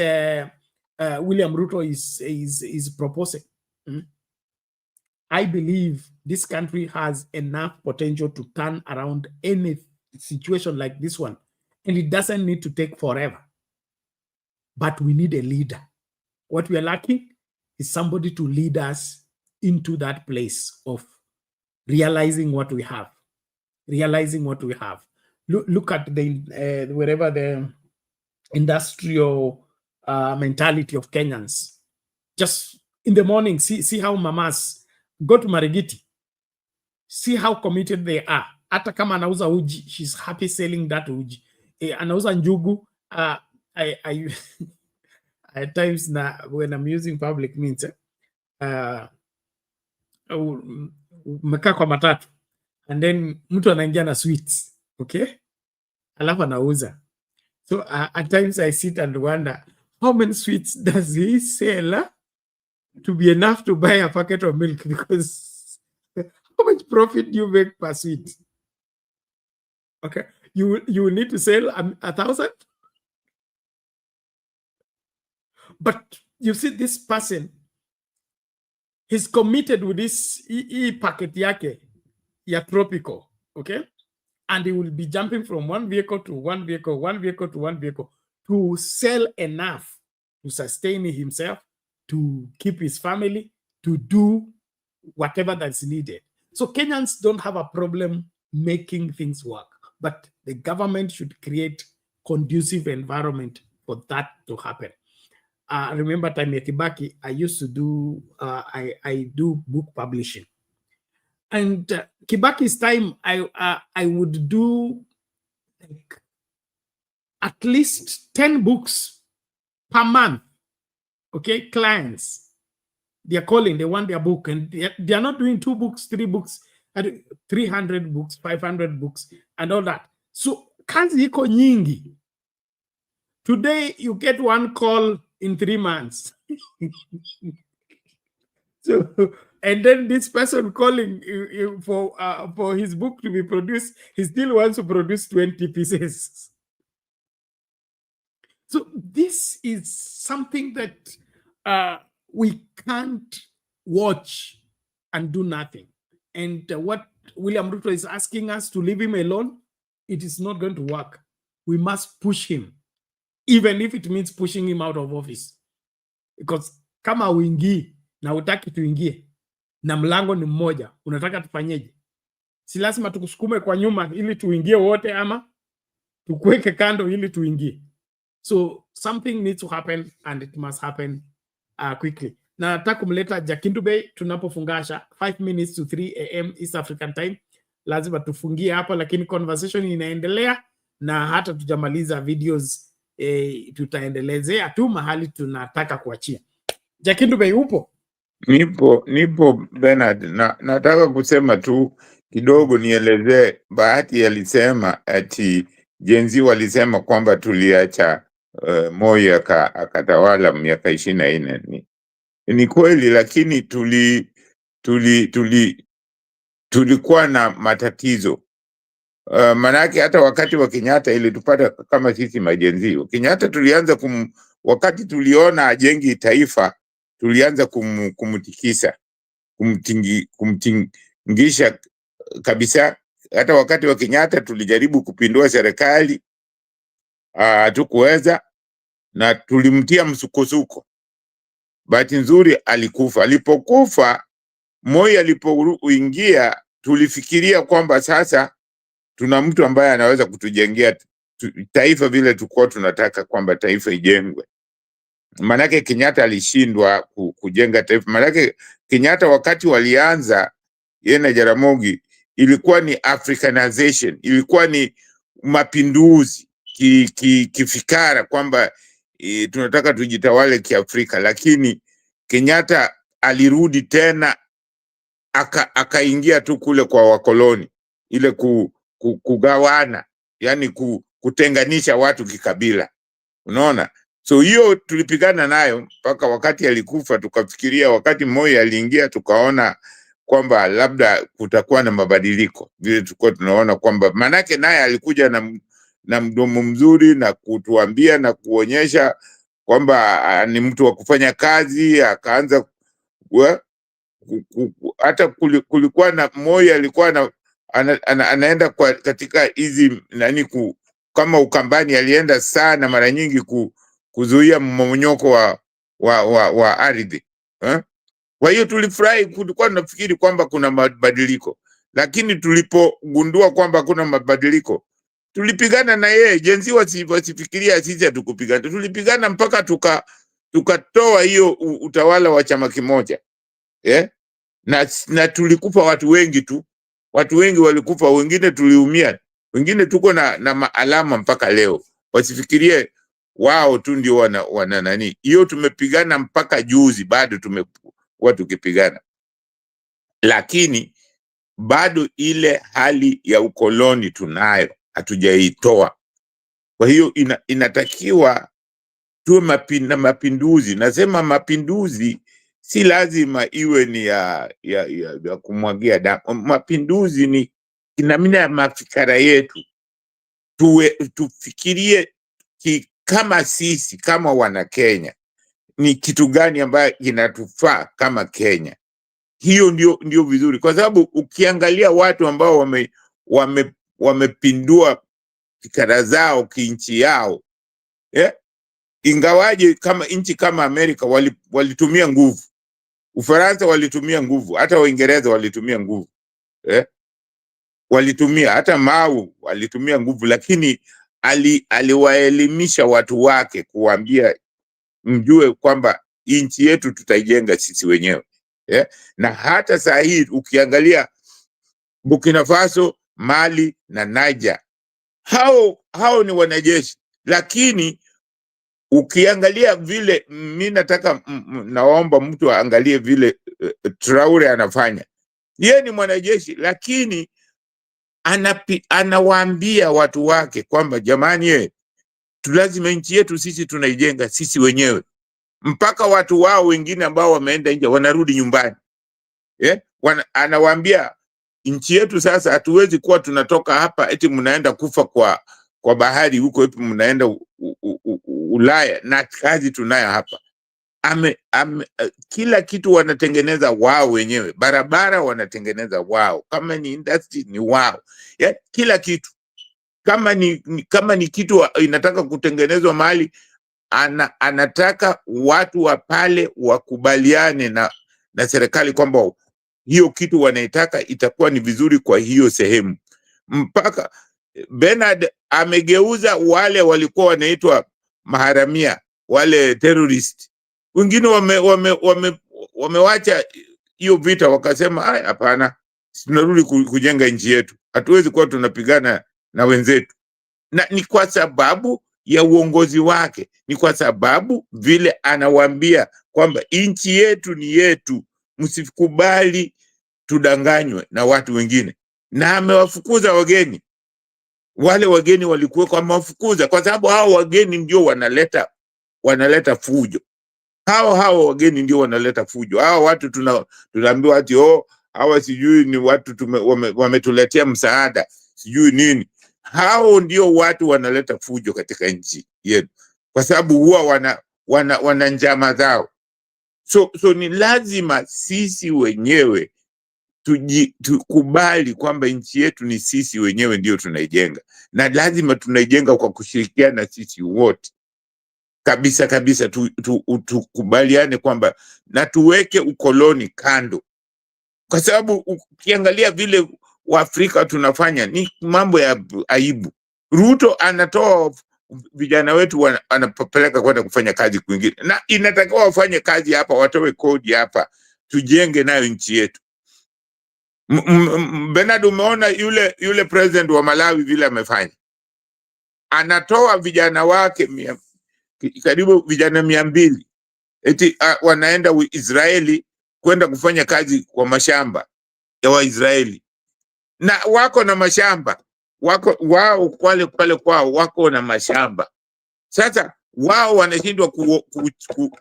B: William Ruto is proposing. I believe this country has enough potential to turn around any situation like this one, and it doesn't need to take forever. But we need a leader. What we are lacking is somebody to lead us into that place of realizing what we have. Look at the wherever the industrial mentality of Kenyans. Just in the morning, see how mamas go to Marigiti. See how committed they are. Hata kama anauza uji, she's happy selling that uji. Anauza njugu. At times when I'm using public means, umekaa kwa matatu and then mtu anaingia na sweets, okay, alafu anauza. So at times I sit and wonder, how many sweets does he sell to be enough to buy a packet of milk? Because how much profit do you make per sweet? Okay, you will need to sell 1,000. But you see, this person, he's committed with this packet yake ya tropical, okay? And he will be jumping from one vehicle to one vehicle, one vehicle to one vehicle, to sell enough to sustain himself, to keep his family, to do whatever that's needed. So Kenyans don't have a problem making things work, but the government should create conducive environment for that to happen. Remember time at Kibaki, I used to do, I do book publishing. And Kibaki's time, I would do like at least 10 books per month. Okay, clients, they're calling, they want their book, and they are not doing 2 books, 3 books, 300 books, 500 books, and all that. So kazi iko nyingi. Today you get 1 call in 3 months. So, and then this person calling for his book to be produced, he still wants to produce 20 pieces. So this is something that we can't watch and do nothing. And what William Ruto is asking us to leave him alone, it is not going to work. We must push him, even if it means pushing him out of office. Because kama uingii na utaki tuingie na mlango ni mmoja, unataka tufanyeje? Si lazima tukusukume kwa nyuma ili tuingie wote ama tukuweke kando ili tuingie. So something needs to happen and it must happen quickly. Na nataka kumleta Jakindu Bey tunapofungasha 5 minutes to 3 AM East African time. Lazima tufungie hapa, lakini conversation inaendelea na hata tujamaliza videos tutaendelezea tu mahali tunataka kuachia. Jakindu Bey upo?
K: Nipo Bernard, na nataka kusema tu kidogo nielezee. Bahati alisema ati jenzi walisema kwamba tuliacha Moi akatawala miaka 24. Ni kweli, lakini tulikuwa na matatizo. Manake hata wakati wa Kenyatta ili tupata kama sisi majenzi. Kenyatta tulianza wakati tuliona ajengi taifa, tulianza kumtikisa, kumtingisha kabisa. Hata wakati wa Kenyatta tulijaribu kupindua serikali, hatukuweza, na tulimtia msukosuko. Bahati nzuri alikufa. Alipokufa, Moi alipoingia, tulifikiria kwamba sasa tuna mtu ambaye anaweza kutujengea taifa vile tulikuwa tunataka kwamba taifa ijengwe. Manake Kenyatta alishindwa kujenga taifa. Manake Kenyatta wakati walianza yeye na Jaramogi, ilikuwa ni Africanization, ilikuwa ni mapinduzi kifikara kwamba tunataka tujitawale kiafrika. Lakini Kenyatta alirudi tena akaingia tu kule kwa wakoloni, ile kugawana, yani kutenganisha watu kikabila, unaona. So hiyo tulipigana nayo mpaka wakati alikufa. Tukafikiria wakati Moi aliingia, tukaona kwamba labda kutakuwa na mabadiliko, vile tulikuwa tunaona kwamba manake naye alikuja na mdomo mzuri na kutuambia na kuonyesha kwamba ni mtu wa kufanya kazi. Akaanza hata kulikuwa na Moi alikuwa anaenda katika hizi kama Ukambani, alienda sana mara nyingi kuzuia mmomonyoko wa ardhi. Kwa hiyo tulifurahi, kulikuwa tunafikiri kwamba kuna mabadiliko, lakini tulipogundua kwamba kuna mabadiliko tulipigana na yeye. Jenzi wasifikiria sisi hatukupigana, tulipigana mpaka tukatoa hiyo utawala wa chama kimoja. Na tulikufa watu wengi tu, watu wengi walikufa, wengine tuliumia, wengine tuko na maalama mpaka leo. Wasifikirie wao tu ndio wana nani. Hiyo tumepigana mpaka juzi, bado tumekuwa tukipigana, lakini bado ile hali ya ukoloni tunayo, hatujaitoa. Kwa hiyo inatakiwa tuwe mapinduzi. Nasema mapinduzi si lazima iwe ni ya kumwagia damu. Mapinduzi ni namna ya mafikara yetu, tufikirie kama sisi kama wana Kenya ni kitu gani ambayo inatufaa kama Kenya. Hiyo ndio vizuri, kwa sababu ukiangalia watu ambao wamepindua fikra zao kinchi yao, ingawaje kama nchi kama Amerika walitumia nguvu, Ufaransa walitumia nguvu, hata Waingereza walitumia nguvu, walitumia hata Mau walitumia nguvu, lakini aliwaelimisha watu wake, kuambia mjue kwamba nchi yetu tutaijenga sisi wenyewe. Na hata saa hii ukiangalia Burkina Faso, Mali na Niger, hao ni wanajeshi, lakini ukiangalia vile, mimi nataka naomba mtu aangalie vile Traore anafanya. Yeye ni mwanajeshi, lakini anawaambia watu wake kwamba jamani, lazima nchi yetu sisi tunaijenga sisi wenyewe. Mpaka watu wao wengine ambao wameenda nje wanarudi nyumbani. Anawaambia nchi yetu sasa hatuwezi kuwa tunatoka hapa eti mnaenda kufa kwa bahari huko, eti mnaenda Ulaya, na kazi tunayo hapa. kila kitu wanatengeneza wao wenyewe, barabara wanatengeneza wao, kama ni industry ni wao, ya, kila kitu. Kama ni kitu inataka kutengenezwa mahali, anataka watu wa pale wakubaliane na serikali kwamba hiyo kitu wanaitaka itakuwa ni vizuri kwa hiyo sehemu. Mpaka Bernard amegeuza wale walikuwa wanaitwa maharamia, wale terrorist, wengine wamewacha hiyo vita, wakasema hapana, tunarudi kujenga nchi yetu, hatuwezi kuwa tunapigana na wenzetu. Na ni kwa sababu ya uongozi wake, ni kwa sababu vile anawaambia kwamba nchi yetu ni yetu, msikubali tudanganywe na watu wengine. Na amewafukuza wageni. Wale wageni walikuwa kwa mafukuza, kwa sababu hao wageni ndio wanaleta fujo. Hao wageni ndio wanaleta fujo. Hao watu tunaambiwa ati hawa sijui ni watu wametuletea msaada sijui nini. Hao ndio watu wanaleta fujo katika nchi yetu, kwa sababu huwa wana njama zao. So ni lazima sisi wenyewe tukubali kwamba nchi yetu ni sisi wenyewe ndio tunaijenga, na lazima tunaijenga kwa kushirikiana sisi wote kabisa. Tukubaliane kwamba na tuweke ukoloni kando, kwa sababu ukiangalia vile Waafrika tunafanya ni mambo ya aibu. Ruto anatoa vijana wetu anapeleka kwenda kufanya kazi kwingine, na inatakiwa wafanye kazi hapa, watoe kodi hapa, tujenge nayo nchi yetu. Bernard, umeona yule president wa Malawi vile amefanya, anatoa vijana wake karibu vijana 200 eti wanaenda Israeli kwenda kufanya kazi kwa mashamba ya Waisraeli, na wako na mashamba wao pale kwao wako na mashamba. Sasa wao wanashindwa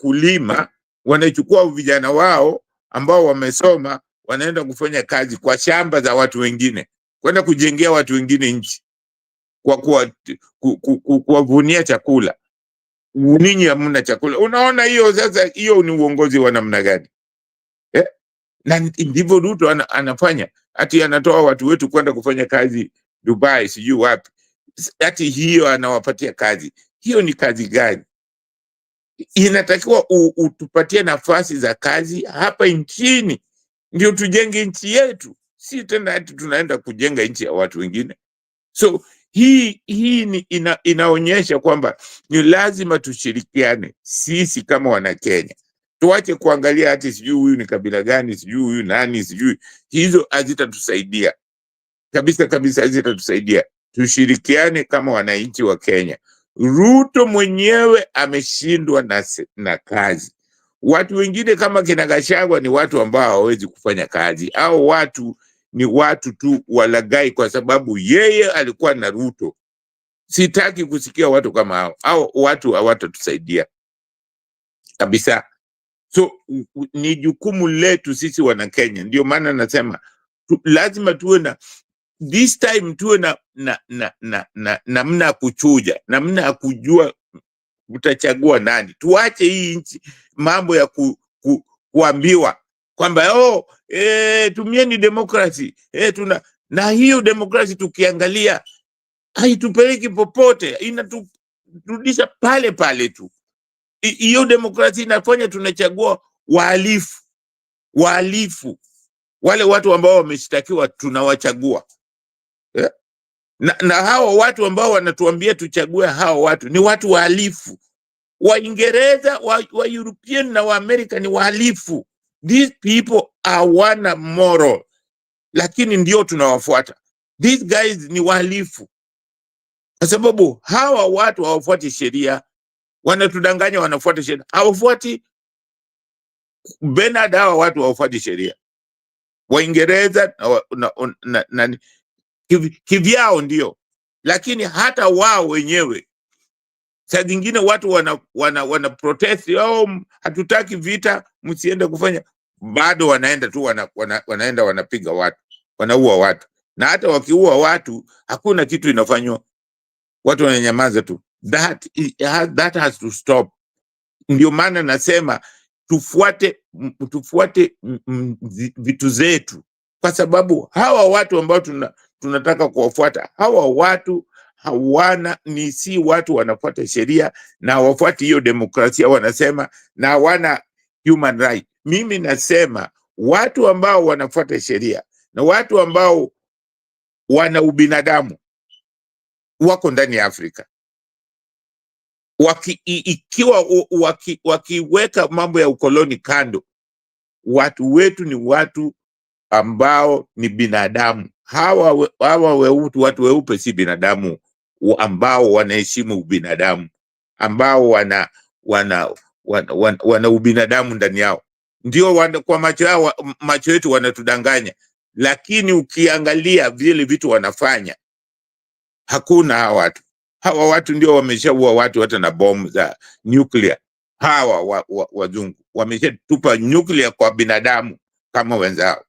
K: kulima, wanachukua vijana wao ambao wamesoma, wanaenda kufanya kazi kwa shamba za watu wengine, kwenda kujengea watu wengine nchi, kwa kuwavunia chakula. Ninyi hamna chakula. Unaona hiyo sasa, hiyo ni uongozi wa namna gani? Na ndivyo Ruto anafanya, ati anatoa watu wetu kwenda kufanya kazi Dubai sijui wapi, ati hiyo anawapatia kazi. Hiyo ni kazi gani? Inatakiwa utupatie nafasi za kazi hapa nchini ndio tujenge nchi yetu, si tena ati tunaenda kujenga nchi ya watu wengine. So hii inaonyesha kwamba ni lazima tushirikiane sisi kama wana Kenya. Tuache kuangalia ati sijui huyu ni kabila gani, sijui huyu nani, sijui. Hizo hazitatusaidia kabisa, hazitatusaidia. Tushirikiane kama wananchi wa Kenya. Ruto mwenyewe ameshindwa na kazi. Watu wengine kama kina Gachagua ni watu ambao hawawezi kufanya kazi, au watu ni watu tu walagai kwa sababu yeye alikuwa na Ruto. Sitaki kusikia watu kama hao, au watu hawatatusaidia kabisa. So ni jukumu letu sisi wana Kenya. Ndio maana nasema lazima tuwe na this time, tuwe na namna kuchuja, namna ya kujua utachagua nani. Tuache hii nchi mambo ya kuambiwa kwamba tumieni demokrasi, na hiyo demokrasi tukiangalia haitupeleki popote, inaturudisha pale tu. Hiyo demokrasi inafanya tunachagua wahalifu, wale watu ambao wameshtakiwa tunawachagua. Na hao watu ambao wanatuambia tuchague hao watu ni watu wahalifu. Waingereza, wa European na wa America ni wahalifu. These people hawana moral, lakini ndio tunawafuata. These guys ni wahalifu, kwa sababu hawa watu hawafuati sheria, wanatudanganya wanafuata sheria. Hawafuati Bernard, hawa watu hawafuati sheria. Waingereza na kivyao ndio, lakini hata wao wenyewe saa zingine watu wana protest, hatutaki vita, msiende kufanya, bado wanaenda tu wanaenda wanapiga watu, wanaua watu. Na hata wakiua watu hakuna kitu inafanywa, watu wananyamaza tu. That has to stop. Ndio maana nasema tufuate vitu zetu, kwa sababu hawa watu ambao tunataka kuwafuata, hawa watu si watu wanafuata sheria na hawafuati hiyo demokrasia wanasema, na hawana human right. Mimi nasema watu ambao wanafuata sheria na watu ambao wana ubinadamu wako ndani ya Afrika. Ikiwa wakiweka mambo ya ukoloni kando, watu wetu ni watu ambao ni binadamu. Watu weupe si binadamu ambao wanaheshimu ubinadamu, ambao wana ubinadamu ndani yao. Ndio kwa macho yetu wanatudanganya, lakini ukiangalia vile vitu wanafanya, hakuna hawa watu ndio wameshaua watu hata na bomu za nuclear. Hawa wazungu wameshatupa nuclear kwa binadamu kama wenzao.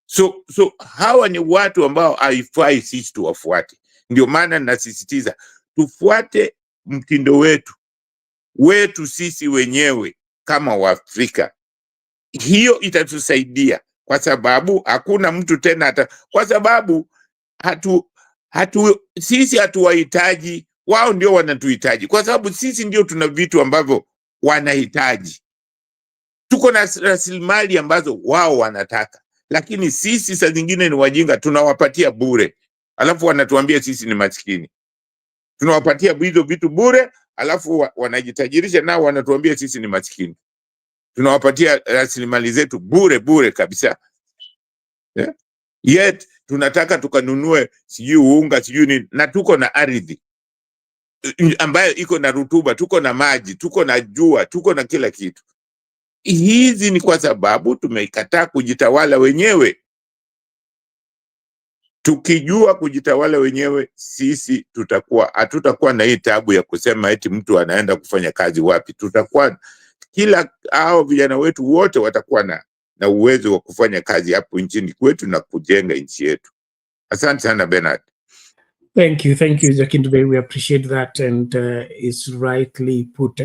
K: So hawa ni watu ambao haifai sisi tuwafuate. Ndio maana nasisitiza tufuate mtindo wetu sisi wenyewe kama Waafrika. Hiyo itatusaidia, kwa sababu hakuna mtu tena kwa sababu sisi hatuwahitaji, wao ndio wanatuhitaji, kwa sababu sisi ndio tuna vitu ambavyo wanahitaji. Tuko na rasilimali ambazo wao wanataka, lakini sisi saa zingine ni wajinga, tunawapatia bure, alafu wanatuambia sisi ni maskini. Tunawapatia hizo vitu bure, alafu wanajitajirisha nao wanatuambia sisi ni maskini. Tunawapatia rasilimali zetu bure kabisa. Yeah? Yet tunataka tukanunue sijui unga sijui nini, na tuko na ardhi ambayo iko na rutuba, tuko na maji, tuko na jua, tuko na kila kitu. Hizi ni kwa sababu tumekataa kujitawala wenyewe. Tukijua kujitawala wenyewe, sisi hatutakuwa na hii tabu ya kusema eti mtu anaenda kufanya kazi wapi. Tutakuwa hao vijana wetu wote watakuwa na uwezo wa kufanya kazi hapo nchini kwetu na kujenga nchi yetu. Asante sana Bernard.
B: Thank you, Jakindube. We appreciate that, and it's rightly put.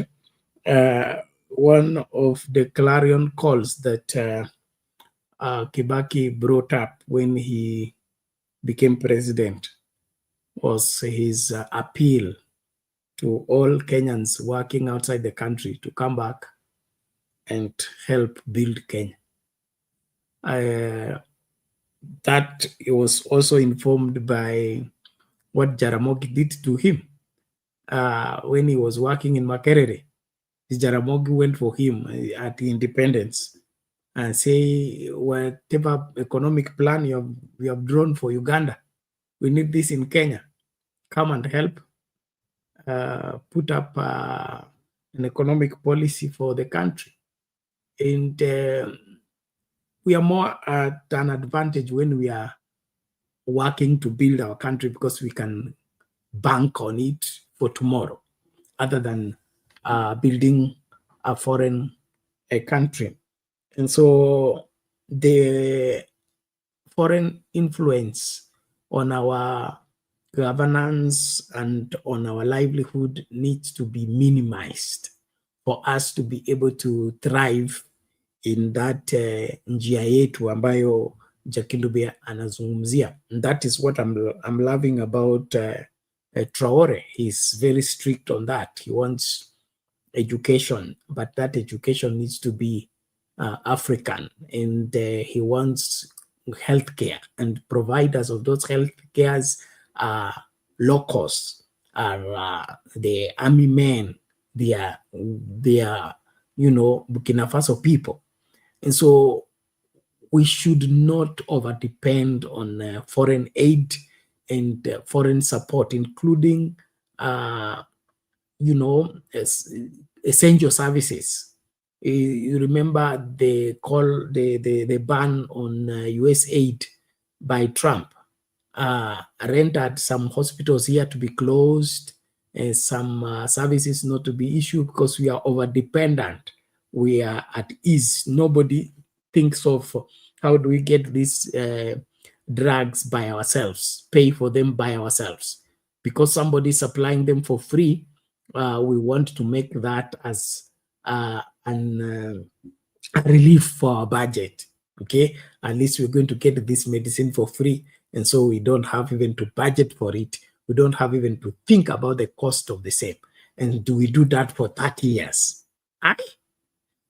B: One of the clarion calls that Kibaki brought up when he became president was his appeal to all Kenyans working outside the country to come back and help build Kenya. That was also informed by what Jaramogi did to him when he was working in Makerere. Jaramogi went for him at the independence and say, whatever economic plan you have drawn for Uganda, we need this in Kenya. Come and help put up an economic policy for the country. And we are more at an advantage when we are working to build our country, because we can bank on it for tomorrow, other than building a foreign country. And so the foreign influence on our governance and on our livelihood needs to be minimized for us to be able to thrive in that njia yetu ambayo Jakindube anazungumzia. And that is what I'm loving about Traore. He's very strict on that. He wants education, but that education needs to be African, and he wants healthcare, and providers of those healthcares are locals, are the army men, they are Burkina Faso people. And so we should not over depend on foreign aid and foreign support, including essential services. You remember the ban on US aid by Trump rendered some hospitals here to be closed, some services not to be issued, because we are over dependent. We are at ease. Nobody thinks of how do we get these drugs by ourselves, pay for them by ourselves, because somebody is supplying them for free. we want to make that as a relief for our budget. Okay, at least we're going to get this medicine for free, and so we don't have even to budget for it. We don't have even to think about the cost of the same. And do we do that for 30 years? Aye.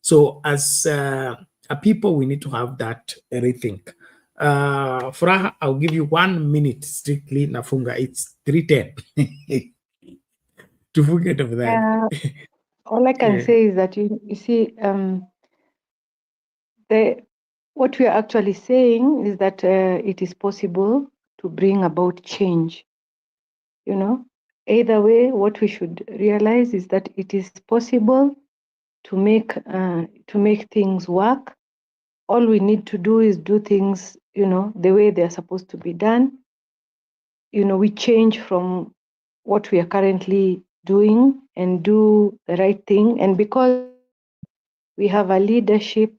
B: So as a people, we need to have that rethink. Furaha, I'll give you 1 minute strictly. Nafunga, it's 3:10. To forget of that.
H: All I can say is that you see, what we are actually saying is that it is possible to bring about change. You know, either way, what we should realize is that it is possible to make things work. All we need to do is do things, you know, the way they are supposed to be done. You know, we change from what we are currently doing and do the right thing. And because we have a leadership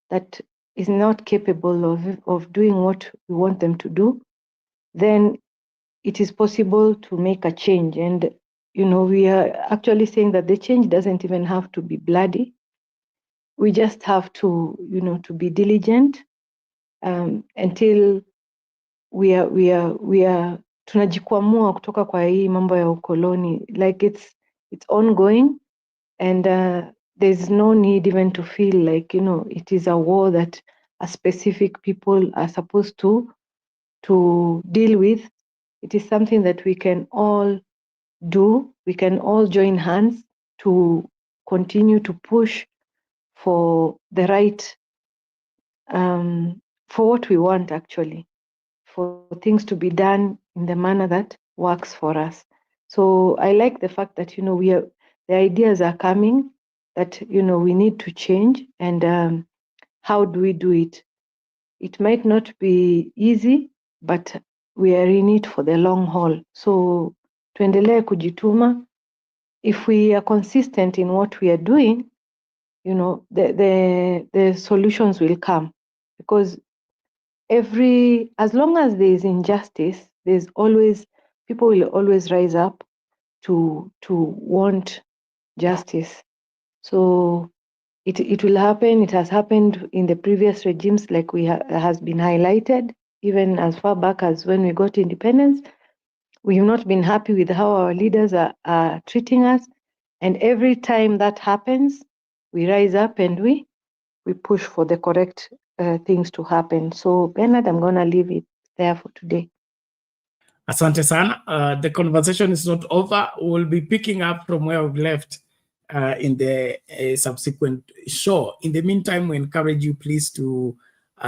H: that is not capable of doing what we want them to do, then it is possible to make a change. And, you know, we are actually saying that the change doesn't even have to be bloody. We just have to, you know, to be diligent until we are tunajikwamua kutoka kwa hii mambo ya ukoloni. Like it's ongoing, and there's no need even to feel like, you know, it is a war that a specific people are supposed to deal with. It is something that we can all do. We can all join hands to continue to push for the right, for what we want, actually, for things to be done in the manner that works for us. So I like the fact that, you know, the ideas are coming, that, you know, we need to change, and how do we do it? It might not be easy, but we are in it for the long haul. So tuendelee kujituma. If we are consistent in what we are doing, you know, the solutions will come, because as long as there is injustice, people will always rise up to want justice. So it will happen. It has happened in the previous regimes, like has been highlighted, even as far back as when we got independence. We have not been happy with how our leaders are treating us. And every time that happens, we rise up and we push for the correct things to happen. So, Bernard, I'm going to leave it there for today.
B: Asante sana. The conversation is not over. We'll be picking up from where we've left in the subsequent show. In the meantime, we encourage you, please, to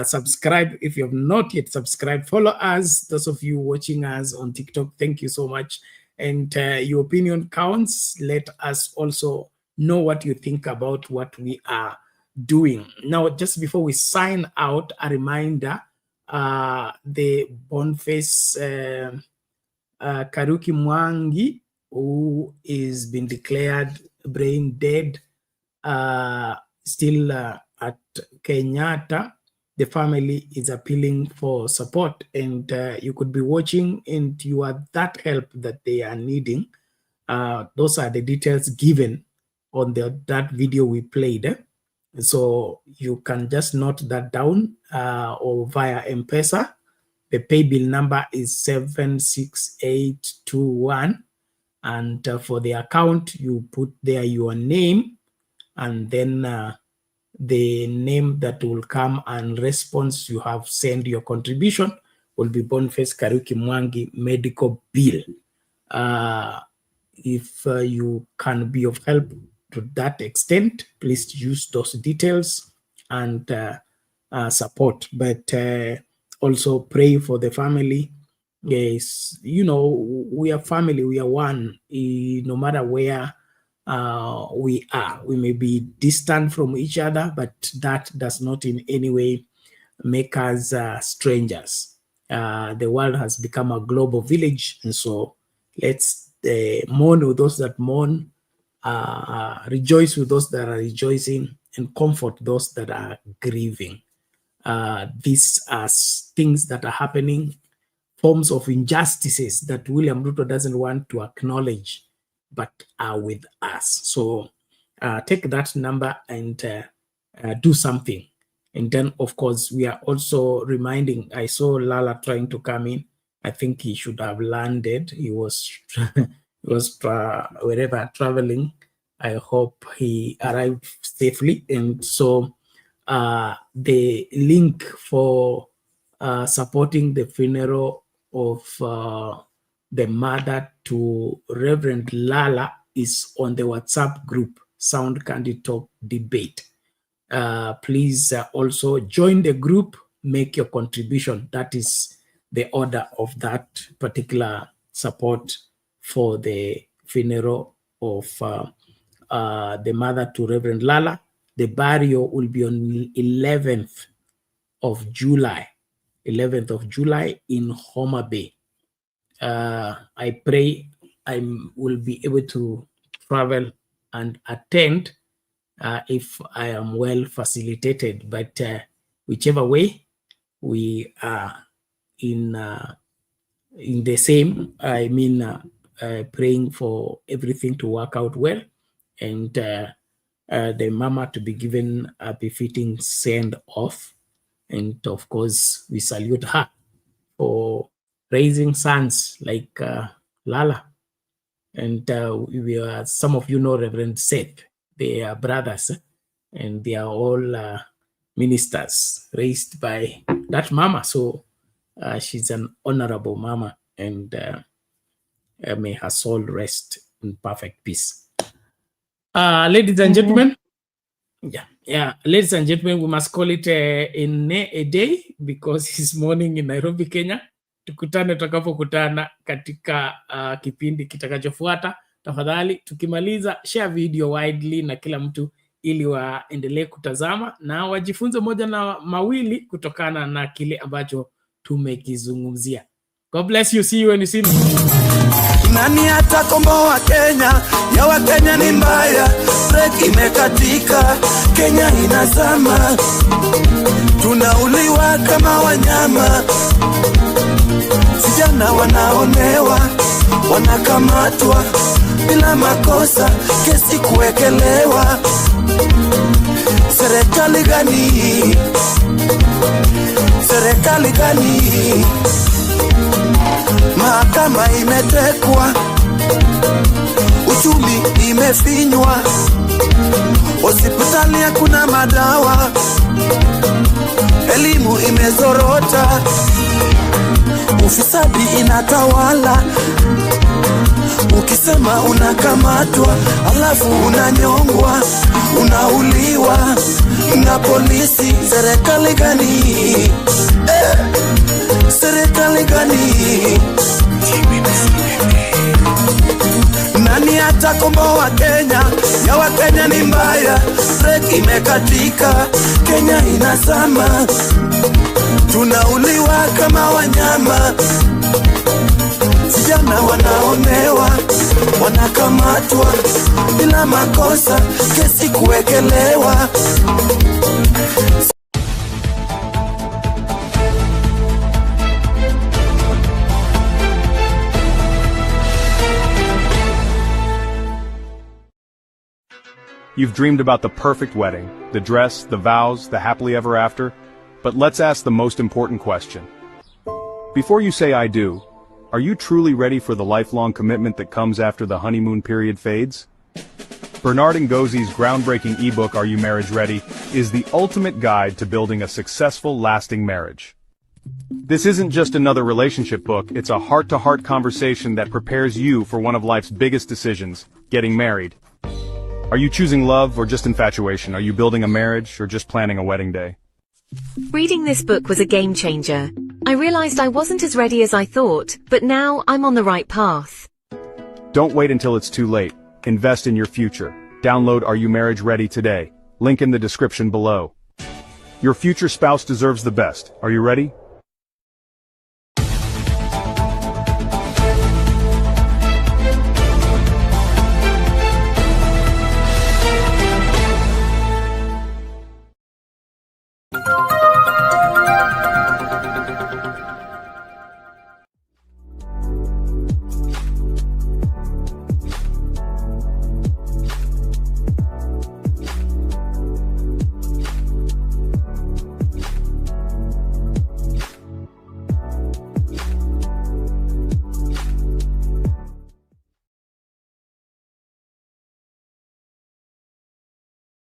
B: subscribe if you have not yet subscribed. Follow us. Those of you watching us on TikTok, thank you so much. And your opinion counts. Let us also know what you think about what we are doing. Now, just before we sign out, a reminder, the Boniface Kariuki, who is been declared brain dead, still at Kenyatta. The family is appealing for support, and you could be watching, and you are that help that they are needing. Those are the details given on that video we played. So you can just note that down, or via M-Pesa. The pay bill number is 76821. And for the account, you put there your name, and then the name that will come and response you have sent your contribution will be Boniface Kariuki Mwangi medical bill. If you can be of help to that extent, please use those details and support. But also pray for the family. Yes, you know, we are family, we are one, no matter where we are. We may be distant from each other, but that does not in any way make us strangers. The world has become a global village, and so let's mourn with those that mourn, rejoice with those that are rejoicing, and comfort those that are grieving. These are things that are happening, forms of injustices that William Ruto doesn't want to acknowledge, but are with us. So take that number and do something. And then, of course, we are also reminding, I saw Lala trying to come in. I think he should have landed. He was, wherever traveling. I hope he arrived safely. And so the link for supporting the funeral of the mother to Reverend Lala is on the WhatsApp group, Sound Candy Talk Debate. Please also join the group, make your contribution. That is the order of that particular support for the funeral of the mother to Reverend Lala. The burial will be on 11th of July, 11th of July in Homa Bay. I pray I will be able to travel and attend if I am well facilitated, but whichever way, we are in the same, I mean, praying for everything to work out well, and the mama to be given a befitting send off. And of course, we salute her for raising sons like Lala. And we are, some of you know Reverend Seth. They are brothers, and they are all ministers raised by that mama. So she's an honorable mama, and may her soul rest in perfect peace. Ladies and gentlemen, ladies and gentlemen, we must call it a day because it's morning in Nairobi, Kenya. Tukutane tutakapokutana katika kipindi kitakachofuata. Tafadhali tukimaliza share video widely na kila mtu ili waendelee kutazama na wajifunze moja na mawili kutokana na kile ambacho tumekizungumzia. God bless you. See you when you see me.
M: Nani atakomboa Kenya? Ya wa Kenya ni mbaya. Break imekatika. Kenya inazama. Tunauliwa kama wanyama. Vijana wanaonewa, wanakamatwa bila makosa, kesi kuwekelewa. Serikali gani? Serikali gani? Mahakama imetekwa, uchumi imefinywa, hospitali hakuna madawa, elimu imezorota, ufisadi inatawala. Ukisema unakamatwa, alafu unanyongwa, unauliwa na polisi. Serikali gani? Serikali gani? Nani atakomboa Kenya? Ya wa Kenya ni mbaya. Break imekatika. Kenya inazama. Tunauliwa kama wanyama. Vijana wanaonewa, wanakamatwa bila makosa, kesi kuwekelewa.
N: You've dreamed about the perfect wedding, the dress, the vows, the happily ever after. But let's ask the most important question. Before you say I do, are you truly ready for the lifelong commitment that comes after the honeymoon period fades? Bernard Ngozzi's groundbreaking ebook Are You Marriage Ready is the ultimate guide to building a successful, lasting marriage. This isn't just another relationship book, it's a heart-to-heart conversation that prepares you for one of life's biggest decisions, getting married. Are you choosing love or just infatuation? Are you building a marriage or just planning a wedding day?
O: Reading this book was a game changer. I realized I wasn't as ready as I thought, but now I'm on the right path.
N: Don't wait until it's too late. Invest in your future. Download Are You Marriage Ready today. Link in the description below. Your future spouse deserves the best. Are you ready?